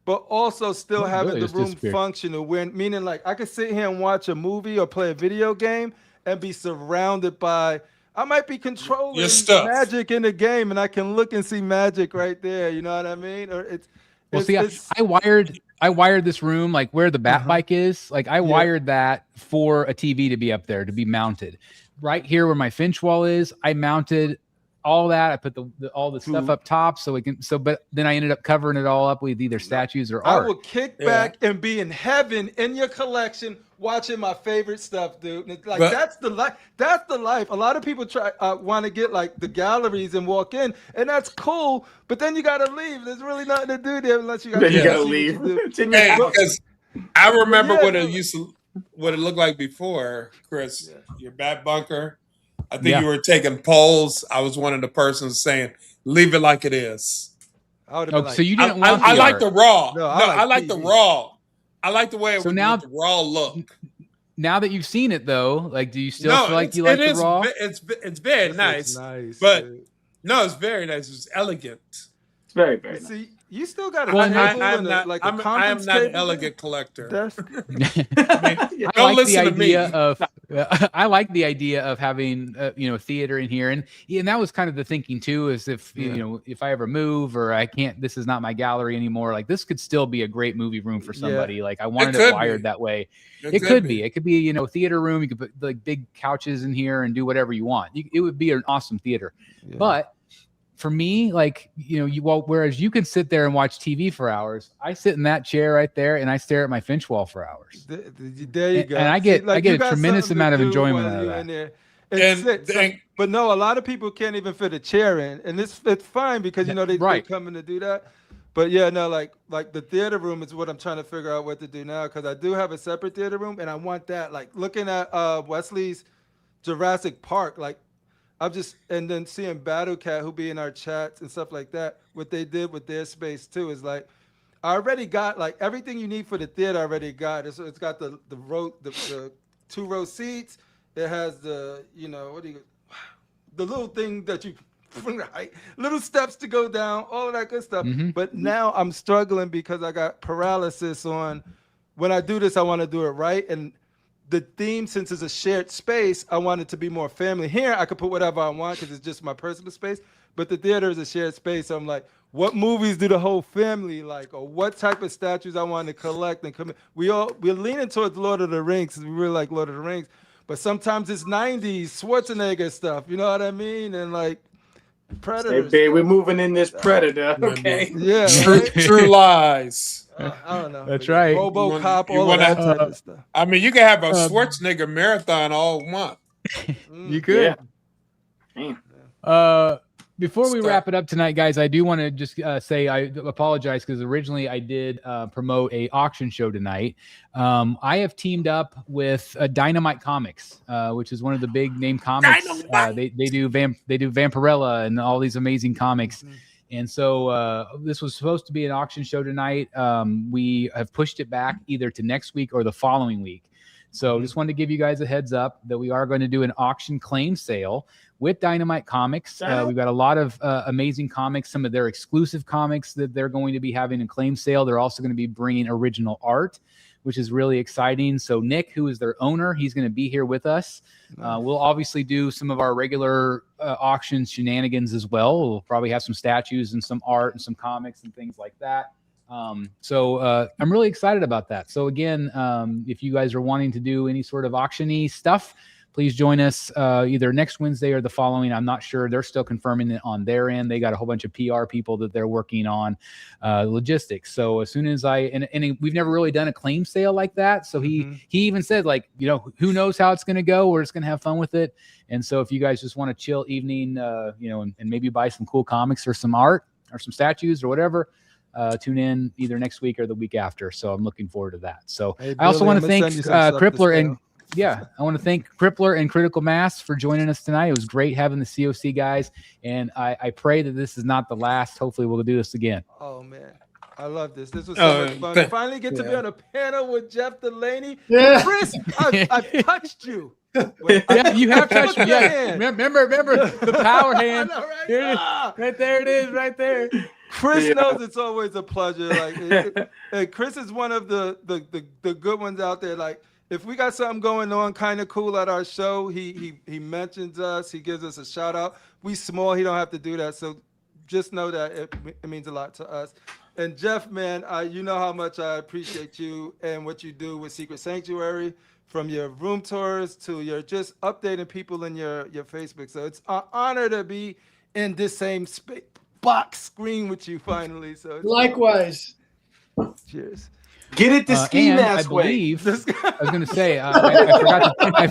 but also still Oh, having really? the Just room disappeared. functional. Meaning like I could sit here and watch a movie or play a video game and be surrounded by. I might be controlling Your stuff. magic in the game, and I can look and see magic right there. You know what I mean? Or Well, see, I wired this room like where the bat bike is. Like I wired that for a TV to be up there to be mounted. Right here where my Finch wall is, I mounted all that. I put all the stuff up top so it can. But then I ended up covering it all up with either statues or art. I will kick back and be in heaven in your collection, watching my favorite stuff, dude. It's like that's the life. That's the life. A lot of people want to get like the galleries and walk in, and that's cool. But then you gotta leave. There's really nothing to do there unless you gotta, leave. Hey, because I remember what it looked like before, Chris. Your back bunker. I think you were taking polls. I was one of the persons saying, "Leave it like it is." So you didn't want I the like art. the raw. No, I like the raw. I like the way it So would now- the raw look. Now that you've seen it though, like, do you still feel like you like it the is raw? It's very nice, nice, but dude. no, it's very nice. It's elegant. It's very, very nice. See, you still got a I table am and not. a I am conference not an table elegant collector. That's I Don't like the listen to me. idea of I like the idea of having theater in here, and that was kind of the thinking too. Is if if I ever move or I can't, this is not my gallery anymore. Like this could still be a great movie room for somebody. Like I wanted it wired that way. It could be. It could be theater room. You could put like big couches in here and do whatever you want. It would be an awesome theater, but. For me, like, whereas you can sit there and watch TV for hours, I sit in that chair right there and I stare at my Finch wall for hours. There you go. And I get a tremendous amount of enjoyment out of that. But no, a lot of people can't even fit a chair in, and it's fine because they come in to do that. But yeah, no, like the theater room is what I'm trying to figure out what to do now because I do have a separate theater room, and I want that. Like looking at Wesley's Jurassic Park, like. And then seeing Battle Cat, who be in our chats and stuff like that, what they did with their space too is like, I already got like everything you need for the theater. I already got it. So it's got the 2-row seats. It has the the little thing that you little steps to go down, all of that good stuff. But now I'm struggling because I got paralysis on. When I do this, I want to do it right and. The theme, since it's a shared space, I want it to be more family. Here, I could put whatever I want because it's just my personal space. But the theater is a shared space. So I'm like, what movies do the whole family like, or what type of statues I want to collect and come in. We're leaning towards Lord of the Rings because we really like Lord of the Rings. But sometimes it's 90s Schwarzenegger stuff. You know what I mean? And like Predators. Hey, babe, we're moving in this Predator. Okay. Yeah. True lies. I don't know. That's right. RoboCop, all of that type of stuff. I mean, you can have a Schwarzenegger marathon all month. You could. Yeah. Before we wrap it up tonight, guys, I do want to just say I apologize because originally I did promote a auction show tonight. I have teamed up with Dynamite Comics, which is one of the big name comics. They do Vampirella and all these amazing comics. And so this was supposed to be an auction show tonight. We have pushed it back either to next week or the following week. So just wanted to give you guys a heads up that we are going to do an auction claim sale with Dynamite Comics. We've got a lot of amazing comics, some of their exclusive comics that they're going to be having a claim sale. They're also going to be bringing original art, which is really exciting. So Nick, who is their owner, he's going to be here with us. We'll obviously do some of our regular auction shenanigans as well. We'll probably have some statues and some art and some comics and things like that. So I'm really excited about that. So again, if you guys are wanting to do any sort of auction-y stuff, please join us either next Wednesday or the following. I'm not sure. They're still confirming it on their end. They got a whole bunch of PR people that they're working on logistics. So as soon as and we've never really done a claim sale like that. So he even said, like, who knows how it's going to go. We're just going to have fun with it. And so if you guys just want a chill evening, and maybe buy some cool comics or some art or some statues or whatever, tune in either next week or the week after. So I'm looking forward to that. So hey, I also want to thank Crippler and I want to thank Crippler and Critical Mass for joining us tonight. It was great having the COC guys, and I pray that this is not the last. Hopefully we'll do this again. Oh man, I love this. This was so much fun. Finally get to be on a panel with Jeff Delaney. Yeah. Chris, I've touched you. Yeah, you have touched me. Yeah. Remember the power hand. I know, right? Here it is. Right there it is, right there. Chris knows it's always a pleasure. Like Chris is one of the good ones out there. Like if we got something going on kind of cool at our show, he mentions us, he gives us a shout out. We small, he don't have to do that. So just know that it means a lot to us. And Jeff, man, you know how much I appreciate you and what you do with Secret Sanctuary, from your room tours to your just updating people in your Facebook. So it's an honor to be in this same box screen with you finally. So Likewise. Cheers. Get it the ski mask way. I was going to say, I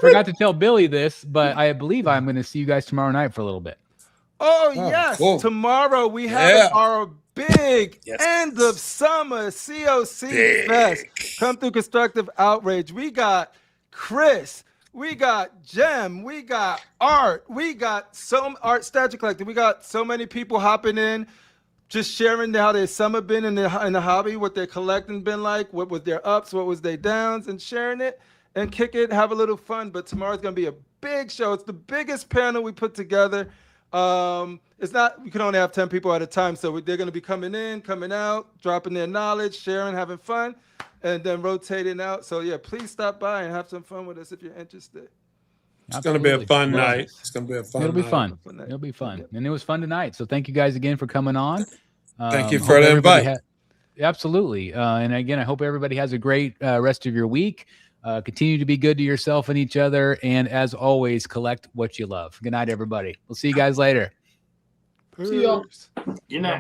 forgot to tell Billy this, but I believe I'm going to see you guys tomorrow night for a little bit. Oh, yes. Cool. Tomorrow we have our big end of summer COC Fest. Come through Constructive Outrage. We got Chris. We got Jem. We got Art. We got Art Statue Collector. We got so many people hopping in, just sharing how their summer been in the hobby, what their collecting been like, what was their ups, what was their downs, and sharing it and kick it, have a little fun. But tomorrow's going to be a big show. It's the biggest panel we put together. It's not, we can only have 10 people at a time. So they're going to be coming in, coming out, dropping their knowledge, sharing, having fun, and then rotating out. So yeah, please stop by and have some fun with us if you're interested. It's going to be a fun night. It's going to be a fun night. It'll be fun. It'll be fun. And it was fun tonight. So thank you guys again for coming on. Thank you for the invite. Absolutely. And again, I hope everybody has a great rest of your week. Continue to be good to yourself and each other. And as always, collect what you love. Good night, everybody. We'll see you guys later. See y'all. Good night.